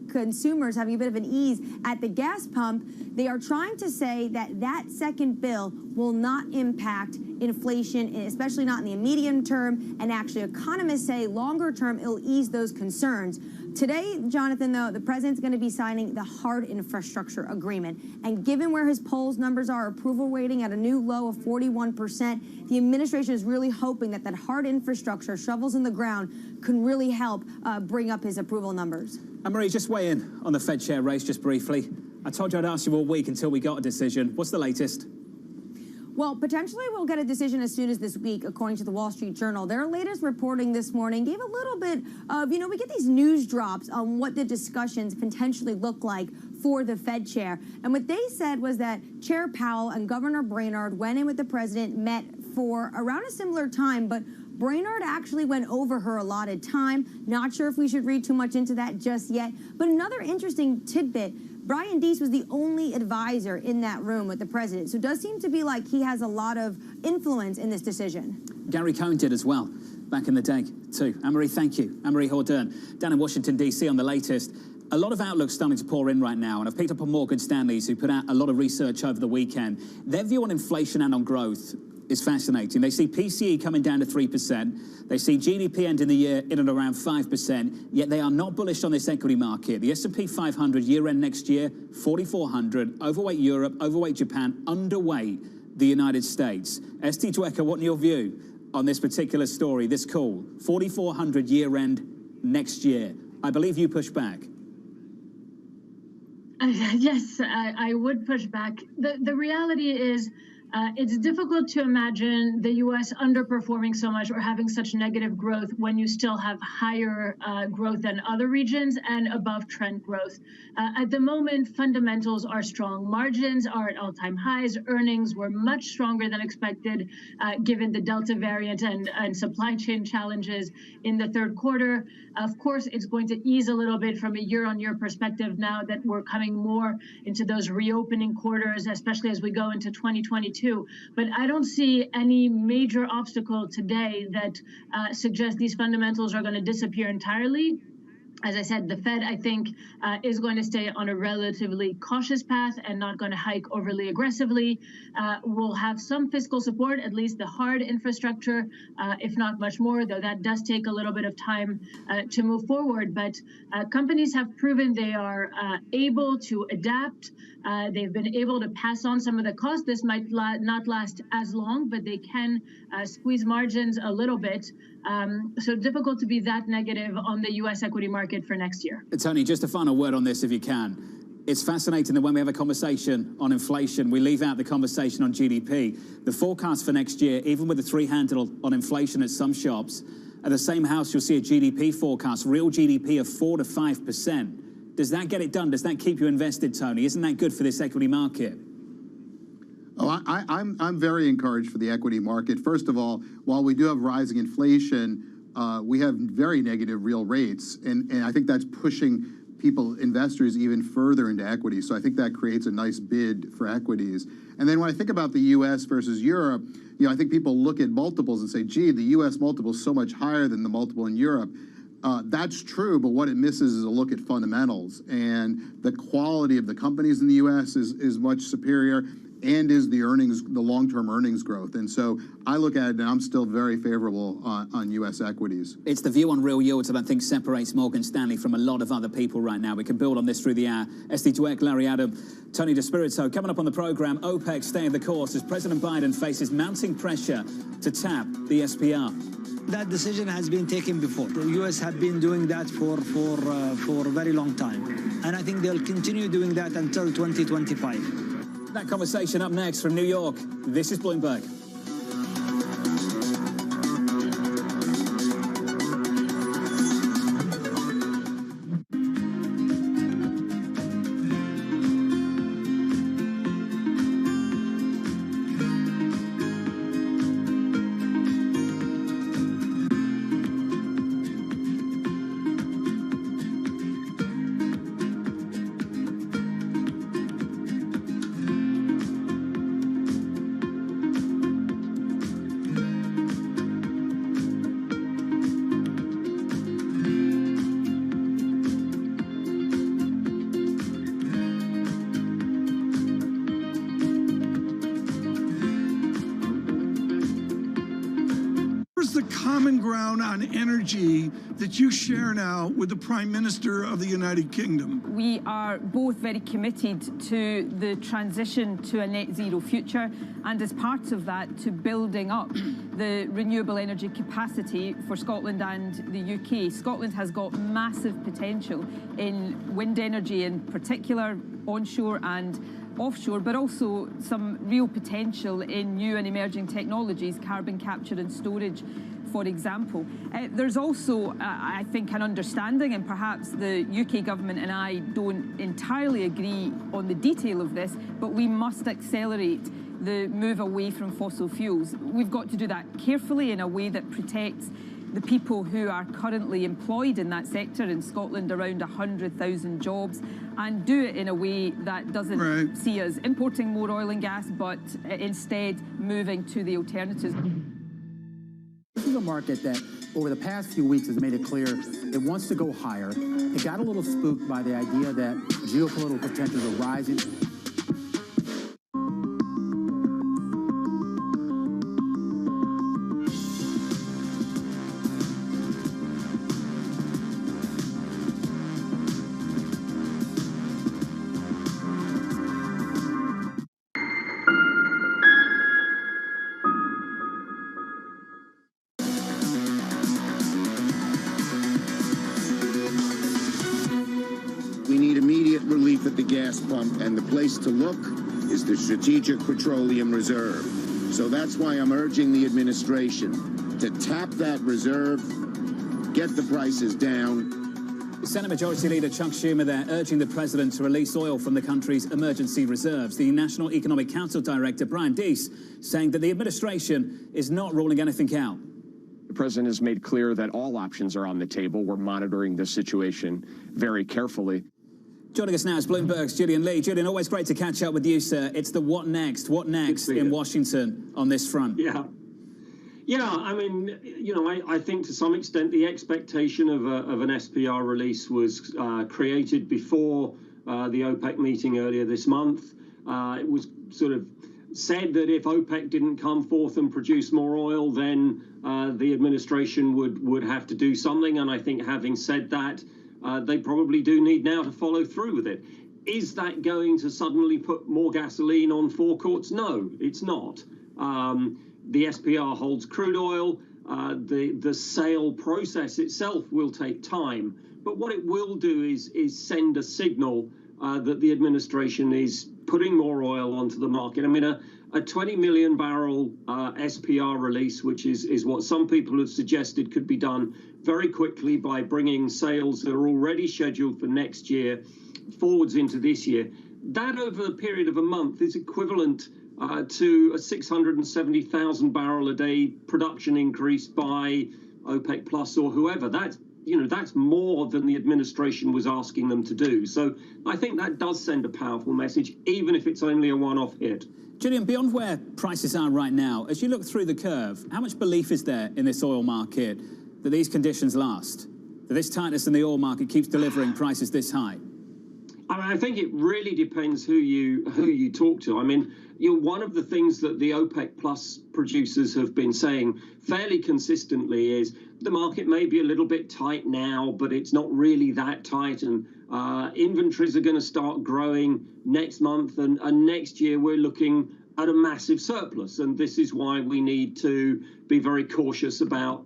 consumers having a bit of an ease at the gas pump. They are trying to say that that second bill will not impact inflation, especially not in the immediate term, and actually economists say longer term it'll ease those concerns. Today, Jonathan, though, the president's going to be signing the hard infrastructure agreement. And given where his polls numbers are, approval rating at a new low of 41%, the administration is really hoping that that hard infrastructure, shovels in the ground, can really help bring up his approval numbers. Anne-Marie, just weigh in on the Fed chair race just briefly. I told you I'd ask you all week until we got a decision. What's the latest? Well, potentially we'll get a decision as soon as this week, according to the Wall Street Journal. Their latest reporting this morning gave a little bit of, we get these news drops on what the discussions potentially look like for the Fed chair. And what they said was that Chair Powell and Governor Brainard went in with the president, met for around a similar time, but Brainard actually went over her allotted time. Not sure if we should read too much into that just yet. But another interesting tidbit, Brian Deese was the only advisor in that room with the president. So it does seem to be like he has a lot of influence in this decision. Gary Cohn did as well. back in the day too. Anne-Marie, thank you. Anne-Marie Hordern, down in Washington, D.C. on the latest. A lot of outlooks starting to pour in right now, and I've picked up on Morgan Stanley's, who put out a lot of research over the weekend. Their view on inflation and on growth is fascinating. They see PCE coming down to 3%. They see GDP ending the year in and around 5%, yet they are not bullish on this equity market. The S&P 500 year-end next year, 4,400, overweight Europe, overweight Japan, underweight the United States. ST Dwecker, what's your view on this particular story, this call? 4,400 year-end next year. I believe you push back. Yes, I would push back. The reality is it's difficult to imagine the U.S. underperforming so much or having such negative growth when you still have higher growth than other regions and above trend growth. At the moment, fundamentals are strong. Margins are at all-time highs. Earnings were much stronger than expected given the Delta variant and supply chain challenges in the third quarter. Of course, it's going to ease a little bit from a year-on-year perspective now that we're coming more into those reopening quarters, especially as we go into 2022. But I don't see any major obstacle today that suggests these fundamentals are going to disappear entirely. As I said, the Fed, I think, is going to stay on a relatively cautious path and not going to hike overly aggressively. We'll have some fiscal support, at least the hard infrastructure, if not much more, though that does take a little bit of time to move forward. But companies have proven they are able to adapt. They've been able to pass on some of the costs. This might not last as long, but they can squeeze margins a little bit. So difficult to be that negative on the U.S. equity market for next year. Tony, just a final word on this, if you can. It's fascinating that when we have a conversation on inflation, we leave out the conversation on GDP. The forecast for next year, even with a 3 handle on inflation at some shops, at the same house, you'll see a GDP forecast, real GDP of 4 to 5%. Does that get it done? Does that keep you invested, Tony? Isn't that good for this equity market? Oh, I'm very encouraged for the equity market. First of all, while we do have rising inflation, we have very negative real rates, and I think that's pushing investors even further into equities. So I think that creates a nice bid for equities. And then when I think about the U.S. versus Europe, I think people look at multiples and say, gee, the U.S. multiple is so much higher than the multiple in Europe. That's true, but what it misses is a look at fundamentals. And the quality of the companies in the U.S. is much superior, and is the long-term earnings growth. And so I look at it, and I'm still very favorable on U.S. equities. It's the view on real yields that I think separates Morgan Stanley from a lot of other people right now. We can build on this through the hour. ST Dweck, Larry Adam, Tony DeSpirito. Coming up on the program, OPEC staying the course as President Biden faces mounting pressure to tap the SPR. That decision has been taken before. The U.S. have been doing that for a very long time. And I think they'll continue doing that until 2025. That conversation up next from New York. This is Bloomberg. Common ground on energy that you share now with the Prime Minister of the United Kingdom? We are both very committed to the transition to a net zero future, and as part of that, to building up the renewable energy capacity for Scotland and the UK. Scotland has got massive potential in wind energy in particular, onshore and offshore, but also some real potential in new and emerging technologies, carbon capture and storage, for example. There's also, I think, an understanding, and perhaps the UK government and I don't entirely agree on the detail of this, but we must accelerate the move away from fossil fuels. We've got to do that carefully in a way that protects the people who are currently employed in that sector in Scotland, around 100,000 jobs, and do it in a way that doesn't see us importing more oil and gas, but instead moving to the alternatives. This is a market that over the past few weeks has made it clear it wants to go higher. It got a little spooked by the idea that geopolitical tensions are rising. We need immediate relief at the gas pump, and the place to look is the Strategic Petroleum Reserve. So that's why I'm urging the administration to tap that reserve, get the prices down. Senate Majority Leader Chuck Schumer there urging the president to release oil from the country's emergency reserves. The National Economic Council Director Brian Deese saying that the administration is not ruling anything out. The president has made clear that all options are on the table. We're monitoring this situation very carefully. Joining us now is Bloomberg's Julian Lee. Julian, always great to catch up with you, sir. It's the what next in Washington on this front. Yeah, I mean, you know, I think to some extent the expectation of an SPR release was created before the OPEC meeting earlier this month. It was sort of said that if OPEC didn't come forth and produce more oil, then the administration would have to do something. And I think having said that, they probably do need now to follow through with it. Is that going to suddenly put more gasoline on forecourts? No, it's not. The SPR holds crude oil. The sale process itself will take time. But what it will do is send a signal that the administration is putting more oil onto the market. I mean, a 20 million barrel SPR release, which is what some people have suggested could be done very quickly by bringing sales that are already scheduled for next year forwards into this year. That over the period of a month is equivalent to a 670,000 barrel a day production increase by OPEC Plus or whoever. That's more than the administration was asking them to do. So I think that does send a powerful message, even if it's only a one-off hit. Julian, beyond where prices are right now, as you look through the curve, how much belief is there in this oil market that these conditions last, that this tightness in the oil market keeps delivering prices this high? I mean, I think it really depends who you talk to. I mean, one of the things that the OPEC Plus producers have been saying fairly consistently is the market may be a little bit tight now, but it's not really that tight, and inventories are going to start growing next month, and next year we're looking at a massive surplus, and this is why we need to be very cautious about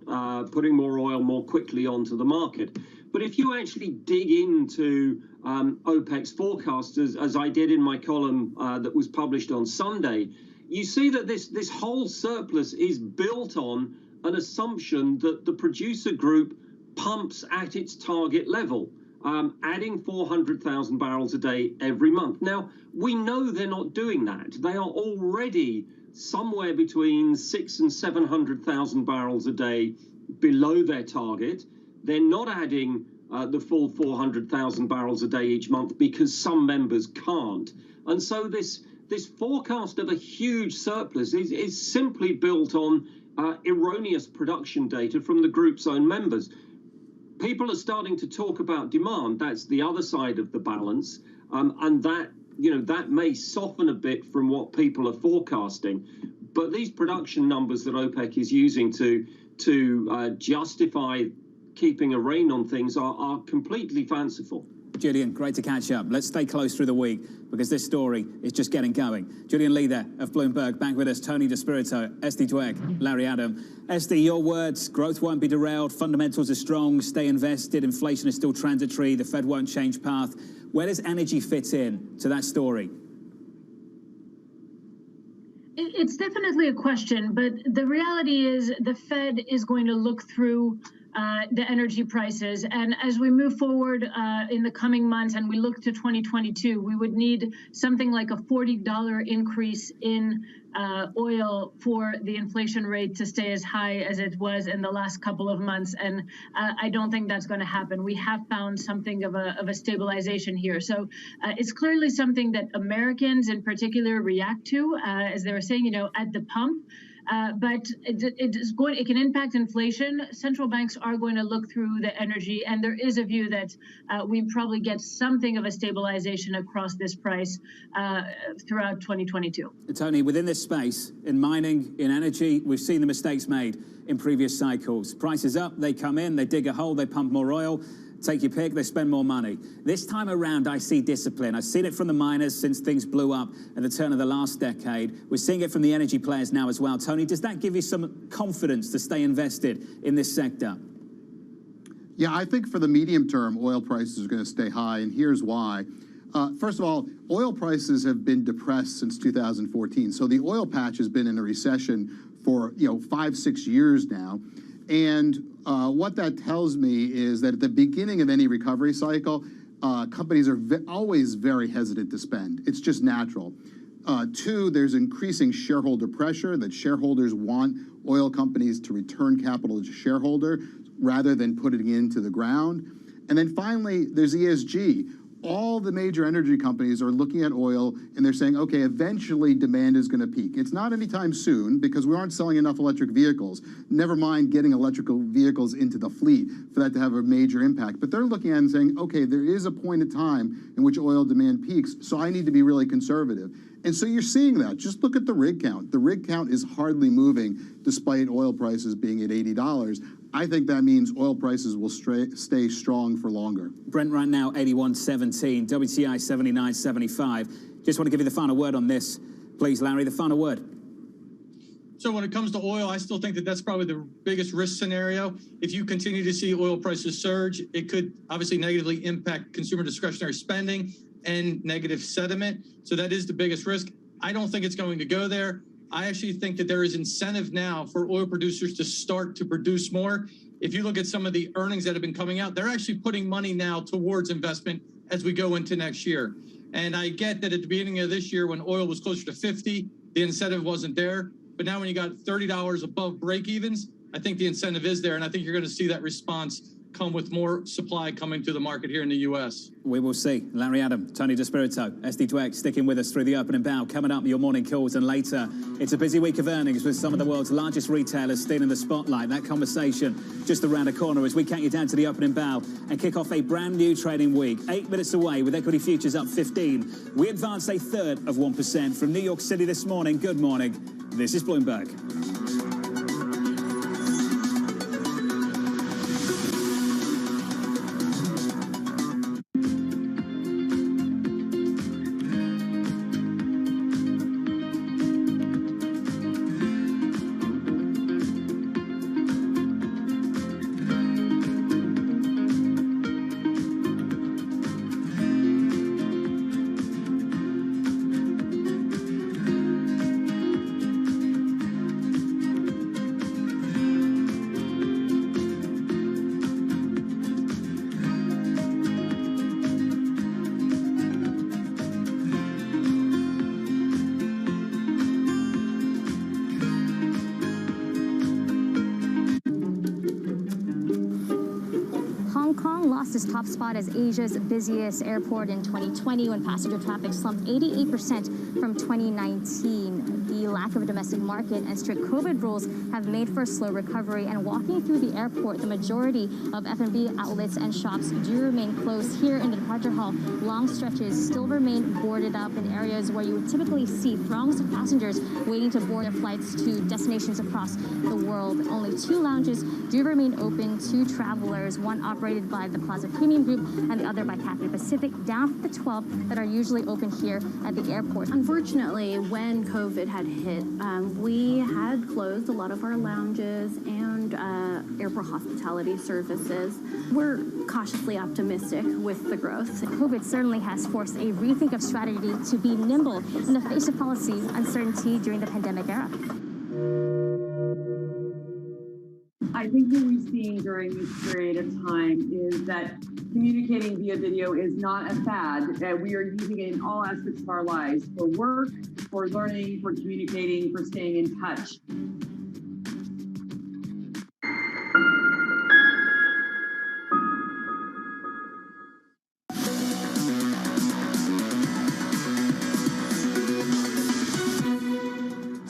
putting more oil more quickly onto the market. But if you actually dig into OPEC's forecast, as I did in my column that was published on Sunday, you see that this whole surplus is built on an assumption that the producer group pumps at its target level, adding 400,000 barrels a day every month. Now, we know they're not doing that. They are already somewhere between 600,000 and 700,000 barrels a day below their target. They're not adding the full 400,000 barrels a day each month because some members can't. And so this forecast of a huge surplus is simply built on erroneous production data from the group's own members. People are starting to talk about demand. That's the other side of the balance, and that may soften a bit from what people are forecasting. But these production numbers that OPEC is using to justify keeping a rein on things are completely fanciful. Julian, great to catch up. Let's stay close through the week because this story is just getting going. Julian Lee there of Bloomberg, back with us, Tony DeSpirito, Esty Dweck, Larry Adam. Esty, your words, growth won't be derailed, fundamentals are strong, stay invested, inflation is still transitory, the Fed won't change path. Where does energy fit in to that story? It's definitely a question, but the reality is the Fed is going to look through the energy prices. And as we move forward in the coming months and we look to 2022, we would need something like a $40 increase in oil for the inflation rate to stay as high as it was in the last couple of months. And I don't think that's going to happen. We have found something of a stabilization here. So it's clearly something that Americans in particular react to, as they were saying, at the pump. but it can impact inflation. Central banks are going to look through the energy, and there is a view that we probably get something of a stabilization across this price throughout 2022. Tony, within this space, in mining, in energy, we've seen the mistakes made in previous cycles. Prices up, they come in, they dig a hole, they pump more oil. Take your pick, they spend more money. This time around, I see discipline. I've seen it from the miners since things blew up at the turn of the last decade. We're seeing it from the energy players now as well. Tony, does that give you some confidence to stay invested in this sector? Yeah, I think for the medium term, oil prices are going to stay high, and here's why. First of all, oil prices have been depressed since 2014. So the oil patch has been in a recession for 5-6 years now. And what that tells me is that at the beginning of any recovery cycle, companies are always very hesitant to spend. It's just natural. Two, there's increasing shareholder pressure that shareholders want oil companies to return capital to shareholder rather than putting it into the ground. And then finally, there's ESG. All the major energy companies are looking at oil and they're saying, okay, eventually demand is going to peak. It's not anytime soon because we aren't selling enough electric vehicles, never mind getting electrical vehicles into the fleet for that to have a major impact. But they're looking at it and saying, okay, there is a point in time in which oil demand peaks, so I need to be really conservative. And so you're seeing that. Just look at the rig count. The rig count is hardly moving despite oil prices being at $80. I think that means oil prices will stay strong for longer. Brent right now, 81.17, WTI 79.75. Just want to give you the final word on this. Please, Larry, the final word. So when it comes to oil, I still think that that's probably the biggest risk scenario. If you continue to see oil prices surge, it could obviously negatively impact consumer discretionary spending and negative sentiment. So that is the biggest risk. I don't think it's going to go there. I actually think that there is incentive now for oil producers to start to produce more. If you look at some of the earnings that have been coming out, they're actually putting money now towards investment as we go into next year. And I get that at the beginning of this year when oil was closer to 50, the incentive wasn't there. But now when you got $30 above break evens, I think the incentive is there. And I think you're going to see that response come with more supply coming to the market here in the U.S. We will see. Larry Adam, Tony DeSpirito, SD Dweck sticking with us through the opening bow. Coming up, your morning calls, and later, it's a busy week of earnings with some of the world's largest retailers still in the spotlight. That conversation just around the corner as we count you down to the opening bow and kick off a brand new trading week. 8 minutes away with equity futures up 15. We advance a third of 1% from New York City this morning. Good morning. This is Bloomberg. His top spot as Asia's busiest airport in 2020 when passenger traffic slumped 88% from 2019. The lack of a domestic market and strict COVID rules have made for a slow recovery, and walking through the airport, the majority of F&B outlets and shops do remain closed. Here in the departure hall, long stretches still remain boarded up in areas where you would typically see throngs of passengers waiting to board their flights to destinations across the world. Only 2 lounges do remain open to travelers, one operated by the Plaza Premium Group and the other by Cathay Pacific, down from the 12 that are usually open here at the airport. Unfortunately, when COVID had hit, we had closed a lot of our lounges and airport hospitality services. We're cautiously optimistic with the growth. COVID certainly has forced a rethink of strategy to be nimble in the face of policy uncertainty during the pandemic era. I think what we've seen during this period of time is that communicating via video is not a fad, that we are using it in all aspects of our lives, for work, for learning, for communicating, for staying in touch.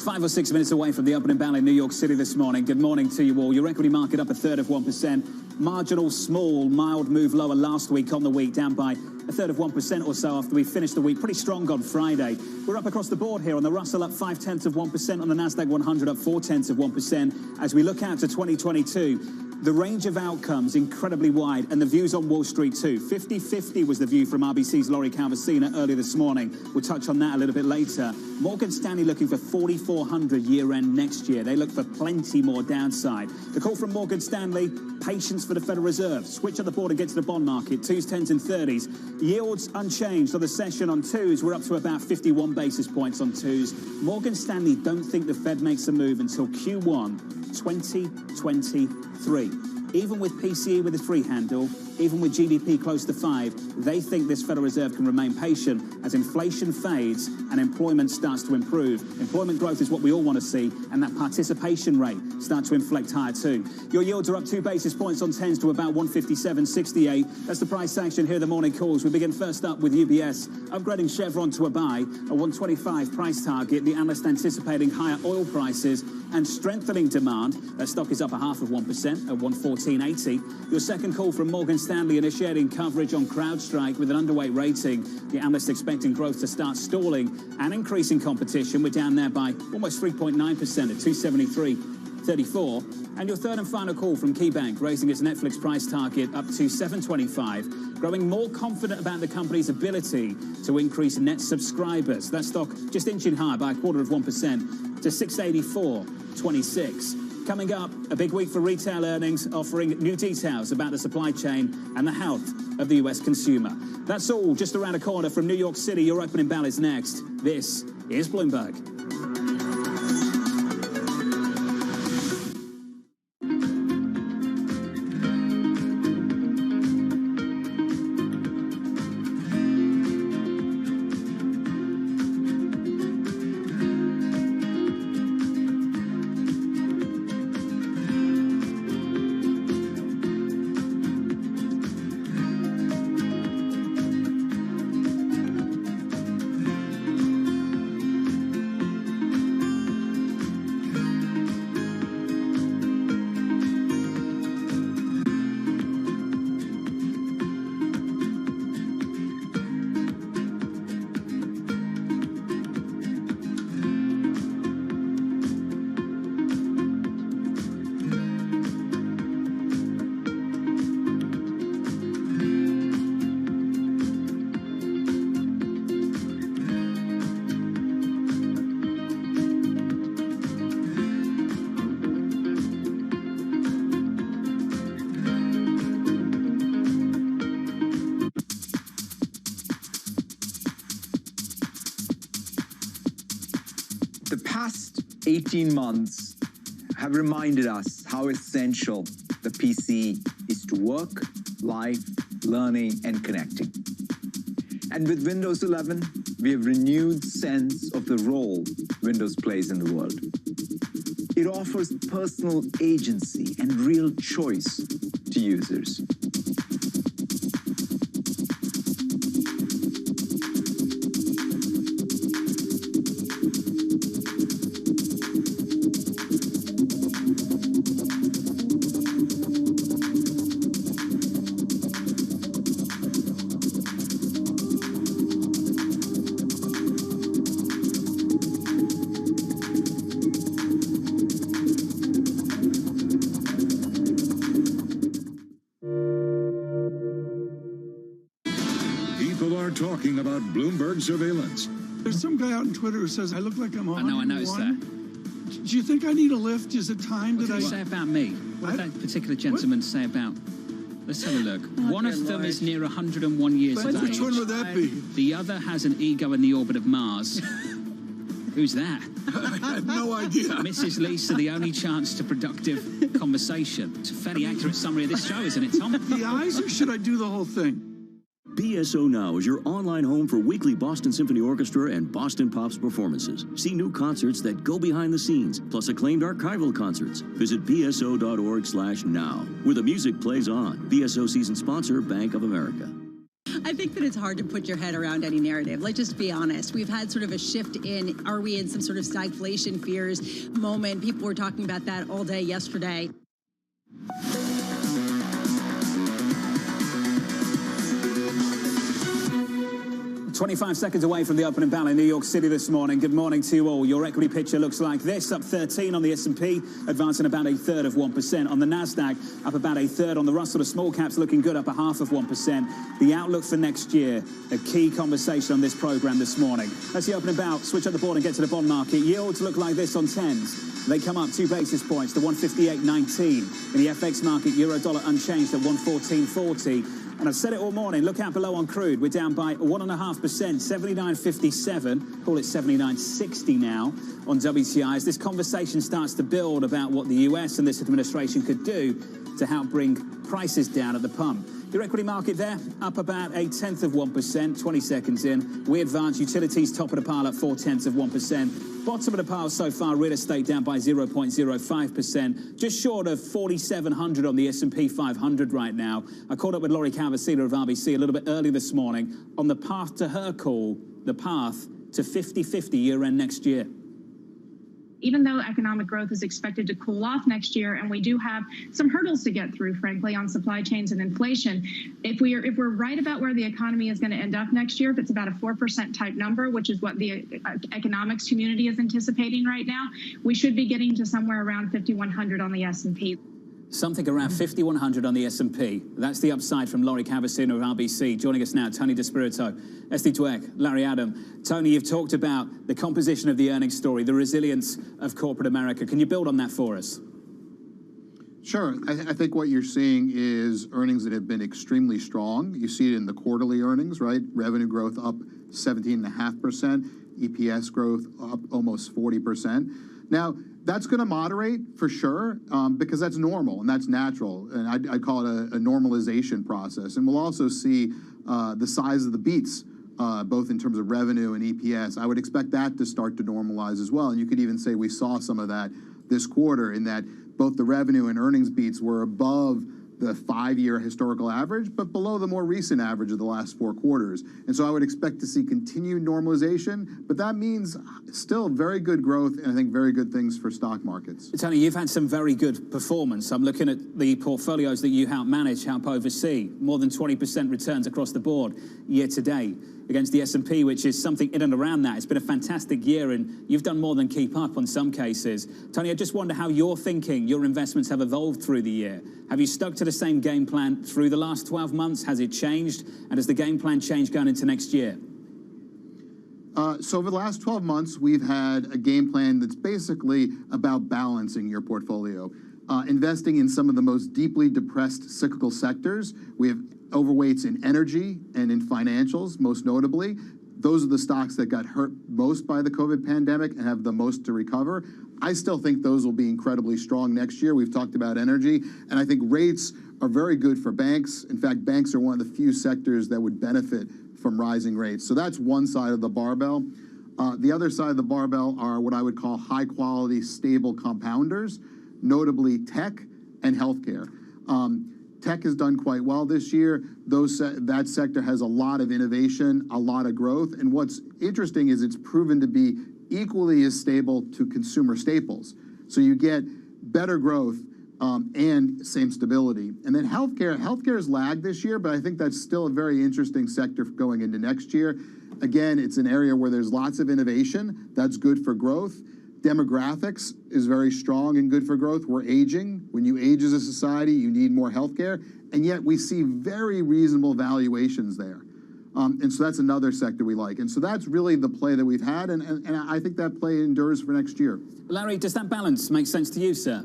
5 or 6 minutes away from the opening bell in New York City this morning. Good morning to you all. Your equity market up 1/3 of 1%. Marginal, small, mild move lower last week on the week, down by 1/3 of 1% or so after we finished the week pretty strong on Friday. We're up across the board here on the Russell up 0.5 of 1%, on the Nasdaq 100 up 0.4 of 1%. As we look out to 2022, the range of outcomes incredibly wide, and the views on Wall Street too. 50-50 was the view from RBC's Laurie Calvasina earlier this morning. We'll touch on that a little bit later. Morgan Stanley looking for 4,400 year-end next year. They look for plenty more downside. The call from Morgan Stanley, patience for the Federal Reserve. Switch on the board against the bond market, 2s, 10s and 30s. Yields unchanged on the session on 2s. We're up to about 51 basis points on 2s. Morgan Stanley don't think the Fed makes a move until Q1 2023. Even with PCE with a 3 handle, even with GDP close to 5, they think this Federal Reserve can remain patient as inflation fades and employment starts to improve. Employment growth is what we all want to see, and that participation rate starts to inflect higher too. Your yields are up 2 basis points on 10s to about 157.68. That's the price action here in the morning calls. We begin first up with UBS, upgrading Chevron to a buy, a 125 price target. The analyst anticipating higher oil prices and strengthening demand. That stock is up 0.5 of 1% at 114.80. Your second call from Morgan Stanley initiating coverage on CrowdStrike with an underweight rating. The analyst expecting growth to start stalling and increasing competition. We're down there by almost 3.9% at 273.34. And your third and final call from KeyBank, raising its Netflix price target up to $7.25, growing more confident about the company's ability to increase net subscribers. That stock just inching higher by 0.25 of 1% to 684.26. Coming up, a big week for retail earnings, offering new details about the supply chain and the health of the US consumer. That's all just around the corner from New York City. Your opening bell is next. This is Bloomberg. The past 18 months have reminded us how essential the PC is to work, life, learning, and connecting. And with Windows 11, we have renewed sense of the role Windows plays in the world. It offers personal agency and real choice to users. Talking about Bloomberg surveillance. There's some guy out on Twitter who says I look like I'm 101. I know, I noticed that. Do you think I need a lift? Is it time What did he say about me? What did that particular gentleman say about... Let's have a look. One of them is near 101 years of age. Which one would that be? The other has an ego in the orbit of Mars. Who's that? I have no idea. Mrs. Lisa, the only chance to productive conversation. It's a fairly accurate summary of this show, isn't it, Tom? The eyes, or should I do the whole thing? BSO Now is your online home for weekly Boston Symphony Orchestra and Boston Pops performances. See new concerts that go behind the scenes, plus acclaimed archival concerts. Visit bso.org/now, where the music plays on. BSO season sponsor, Bank of America. I think that it's hard to put your head around any narrative. Let's just be honest. We've had sort of a shift in, are we in some sort of stagflation fears moment? People were talking about that all day yesterday. 25 seconds away from the opening bell in New York City this morning. Good morning to you all. Your equity picture looks like this. Up 13 on the S&P, advancing about 1/3 of 1%. On the NASDAQ, up about 1/3. On the Russell, the small caps looking good, up 1/2 of 1%. The outlook for next year, a key conversation on this program this morning. That's the opening bell. Switch up the board and get to the bond market. Yields look like this on 10s. They come up 2 basis points to 158.19. In the FX market, euro dollar unchanged at 114.40. And I've said it all morning, look out below on crude. We're down by 1.5%, 79.57, call it 79.60 now on WTI. As this conversation starts to build about what the US and this administration could do to help bring prices down at the pump. Your equity market there, up about 0.1 of 1%, 20 seconds in. We advance utilities, top of the pile at 0.4 of 1%. Bottom of the pile so far, real estate down by 0.05%, just short of 4,700 on the S&P 500 right now. I caught up with Lori Calvasila of RBC a little bit early this morning on the path to her call, the path to 50-50 year-end next year. Even though economic growth is expected to cool off next year, and we do have some hurdles to get through, frankly, on supply chains and inflation, if we're right about where the economy is going to end up next year, if it's about a 4% type number, which is what the economics community is anticipating right now, we should be getting to somewhere around 5,100 on the S&P. Something around 5,100 on the S&P. That's the upside from Lori Calvasila of RBC. Joining us now, Tony DeSpirito, Esti Dweck, Larry Adam. Tony, you've talked about the composition of the earnings story, the resilience of corporate America. Can you build on that for us? Sure. I think what you're seeing is earnings that have been extremely strong. You see it in the quarterly earnings, right? Revenue growth up 17.5%, EPS growth up almost 40%. Now, that's going to moderate for sure because that's normal and that's natural. And I call it a normalization process. And we'll also see the size of the beats, both in terms of revenue and EPS. I would expect that to start to normalize as well. And you could even say we saw some of that this quarter in that both the revenue and earnings beats were above the 5-year historical average, but below the more recent average of the last 4 quarters. And so I would expect to see continued normalization, but that means still very good growth and I think very good things for stock markets. Tony, you've had some very good performance. I'm looking at the portfolios that you help manage, help oversee. More than 20% returns across the board year to date against the S&P, which is something in and around that. It's been a fantastic year, and you've done more than keep up on some cases. Tony, I just wonder how you're thinking your investments have evolved through the year. Have you stuck to the same game plan through the last 12 months? Has it changed? And has the game plan changed going into next year? So over the last 12 months, we've had a game plan that's basically about balancing your portfolio. Investing in some of the most deeply depressed cyclical sectors. We have overweights in energy and in financials, most notably. Those are the stocks that got hurt most by the COVID pandemic and have the most to recover. I still think those will be incredibly strong next year. We've talked about energy, and I think rates are very good for banks. In fact, banks are one of the few sectors that would benefit from rising rates. So that's one side of the barbell. The other side of the barbell are what I would call high-quality, stable compounders, notably tech and healthcare. Tech has done quite well this year. That sector has a lot of innovation, a lot of growth. And what's interesting is it's proven to be equally as stable to consumer staples. So you get better growth and same stability. And then healthcare has lagged this year, but I think that's still a very interesting sector going into next year. Again, it's an area where there's lots of innovation. That's good for growth. Demographics is very strong and good for growth. We're aging. When you age as a society, you need more healthcare. And yet we see very reasonable valuations there. And so that's another sector we like. And so that's really the play that we've had. And I think that play endures for next year. Larry, does that balance make sense to you, sir?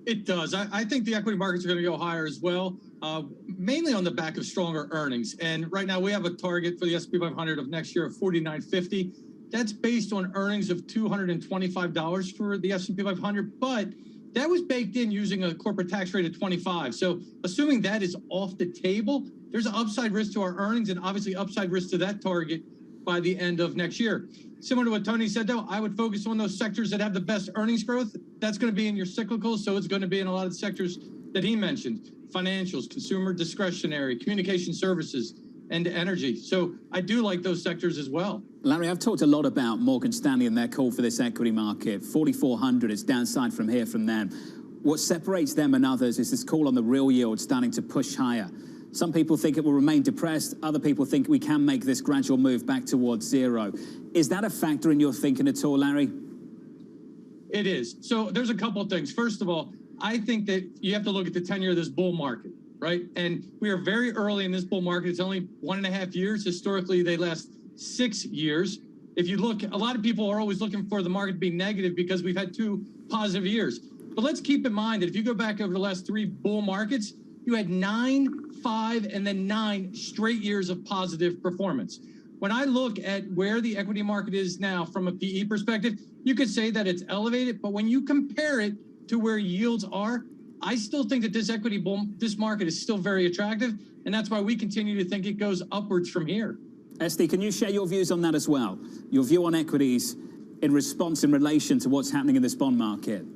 It does. I think the equity markets are going to go higher as well, mainly on the back of stronger earnings. And right now we have a target for the S&P 500 of next year of 49.50. That's based on earnings of $225 for the S&P 500, but that was baked in using a corporate tax rate of 25. So assuming that is off the table, there's an upside risk to our earnings and obviously upside risk to that target by the end of next year. Similar to what Tony said, though, I would focus on those sectors that have the best earnings growth. That's going to be in your cyclicals, so it's going to be in a lot of the sectors that he mentioned. Financials, consumer discretionary, communication services, and energy. So I do like those sectors as well. Larry, I've talked a lot about Morgan Stanley and their call for this equity market. 4,400 is downside from here from them. What separates them and others is this call on the real yield starting to push higher. Some people think it will remain depressed. Other people think we can make this gradual move back towards zero. Is that a factor in your thinking at all, Larry? It is. So there's a couple of things. First of all, I think that you have to look at the tenure of this bull market, right? And we are very early in this bull market. It's only 1.5 years. Historically, they last 6 years. If you look, a lot of people are always looking for the market to be negative because we've had 2 positive years. But let's keep in mind that if you go back over the last 3 bull markets, you had 9, 5, and then 9 straight years of positive performance. When I look at where the equity market is now from a PE perspective, you could say that it's elevated, but when you compare it to where yields are, I still think that this market is still very attractive, and that's why we continue to think it goes upwards from here. Esty, can you share your views on that as well? Your view on equities in response in relation to what's happening in this bond market?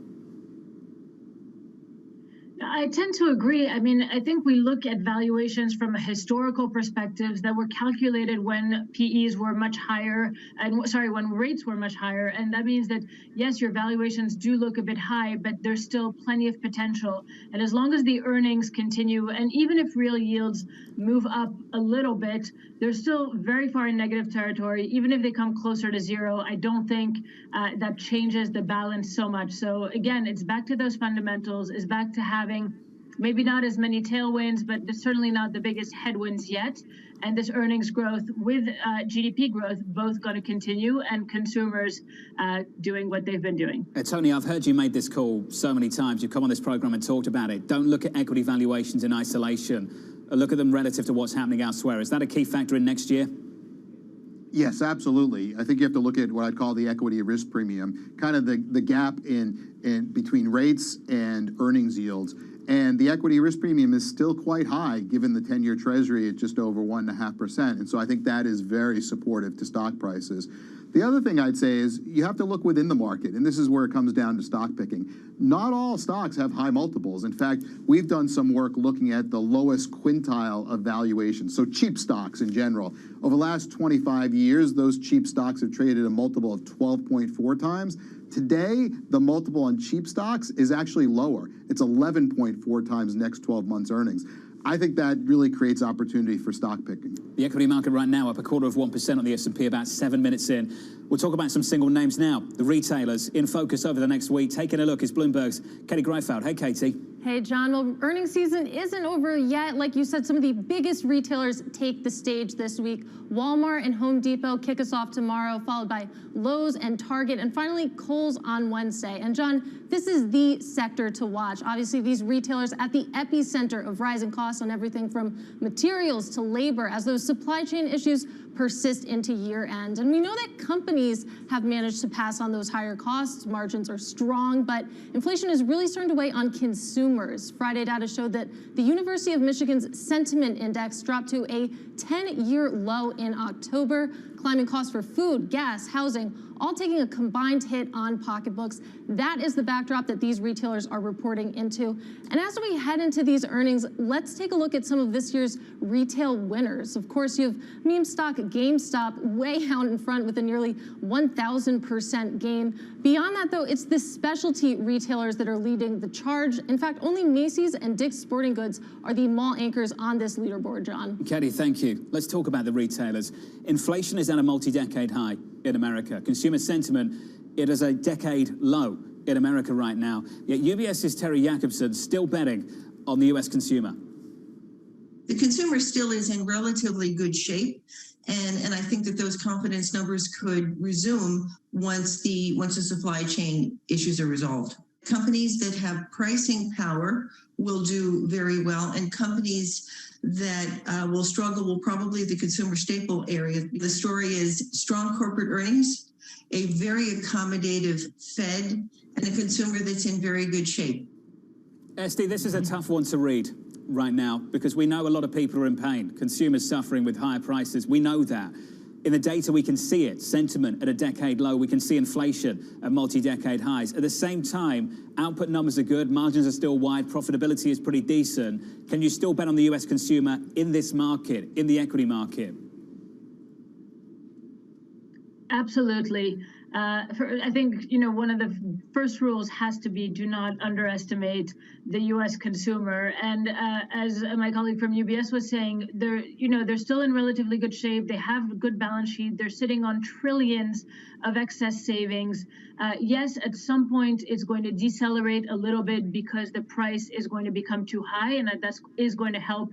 I tend to agree. I mean, I think we look at valuations from a historical perspective that were calculated when PEs were much higher, when rates were much higher. And that means that, yes, your valuations do look a bit high, but there's still plenty of potential. And as long as the earnings continue, and even if real yields move up a little bit, they're still very far in negative territory. Even if they come closer to zero, I don't think that changes the balance so much. So again, it's back to those fundamentals, it's back to having maybe not as many tailwinds, but certainly not the biggest headwinds yet. And this earnings growth with GDP growth both going to continue, and consumers doing what they've been doing. Tony, I've heard you made this call so many times. You've come on this program and talked about it. Don't look at equity valuations in isolation. Look at them relative to what's happening elsewhere. Is that a key factor in next year? Yes, absolutely. I think you have to look at what I'd call the equity risk premium, kind of the gap in between rates and earnings yields. And the equity risk premium is still quite high, given the 10-year Treasury at just over 1.5%. And so I think that is very supportive to stock prices. The other thing I'd say is you have to look within the market, and this is where it comes down to stock picking. Not all stocks have high multiples. In fact, we've done some work looking at the lowest quintile of valuation, so cheap stocks in general. Over the last 25 years, those cheap stocks have traded a multiple of 12.4 times. Today, the multiple on cheap stocks is actually lower. It's 11.4 times next 12 months earnings. I think that really creates opportunity for stock picking. The equity market right now up 0.25% on the S&P about 7 minutes in. We'll talk about some single names now. The retailers in focus over the next week. Taking a look is Bloomberg's Katie Greifeld. Hey, Katie. Hey, John. Well, earnings season isn't over yet. Like you said, some of the biggest retailers take the stage this week. Walmart and Home Depot kick us off tomorrow, followed by Lowe's and Target, and finally Kohl's on Wednesday. And John, this is the sector to watch. Obviously, these retailers at the epicenter of rising costs on everything from materials to labor as those supply chain issues persist into year end. And we know that companies have managed to pass on those higher costs. Margins are strong, but inflation is really starting to weigh on consumers. Friday data showed that the University of Michigan's sentiment index dropped to a 10-year low in October, climbing costs for food, gas, housing, all taking a combined hit on pocketbooks. That is the backdrop that these retailers are reporting into. And as we head into these earnings, let's take a look at some of this year's retail winners. Of course, you have meme stock GameStop way out in front with a nearly 1,000% gain. Beyond that, though, it's the specialty retailers that are leading the charge. In fact, only Macy's and Dick's Sporting Goods are the mall anchors on this leaderboard, John. Katie, thank you. Let's talk about the retailers. Inflation is at a multi-decade high in America. Consumer sentiment, it is a decade low in America right now. Yet UBS's Terry Jacobson still betting on the U.S. consumer. The consumer still is in relatively good shape. And I think that those confidence numbers could resume once the supply chain issues are resolved. Companies that have pricing power will do very well, and companies that will struggle will probably the consumer staple area. The story is strong corporate earnings, a very accommodative Fed, and a consumer that's in very good shape. Esty, this is a tough one to read right now because we know a lot of people are in pain. Consumers suffering with higher prices. We know that. In the data, we can see it. Sentiment at a decade low. We can see inflation at multi-decade highs. At the same time, output numbers are good. Margins are still wide. Profitability is pretty decent. Can you still bet on the U.S. consumer in this market, in the equity market? Absolutely. I think, you know, one of the first rules has to be do not underestimate the U.S. consumer. And as my colleague from UBS was saying, they're still in relatively good shape. They have a good balance sheet. They're sitting on trillions of excess savings. Yes, at some point it's going to decelerate a little bit because the price is going to become too high, and that is going to help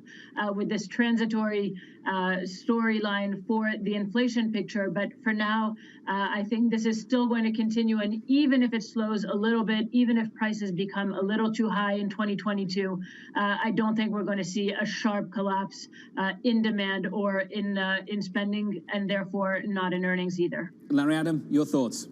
with this transitory storyline for the inflation picture. But for now, I think this is still going to continue, and even if it slows a little bit, even if prices become a little too high in 2022, I don't think we're going to see a sharp collapse in demand or in spending, and therefore not in earnings either. Larry Adam, your thoughts?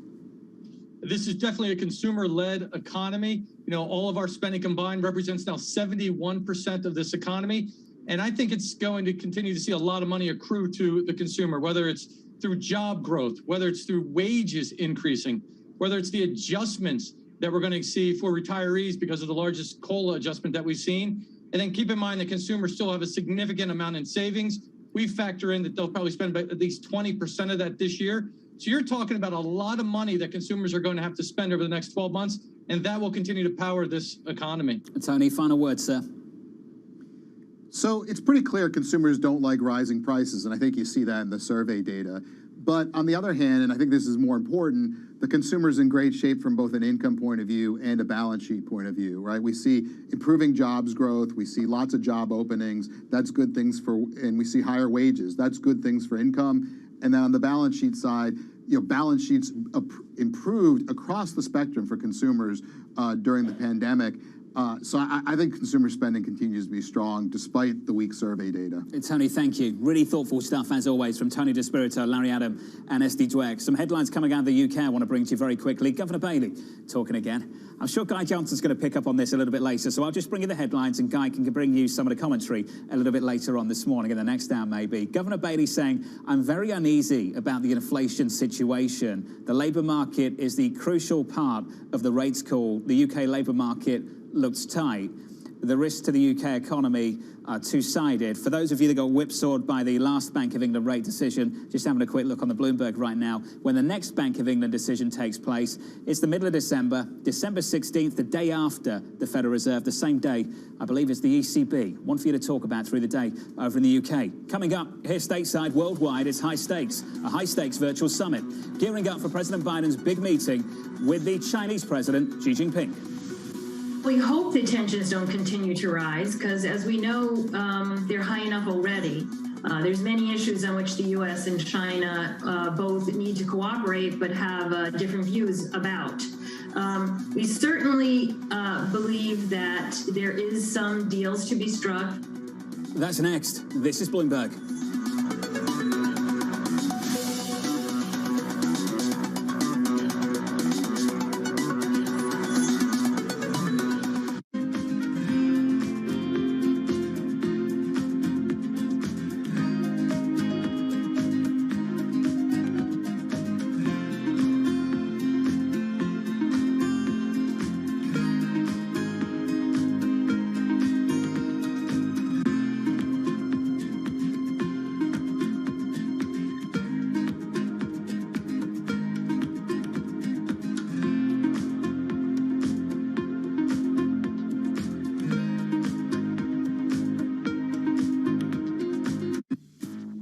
This is definitely a consumer-led economy. You know, all of our spending combined represents now 71% of this economy. And I think it's going to continue to see a lot of money accrue to the consumer, whether it's through job growth, whether it's through wages increasing, whether it's the adjustments that we're going to see for retirees because of the largest COLA adjustment that we've seen. And then keep in mind that consumers still have a significant amount in savings. We factor in that they'll probably spend at least 20% of that this year. So you're talking about a lot of money that consumers are going to have to spend over the next 12 months, and that will continue to power this economy. Tony, final word, sir. So it's pretty clear consumers don't like rising prices, and I think you see that in the survey data. But on the other hand, and I think this is more important, the consumer's in great shape from both an income point of view and a balance sheet point of view, right? We see improving jobs growth, we see lots of job openings, that's good things and we see higher wages, that's good things for income. And then on the balance sheet side, you know, balance sheets improved across the spectrum for consumers during the pandemic. So I think consumer spending continues to be strong despite the weak survey data. Tony, thank you. Really thoughtful stuff, as always, from Tony DeSpirito, Larry Adam, and SD Dweck. Some headlines coming out of the UK I want to bring to you very quickly. Governor Bailey talking again. I'm sure Guy Johnson's going to pick up on this a little bit later, so I'll just bring you the headlines, and Guy can bring you some of the commentary a little bit later on this morning, in the next hour maybe. Governor Bailey saying, I'm very uneasy about the inflation situation. The labour market is the crucial part of the rates call. The UK labour market looks tight. The risks to the UK economy are two-sided. For those of you that got whipsawed by the last Bank of England rate decision, just having a quick look on the Bloomberg right now, when the next Bank of England decision takes place, it's the middle of December, December 16th, the day after the Federal Reserve, the same day, I believe, is the ECB. One for you to talk about through the day over in the UK. Coming up here stateside, worldwide, it's high stakes, a high-stakes virtual summit, gearing up for President Biden's big meeting with the Chinese President, Xi Jinping. We hope the tensions don't continue to rise because, as we know, they're high enough already. There's many issues on which the U.S. and China both need to cooperate but have different views about. We certainly believe that there is some deals to be struck. That's next. This is Bloomberg.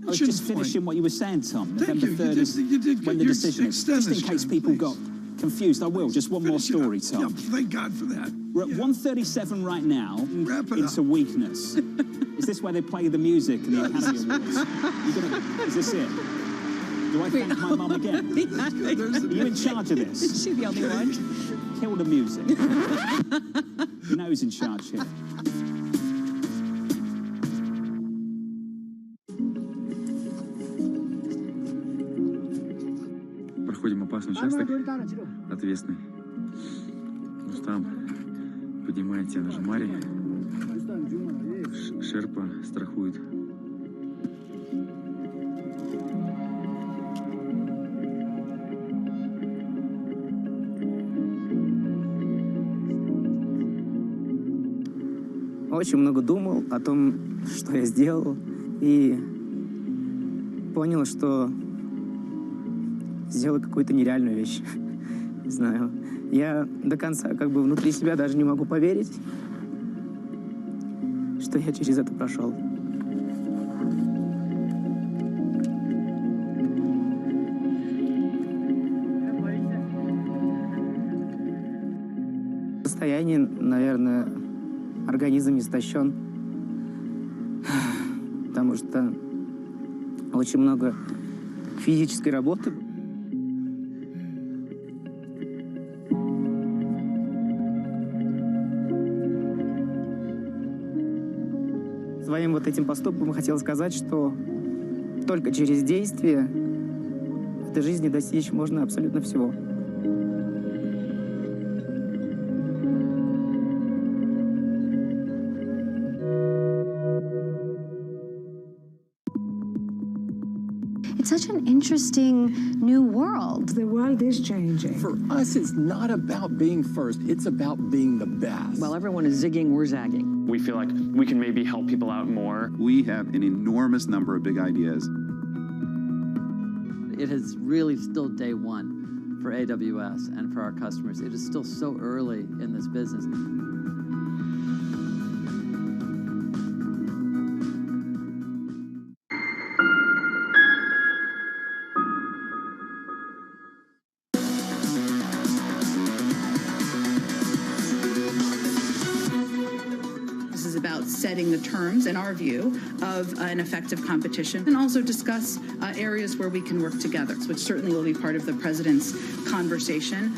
I was just finishing what you were saying, Tom. November 3rd is when the decision is. Just in case people got confused, I will. Just one more story, Tom. Yeah, thank God for that. We're at 1:37 right now. It's a weakness. Is this where they play the music and the Academy Awards? Is this it? Do I thank my mum again? Are you in charge of this? Is she the only one? Kill the music. You know who's in charge here. Проходим опасный участок, ответственный. Рустам поднимает тебя на жмаре. Шерпа страхует. очень много думал о том, что я сделал, и понял, что сделал какую-то нереальную вещь. Не знаю. Я до конца как бы внутри себя даже не могу поверить, что я через это прошел. Состояние, наверное, организм истощен, потому что очень много физической работы. Своим вот этим поступком хотел сказать, что только через действие в этой жизни достичь можно абсолютно всего. It's such an interesting new world. The world is changing. For us, it's not about being first. It's about being the best. While everyone is zigging, we're zagging. We feel like we can maybe help people out more. We have an enormous number of big ideas. It is really still day one for AWS and for our customers. It is still so early in this business. Setting the terms, in our view, of an effective competition, and also discuss areas where we can work together, which certainly will be part of the President's conversation.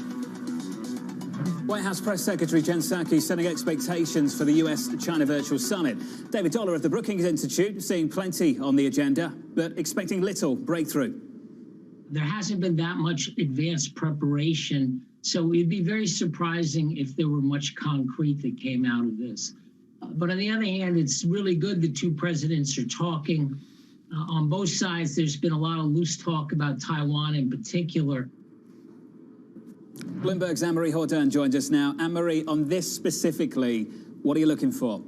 White House Press Secretary Jen Psaki setting expectations for the US-China Virtual Summit. David Dollar of the Brookings Institute seeing plenty on the agenda, but expecting little breakthrough. There hasn't been that much advanced preparation, so it'd be very surprising if there were much concrete that came out of this. But on the other hand, it's really good the two presidents are talking. On both sides, there's been a lot of loose talk about Taiwan in particular. Bloomberg's Anne-Marie Hordern joins us now. Anne-Marie, on this specifically, what are you looking for?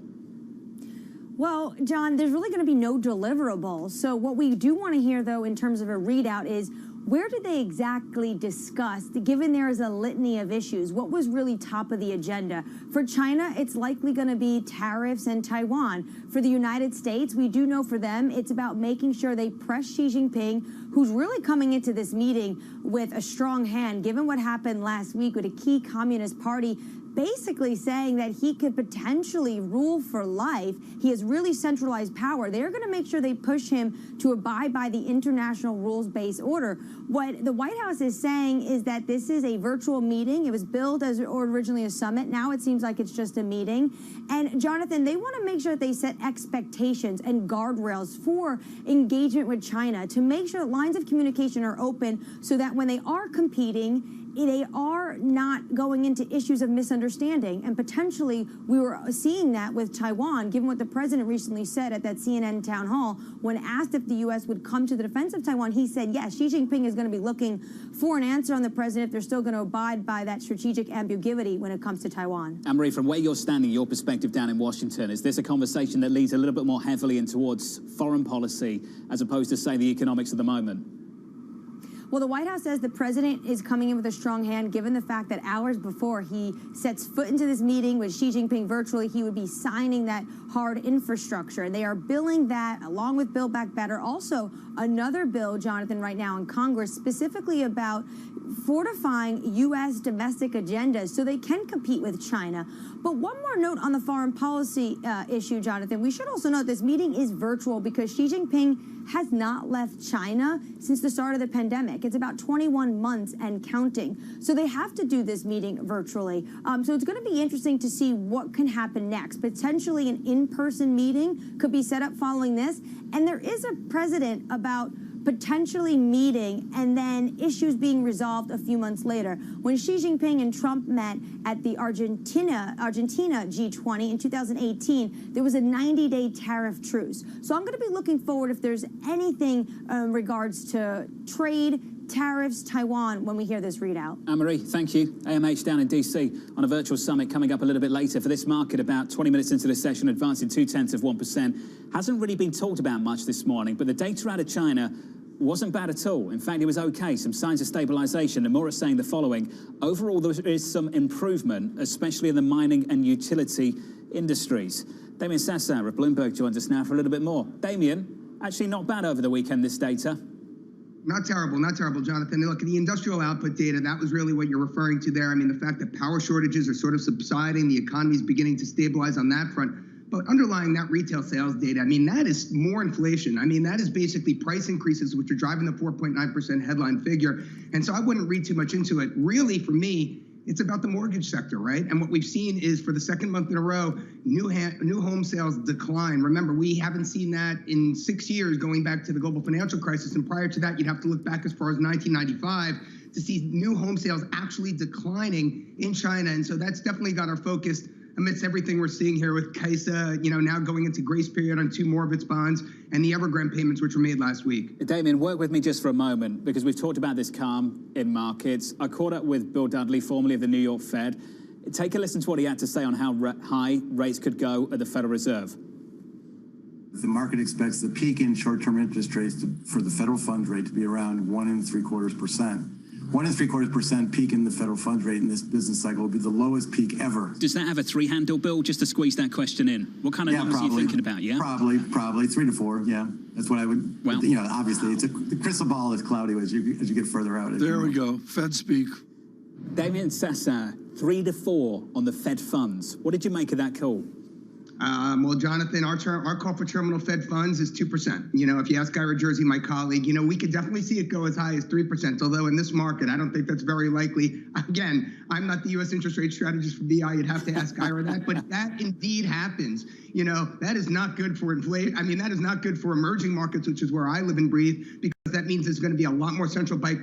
Well, John, there's really going to be no deliverable. So what we do want to hear, though, in terms of a readout is, where did they exactly discuss, given there is a litany of issues? What was really top of the agenda? For China, it's likely going to be tariffs and Taiwan. For the United States, we do know for them, it's about making sure they press Xi Jinping, who's really coming into this meeting with a strong hand, given what happened last week with a key Communist Party basically saying that he could potentially rule for life. He has really centralized power. They're going to make sure they push him to abide by the international rules-based order. What the White House is saying is that this is a virtual meeting. It was billed as originally a summit. Now it seems like it's just a meeting. And Jonathan, they want to make sure that they set expectations and guardrails for engagement with China to make sure that lines of communication are open so that when they are competing, they are not going into issues of misunderstanding. And potentially, we were seeing that with Taiwan, given what the president recently said at that CNN town hall. When asked if the U.S. would come to the defense of Taiwan, he said, yes, Xi Jinping is going to be looking for an answer on the president if they're still going to abide by that strategic ambiguity when it comes to Taiwan. Anne-Marie, from where you're standing, your perspective down in Washington, is this a conversation that leads a little bit more heavily in towards foreign policy as opposed to, say, the economics of the moment? Well, the White House says the president is coming in with a strong hand, given the fact that hours before he sets foot into this meeting with Xi Jinping virtually, he would be signing that hard infrastructure. And they are billing that along with Build Back Better. Also, another bill, Jonathan, right now in Congress, specifically about fortifying U.S. domestic agendas so they can compete with China. But one more note on the foreign policy issue, Jonathan. We should also note this meeting is virtual because Xi Jinping has not left China since the start of the pandemic. It's about 21 months and counting. So they have to do this meeting virtually. So it's going to be interesting to see what can happen next. Potentially an in-person meeting could be set up following this. And there is a precedent about potentially meeting and then issues being resolved a few months later. When Xi Jinping and Trump met at the Argentina G20 in 2018, there was a 90-day tariff truce. So I'm going to be looking forward if there's anything in regards to trade, tariffs, Taiwan, when we hear this readout? Anne-Marie, thank you. AMH down in DC on a virtual summit coming up a little bit later. For this market, about 20 minutes into the session, advancing 0.2%. Hasn't really been talked about much this morning, but the data out of China wasn't bad at all. In fact, it was okay. Some signs of stabilization. Nomura is saying the following. Overall, there is some improvement, especially in the mining and utility industries. Damien Sasser of Bloomberg joins us now for a little bit more. Damien, actually not bad over the weekend, this data. Not terrible, Jonathan. Look, the industrial output data, that was really what you're referring to there. I mean, the fact that power shortages are sort of subsiding, the economy is beginning to stabilize on that front. But underlying that retail sales data, I mean, that is more inflation. I mean, that is basically price increases, which are driving the 4.9% headline figure. And so I wouldn't read too much into it. Really, for me, it's about the mortgage sector, right? And what we've seen is for the second month in a row, new home sales decline. Remember, we haven't seen that in 6 years, going back to the global financial crisis. And prior to that, you'd have to look back as far as 1995 to see new home sales actually declining in China. And so that's definitely got our focus amidst everything we're seeing here with Kaisa, now going into grace period on 2 more of its bonds and the Evergrande payments, which were made last week. Damien, work with me just for a moment, because we've talked about this calm in markets. I caught up with Bill Dudley, formerly of the New York Fed. Take a listen to what he had to say on how high rates could go at the Federal Reserve. The market expects the peak in short-term interest rates for the federal funds rate to be around 1.75%. 1.75% peak in the federal funds rate in this business cycle will be the lowest peak ever. Does that have a 3-handle, Bill, just to squeeze that question in? What kind of numbers are you thinking about, yeah? Probably 3 to 4, yeah. That's what I would, well, obviously, the crystal ball is cloudy as you get further out. There we go, Fed speak. Damien Sasser, 3 to 4 on the Fed funds. What did you make of that call? Well, Jonathan, our call for terminal Fed funds is 2%. If you ask Ira Jersey, my colleague, we could definitely see it go as high as 3%. Although in this market, I don't think that's very likely. Again, I'm not the U.S. interest rate strategist for BI. You'd have to ask Ira that. But if that indeed happens, that is not good for inflation. I mean, that is not good for emerging markets, which is where I live and breathe, because that means there's going to be a lot more central bank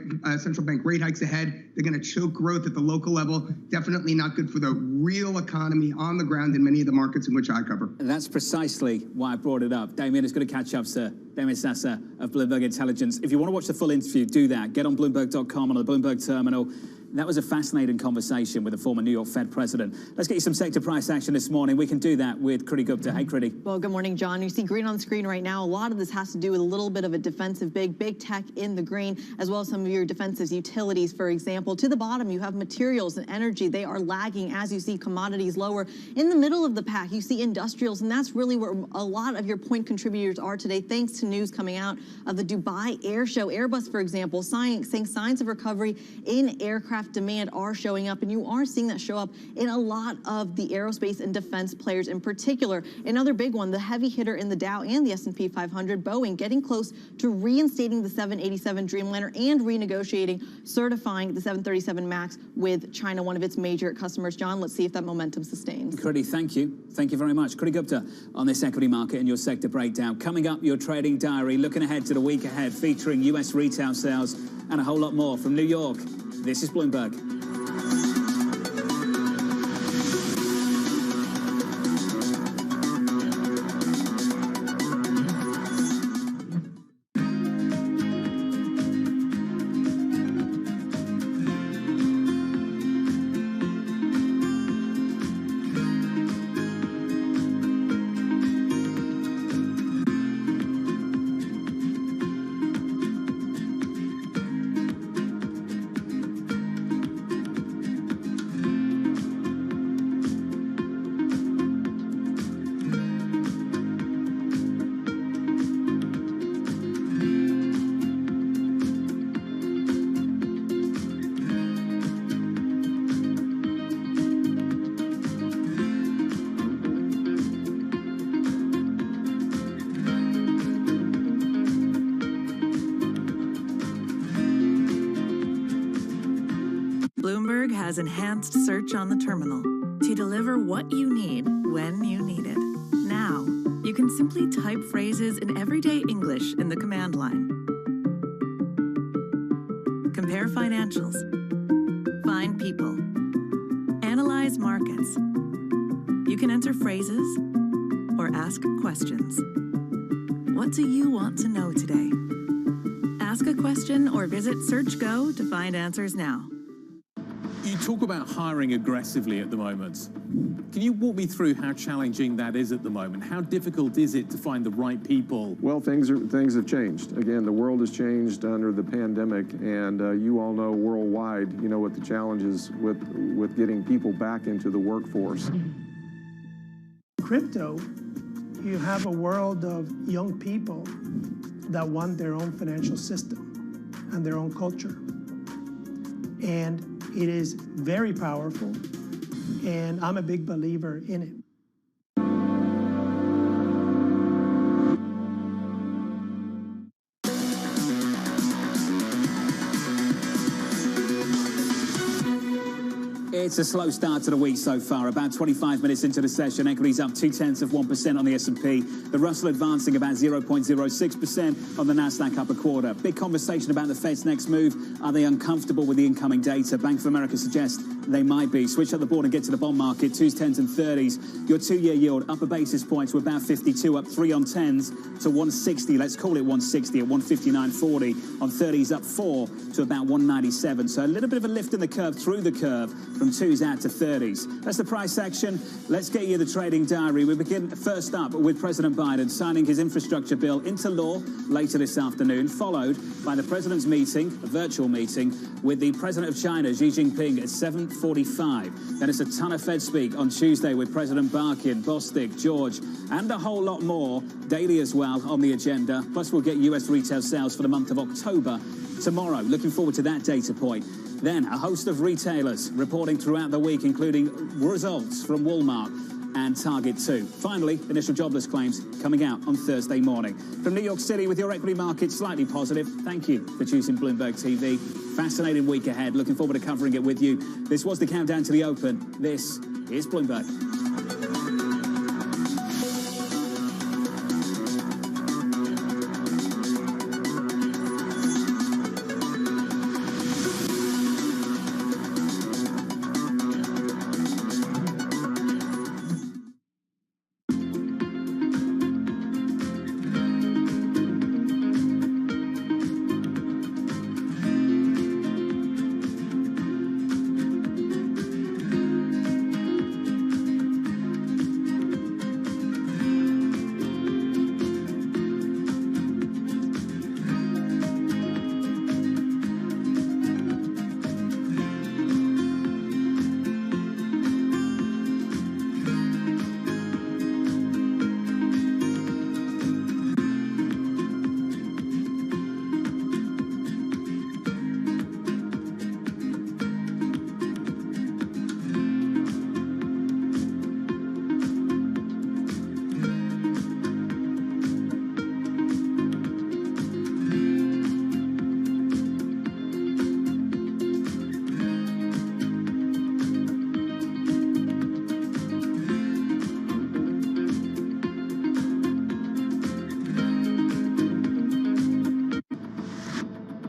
rate hikes ahead. They're going to choke growth at the local level. Definitely not good for the real economy on the ground in many of the markets in which I cover. That's precisely why I brought it up. Damien is going to catch up, sir. Damien Sasser of Bloomberg Intelligence. If you want to watch the full interview, do that. Get on Bloomberg.com on the Bloomberg terminal. That was a fascinating conversation with the former New York Fed president. Let's get you some sector price action this morning. We can do that with Kriti Gupta. Hey, Kriti. Well, good morning, John. You see green on the screen right now. A lot of this has to do with a little bit of a defensive big tech in the green, as well as some of your defensive utilities, for example. To the bottom, you have materials and energy. They are lagging as you see commodities lower. In the middle of the pack, you see industrials, and that's really where a lot of your point contributors are today, thanks to news coming out of the Dubai Air Show. Airbus, for example, saying signs of recovery in aircraft demand are showing up, and you are seeing that show up in a lot of the aerospace and defense players in particular. Another big one, the heavy hitter in the Dow and the S&P 500, Boeing, getting close to reinstating the 787 Dreamliner and renegotiating, certifying the 737 MAX with China, one of its major customers. John, let's see if that momentum sustains. Kriti, thank you. Thank you very much. Kriti Gupta on this equity market and your sector breakdown. Coming up, your trading diary, looking ahead to the week ahead, featuring U.S. retail sales and a whole lot more from New York. This is Bloomberg. Bloomberg has enhanced search on the terminal to deliver what you need when you need it. Now, you can simply type phrases in everyday English in the command line. Compare financials. Find people. Analyze markets. You can enter phrases or ask questions. What do you want to know today? Ask a question or visit SearchGo to find answers now. You talk about hiring aggressively at the moment. Can you walk me through how challenging that is at the moment? How difficult is it to find the right people? Well, things have changed. Again, the world has changed under the pandemic, and you all know worldwide, you know what the challenge is with getting people back into the workforce. Crypto, you have a world of young people that want their own financial system and their own culture. And it is very powerful, and I'm a big believer in it. It's a slow start to the week so far. About 25 minutes into the session, equities up 0.2% on the S&P. The Russell advancing about 0.06% on the Nasdaq up a quarter. Big conversation about the Fed's next move. Are they uncomfortable with the incoming data? Bank of America suggests they might be. Switch up the board and get to the bond market. 2s, 10s and 30s. Your two-year yield up a basis point to about 52, up 3 on 10s to 160. Let's call it 160 at 159.40. On 30s up 4 to about 197. So a little bit of a lift in the curve through the curve from 2s out to 30s. That's the price action. Let's get you the trading diary. We begin first up with President Biden signing his infrastructure bill into law later this afternoon, followed by the president's meeting, a virtual meeting, with the president of China, Xi Jinping, at 7:45. Then it's a ton of Fed speak on Tuesday with President Barkin, Bostic, George, and a whole lot more. Daily as well on the agenda. Plus, we'll get U.S. retail sales for the month of October tomorrow. Looking forward to that data point. Then a host of retailers reporting throughout the week, including results from Walmart and Target too. Finally, initial jobless claims coming out on Thursday morning. From New York City with your equity market slightly positive. Thank you for choosing Bloomberg TV. Fascinating week ahead. Looking forward to covering it with you. This was the countdown to the open. This is Bloomberg.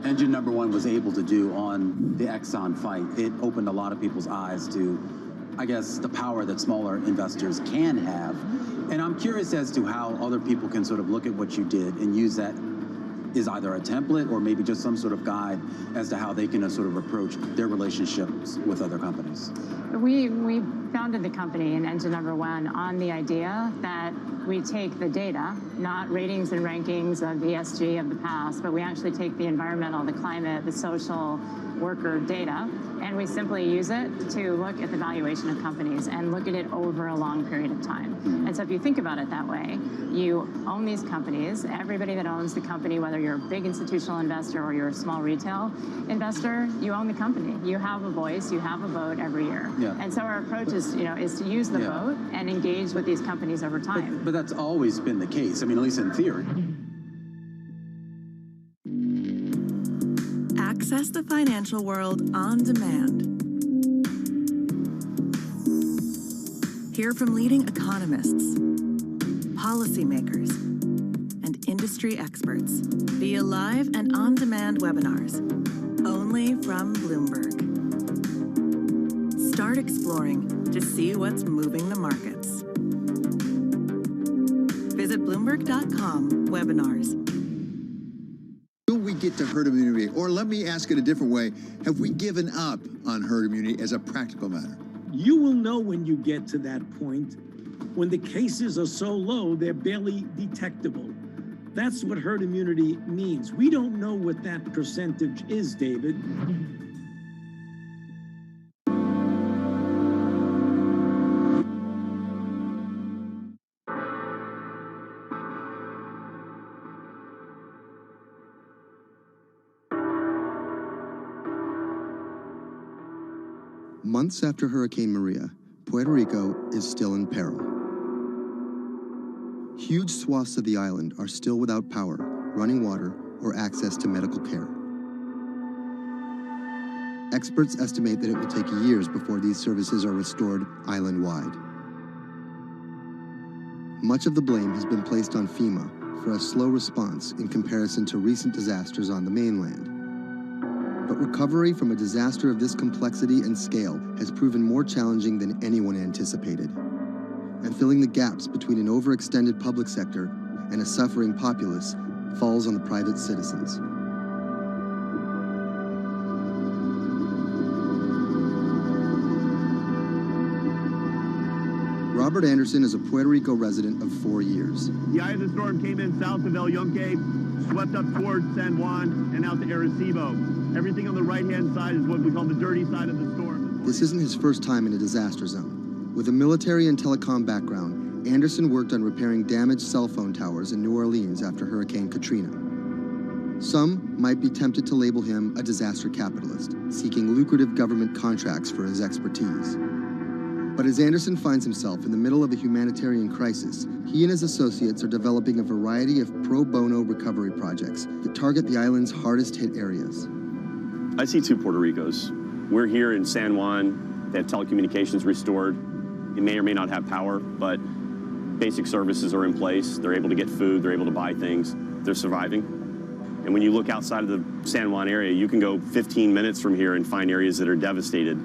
Engine number one was able to do on the Exxon fight, it opened a lot of people's eyes to, I guess, the power that smaller investors can have. And I'm curious as to how other people can sort of look at what you did and use that is either a template or maybe just some sort of guide as to how they can sort of approach their relationships with other companies. We founded the company in Engine Number One on the idea that we take the data, not ratings and rankings of ESG of the past, but we actually take the environmental, the climate, the social, worker data, and we simply use it to look at the valuation of companies and look at it over a long period of time. And so if you think about it that way, you own these companies. Everybody that owns the company, whether you're a big institutional investor or you're a small retail investor, you own the company. You have a voice, you have a vote every year. Yeah. And so our approach is to use the vote and engage with these companies over time. But that's always been the case. I mean, at least in theory. Access the financial world on demand. Hear from leading economists, policymakers, and industry experts via live and on-demand webinars, only from Bloomberg. Start exploring to see what's moving the markets. Visit Bloomberg.com/webinars. New we get to herd immunity? Or let me ask it a different way. Have we given up on herd immunity as a practical matter? You will know when you get to that point, when the cases are so low, they're barely detectable. That's what herd immunity means. We don't know what that percentage is, David. Months after Hurricane Maria, Puerto Rico is still in peril. Huge swaths of the island are still without power, running water, or access to medical care. Experts estimate that it will take years before these services are restored island-wide. Much of the blame has been placed on FEMA for a slow response in comparison to recent disasters on the mainland. But recovery from a disaster of this complexity and scale has proven more challenging than anyone anticipated. And filling the gaps between an overextended public sector and a suffering populace falls on the private citizens. Robert Anderson is a Puerto Rico resident of 4 years. The eye of the storm came in south of El Yunque, swept up towards San Juan, and out to Arecibo. Everything on the right-hand side is what we call the dirty side of the storm. This isn't his first time in a disaster zone. With a military and telecom background, Anderson worked on repairing damaged cell phone towers in New Orleans after Hurricane Katrina. Some might be tempted to label him a disaster capitalist, seeking lucrative government contracts for his expertise. But as Anderson finds himself in the middle of a humanitarian crisis, he and his associates are developing a variety of pro bono recovery projects that target the island's hardest hit areas. I see two Puerto Ricos. We're here in San Juan. They have telecommunications restored. They may or may not have power, but basic services are in place. They're able to get food. They're able to buy things. They're surviving. And when you look outside of the San Juan area, you can go 15 minutes from here and find areas that are devastated.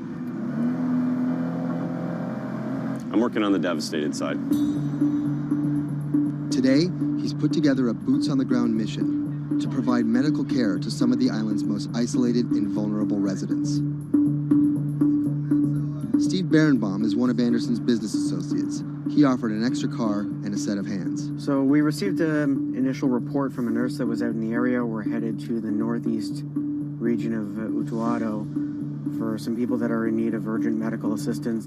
I'm working on the devastated side. Today, he's put together a boots-on-the-ground mission to provide medical care to some of the island's most isolated and vulnerable residents. Steve Berenbaum is one of Anderson's business associates. He offered an extra car and a set of hands. So we received an initial report from a nurse that was out in the area. We're headed to the northeast region of Utuado for some people that are in need of urgent medical assistance.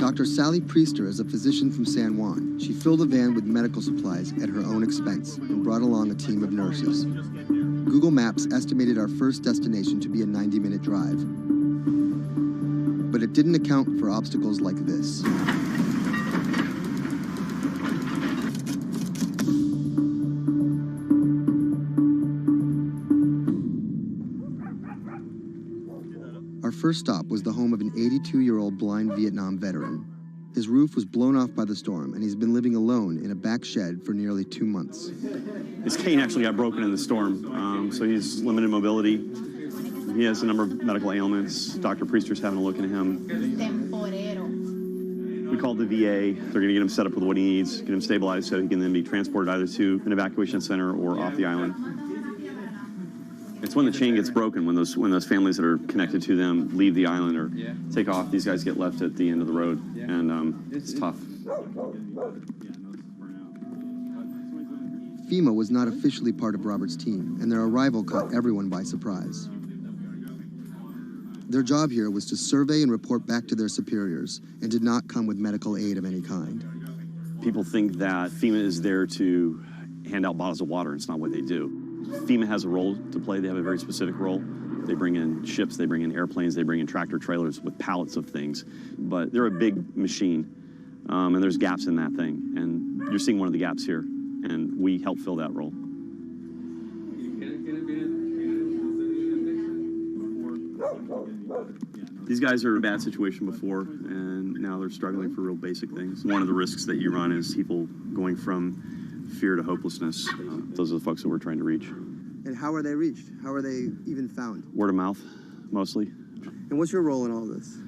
Dr. Sally Priester is a physician from San Juan. She filled a van with medical supplies at her own expense and brought along a team of nurses. Google Maps estimated our first destination to be a 90-minute drive. But it didn't account for obstacles like this. Our first stop was the home of an 82-year-old blind Vietnam veteran. His roof was blown off by the storm, and he's been living alone in a back shed for nearly 2 months. His cane actually got broken in the storm, so he's limited mobility. He has a number of medical ailments. Dr. Priester's having a look at him. We called the VA. They're going to get him set up with what he needs, get him stabilized so he can then be transported either to an evacuation center or off the island. It's when the chain gets broken, when those families that are connected to them leave the island or take off, these guys get left at the end of the road, and it's tough. FEMA was not officially part of Robert's team, and their arrival caught everyone by surprise. Their job here was to survey and report back to their superiors, and did not come with medical aid of any kind. People think that FEMA is there to hand out bottles of water. It's not what they do. FEMA has a role to play. They have a very specific role. They bring in ships, they bring in airplanes, they bring in tractor trailers with pallets of things. But they're a big machine, and there's gaps in that thing. And you're seeing one of the gaps here, and we help fill that role. These guys are in a bad situation before, and now they're struggling for real basic things. One of the risks that you run is people going from fear to hopelessness. Those are the folks that we're trying to reach. And how are they reached? How are they even found? Word of mouth, mostly. And what's your role in all this?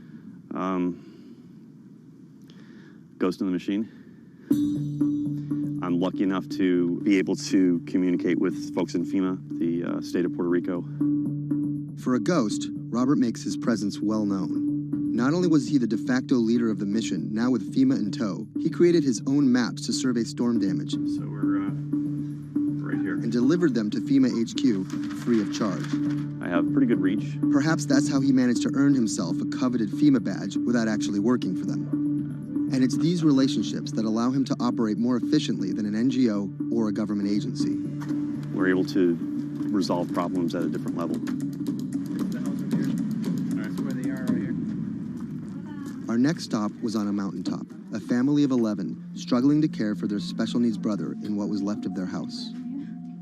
Ghost in the machine. I'm lucky enough to be able to communicate with folks in FEMA, the state of Puerto Rico. For a ghost, Robert makes his presence well known. Not only was he the de facto leader of the mission, now with FEMA in tow, he created his own maps to survey storm damage. So we're right here. And delivered them to FEMA HQ free of charge. I have pretty good reach. Perhaps that's how he managed to earn himself a coveted FEMA badge without actually working for them. And it's these relationships that allow him to operate more efficiently than an NGO or a government agency. We're able to resolve problems at a different level. Our next stop was on a mountaintop, a family of 11 struggling to care for their special needs brother in what was left of their house.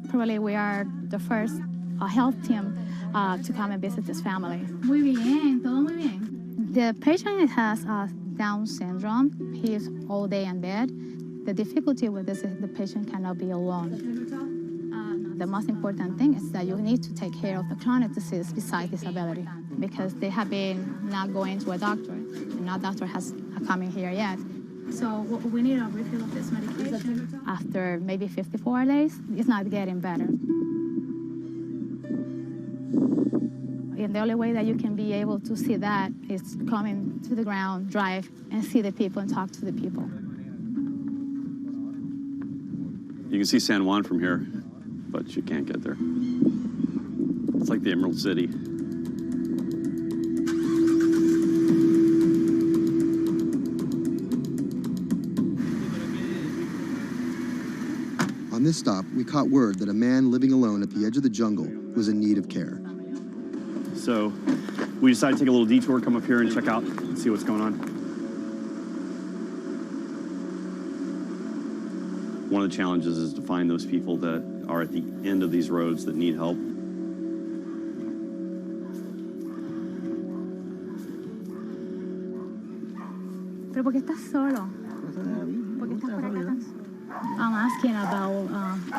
Probably we are the first health team to come and visit this family. Muy bien, todo muy bien. The patient has Down syndrome. He is all day in bed. The difficulty with this is the patient cannot be alone. The most important thing is that you need to take care of the chronic disease besides disability, because they have been not going to a doctor, and no doctor has come in here yet. So we need a refill of this medication. After maybe 54 days, it's not getting better. And the only way that you can be able to see that is coming to the ground, drive, and see the people and talk to the people. You can see San Juan from here, but you can't get there. It's like the Emerald City. On this stop, we caught word that a man living alone at the edge of the jungle was in need of care. So we decided to take a little detour, come up here and check out and see what's going on. One of the challenges is to find those people that are at the end of these roads that need help. ¿Pero por qué estás solo? ¿Por qué estás por acá tan solo? I'm asking about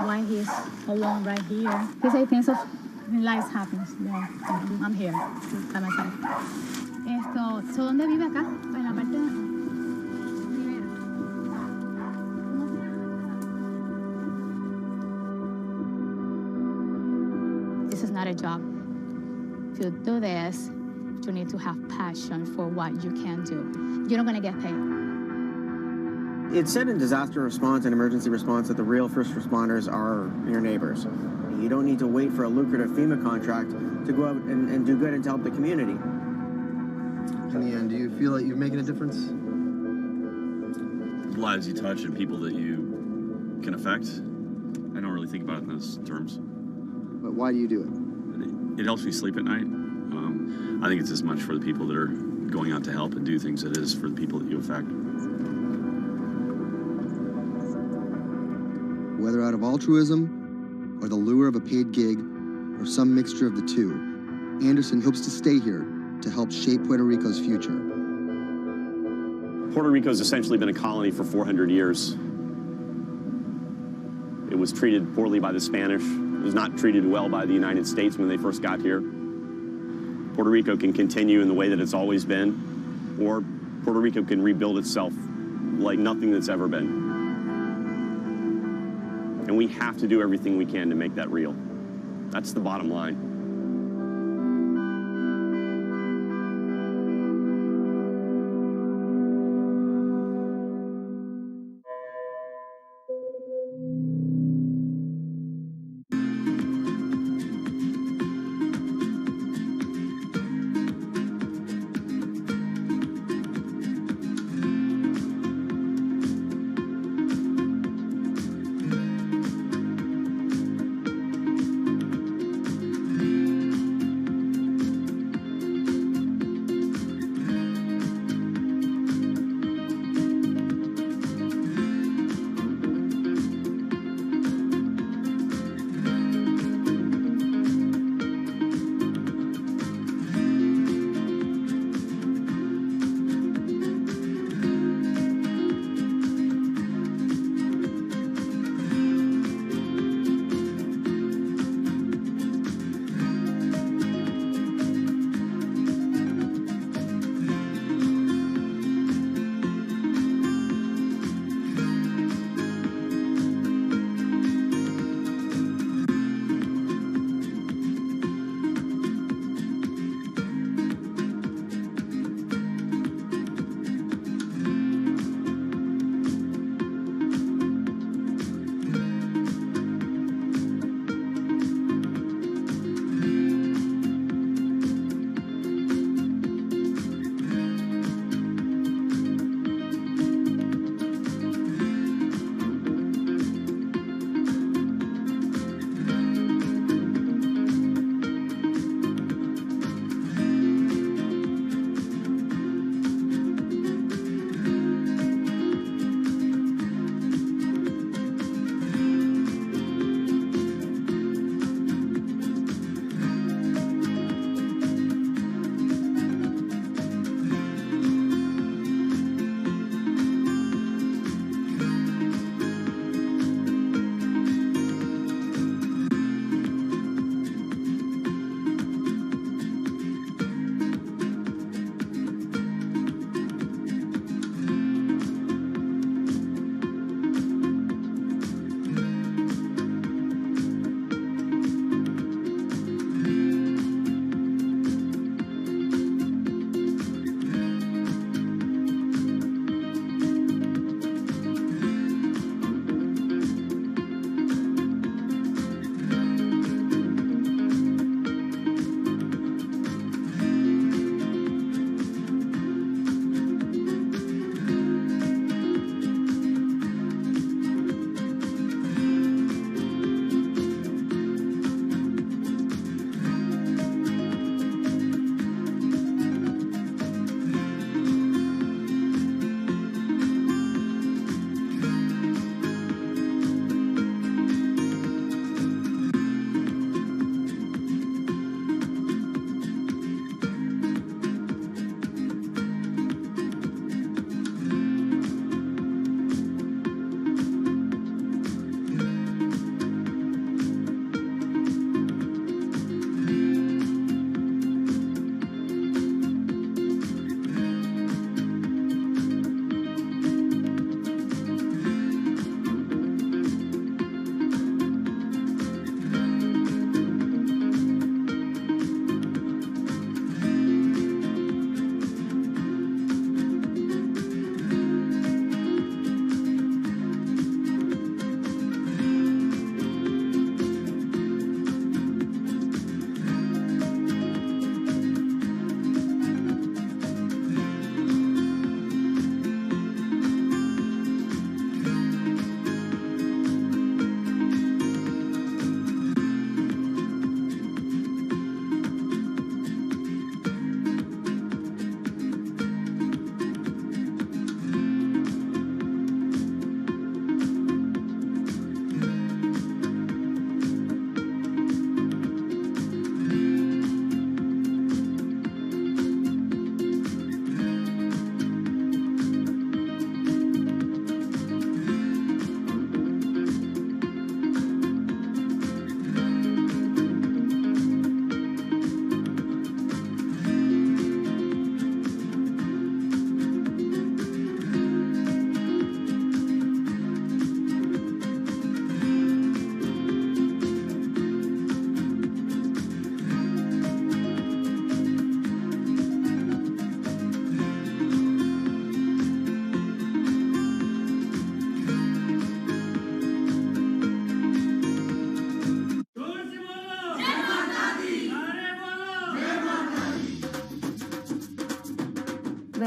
why he's alone right here. He said things of life happens. Yeah, I'm here by myself. So ¿dónde vive acá? En la parte de... This is not a job. To do this, you need to have passion for what you can do. You're not going to get paid. It's said in disaster response and emergency response that the real first responders are your neighbors. You don't need to wait for a lucrative FEMA contract to go out and do good and to help the community. In the end, do you feel like you're making a difference? Lives you touch and people that you can affect. I don't really think about it in those terms. But why do you do it? It helps me sleep at night. I think it's as much for the people that are going out to help and do things as it is for the people that you affect. Whether out of altruism, or the lure of a paid gig, or some mixture of the two, Anderson hopes to stay here to help shape Puerto Rico's future. Puerto Rico's essentially been a colony for 400 years. It was treated poorly by the Spanish. It was not treated well by the United States when they first got here. Puerto Rico can continue in the way that it's always been, or Puerto Rico can rebuild itself like nothing that's ever been. And we have to do everything we can to make that real. That's the bottom line.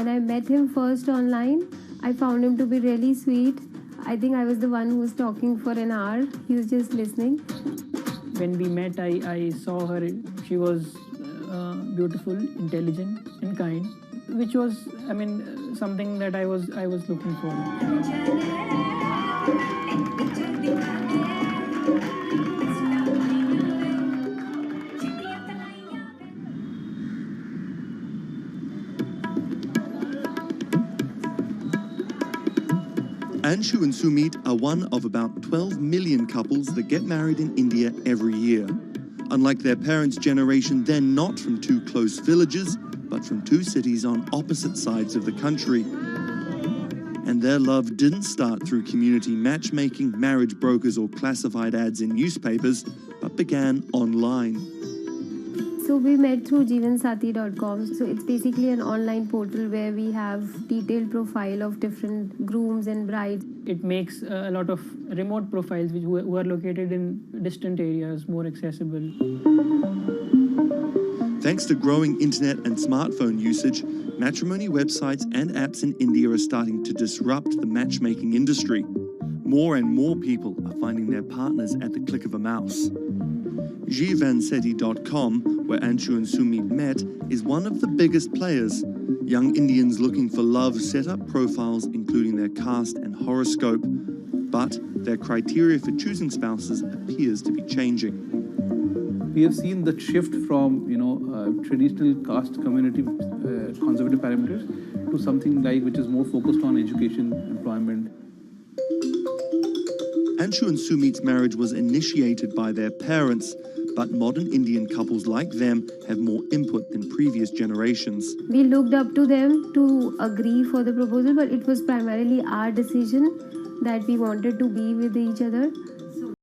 When I met him first online, I found him to be really sweet. I think I was the one who was talking for an hour. He was just listening. When we met, I saw her. She was beautiful, intelligent, and kind, which was, something that I was looking for. Anshu and Sumit are one of about 12 million couples that get married in India every year. Unlike their parents' generation, they're not from two close villages, but from two cities on opposite sides of the country. And their love didn't start through community matchmaking, marriage brokers, or classified ads in newspapers, but began online. So we met through jeevansathi.com. So it's basically an online portal where we have detailed profile of different grooms and brides. It makes a lot of remote profiles who are located in distant areas more accessible. Thanks to growing internet and smartphone usage, matrimony websites and apps in India are starting to disrupt the matchmaking industry. More and more people are finding their partners at the click of a mouse. jeevansathi.com, where Anshu and Sumit met, is one of the biggest players. Young Indians looking for love set up profiles including their caste and horoscope, but their criteria for choosing spouses appears to be changing. We have seen the shift from, traditional caste community conservative parameters to something like which is more focused on education, employment. Anshu and Sumit's marriage was initiated by their parents, but modern Indian couples like them have more input than previous generations. We looked up to them to agree for the proposal, but it was primarily our decision that we wanted to be with each other.